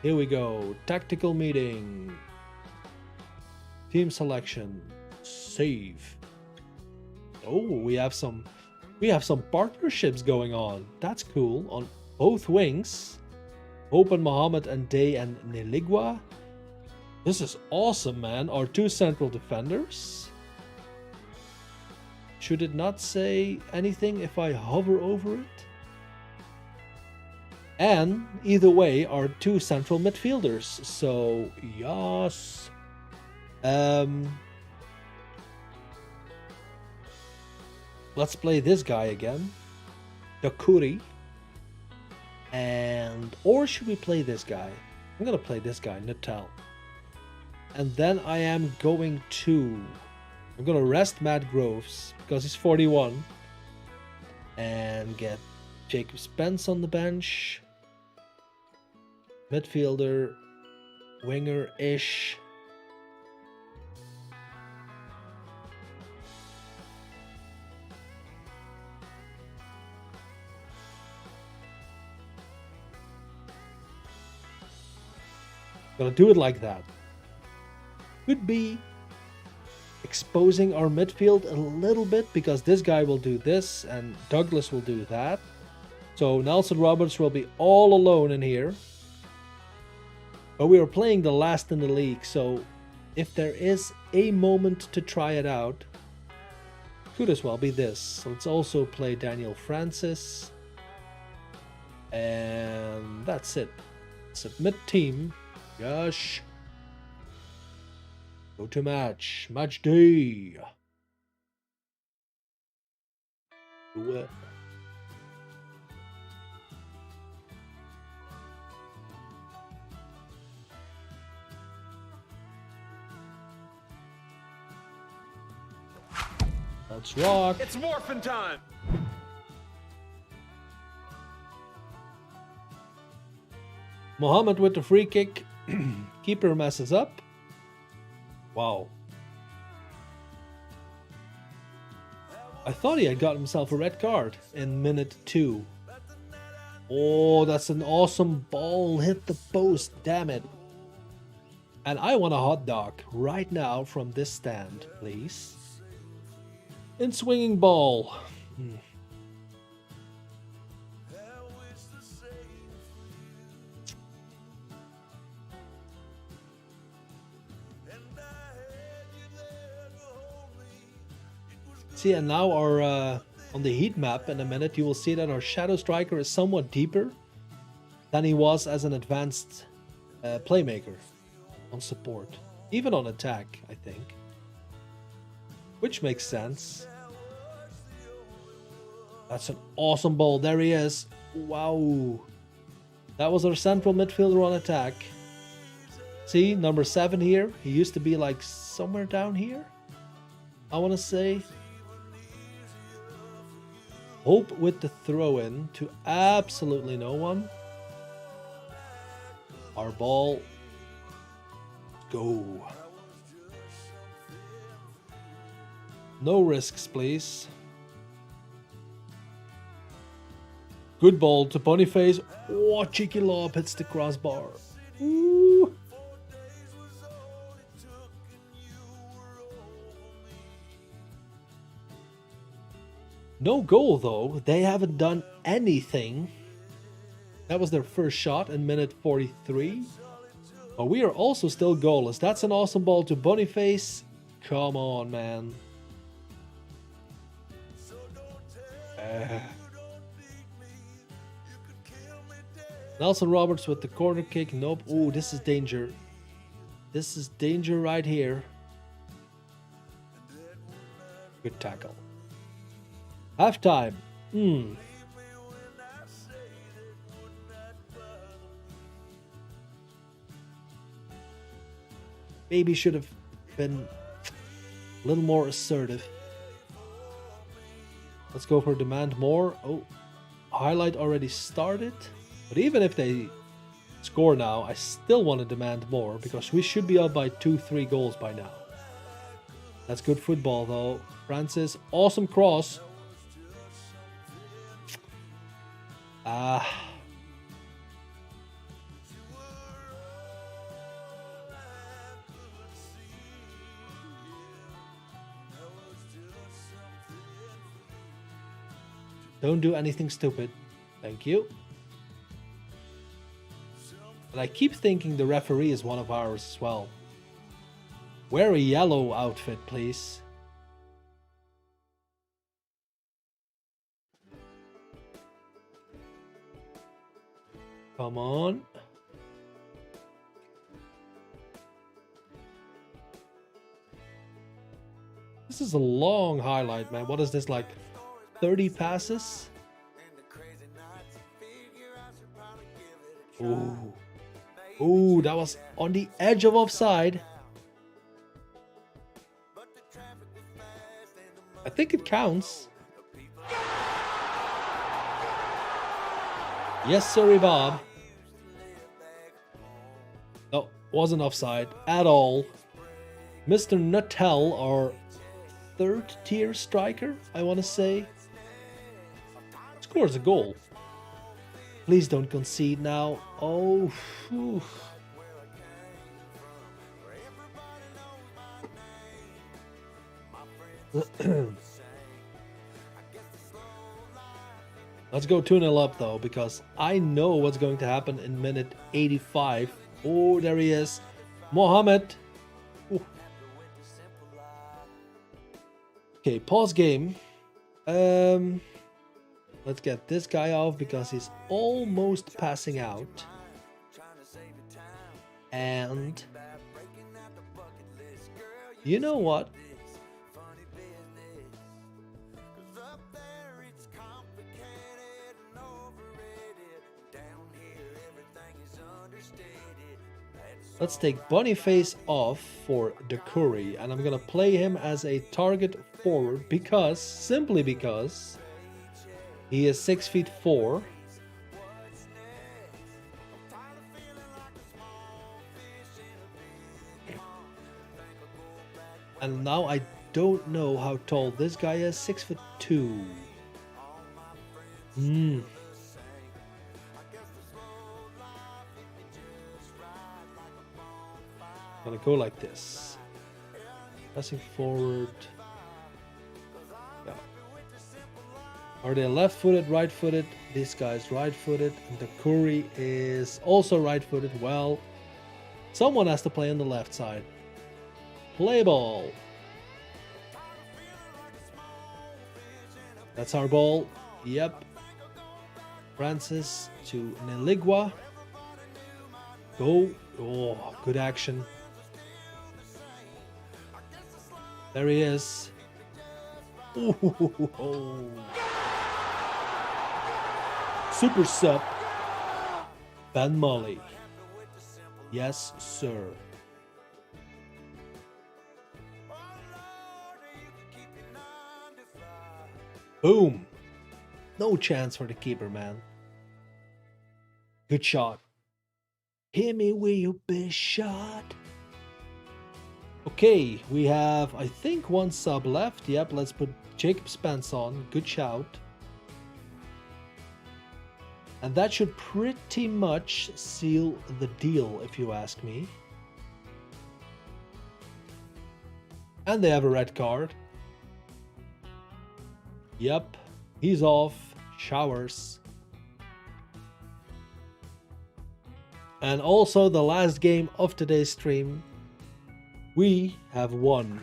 Here we go. Tactical meeting. Team selection. Save. Oh, we have some partnerships going on. That's cool. On both wings. Hope and Mohammed and Day and Neligwa. This is awesome, man. Our two central defenders. Should it not say anything if I hover over it? And either way, our two central midfielders. So, yes. Let's play this guy again. Yakuri. Or should we play this guy? I'm gonna play this guy, Natal. And then I am going to... I'm gonna rest Matt Groves because he's 41. And get Jacob Spence on the bench. Midfielder. Winger-ish. Gonna do it like that. Could be exposing our midfield a little bit because this guy will do this and Douglas will do that. So Nelson Roberts will be all alone in here. But we are playing the last in the league, so if there is a moment to try it out, could as well be this. So let's also play Daniel Francis. And that's it. Submit team. Gosh. Go to match. Match day. Do it. Let's rock. It's morphing time. Mohammed with the free kick. Keeper messes up. Wow. I thought he had got himself a red card in minute 2. Oh, that's an awesome ball. Hit the post. Damn it. And I want a hot dog right now from this stand, please. In swinging ball. See, and now our on the heat map in a minute, you will see that our shadow striker is somewhat deeper than he was as an advanced playmaker on support, even on attack, I think, which makes sense. That's an awesome ball. There he is. Wow, that was our central midfielder on attack. See, number 7 here. He used to be like somewhere down here, I want to say. Hope with the throw-in to absolutely no one. Our ball. Go. No risks, please. Good ball to Boniface. Oh, cheeky lob hits the crossbar. Ooh. No goal though. They haven't done anything. That was their first shot in minute 43. But we are also still goalless. That's an awesome ball to Boniface. Come on, man. Nelson Roberts with the corner kick. Nope. Ooh, this is danger. This is danger right here. Good tackle. Halftime. Maybe should have been a little more assertive. Let's go for demand more. Oh, highlight already started. But even if they score now, I still want to demand more because we should be up by 2-3 goals by now. That's good football though. Francis, awesome cross. Don't do anything stupid. Thank you. But I keep thinking the referee is one of ours as well. Wear a yellow outfit, please. Come on. This is a long highlight, man. What is this, like 30 passes? Ooh. Ooh, that was on the edge of offside. I think it counts. Yes, sorry, Bob. No, wasn't offside at all. Mr. Nuttall, our third tier striker, I want to say, scores a goal. Please don't concede now. Oh, whew. Let's go 2-0 up though, because I know what's going to happen in minute 85. Oh, there he is. Mohamed. Ooh. Okay, pause game. Let's get this guy off because he's almost passing out. And you know what? Let's take Boniface off for the Curry, and I'm gonna play him as a target forward because, simply because, he is 6'4". And now I don't know how tall this guy is. 6'2". Gonna go like this. Passing forward. Yeah. Are they left-footed, right-footed? This guy's right-footed, and the Curry is also right-footed. Well, someone has to play on the left side. Play ball. That's our ball. Yep. Francis to Neligua. Go. Oh, good action. There he is. Ooh. Super sub. Ben Molly. Yes, sir. Boom. No chance for the keeper, man. Good shot. Hit me with your best shot. Okay, we have, I think, one sub left. Yep, let's put Jacob Spence on. Good shout. And that should pretty much seal the deal, if you ask me. And they have a red card. Yep, he's off. Showers. And also the last game of today's stream, we have won.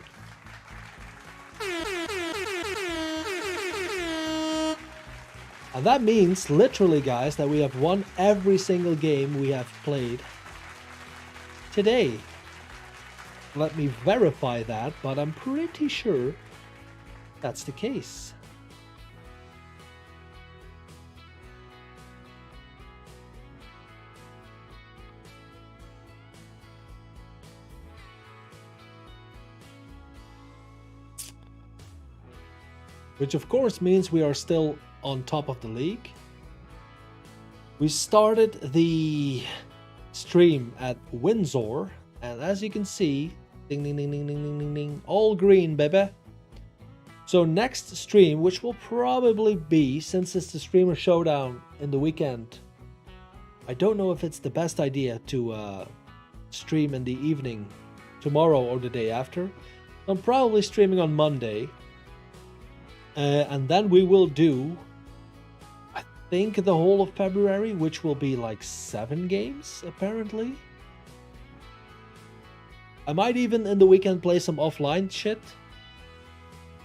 And that means, literally guys, that we have won every single game we have played today. Let me verify that, but I'm pretty sure that's the case. Which of course means we are still on top of the league. We started the stream at Windsor, and as you can see, ding ding ding ding ding ding ding ding, all green, baby. So next stream, which will probably be, since it's the streamer showdown in the weekend, I don't know if it's the best idea to stream in the evening tomorrow or the day after. I'm probably streaming on Monday. And then we will do, I think, the whole of February, which will be like 7 games, apparently. I might even in the weekend play some offline shit.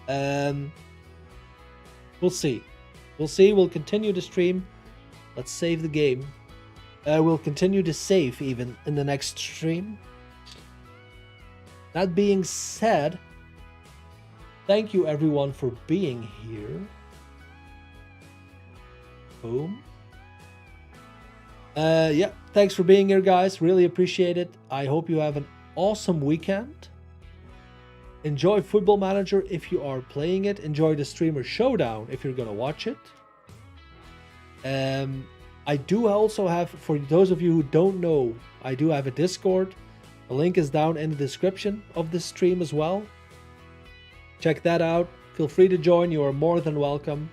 We'll see. We'll see. We'll continue to stream. Let's save the game. We'll continue to save even in the next stream. That being said, thank you everyone for being here. Boom. Yeah, thanks for being here, guys. Really appreciate it. I hope you have an awesome weekend. Enjoy Football Manager if you are playing it. Enjoy the Streamer Showdown if you're gonna watch it. I do also have, for those of you who don't know, I do have a Discord. The link is down in the description of this stream as well. Check that out. Feel free to join. You are more than welcome.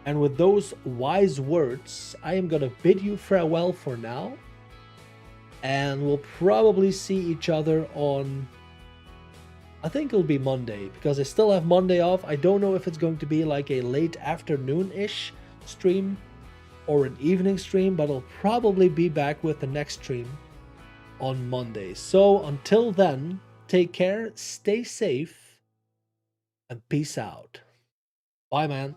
And with those wise words, I am going to bid you farewell for now. And we'll probably see each other on, I think it'll be Monday, because I still have Monday off. I don't know if it's going to be like a late afternoon-ish stream or an evening stream, but I'll probably be back with the next stream on Monday. So until then, take care, stay safe, and peace out. Bye, man.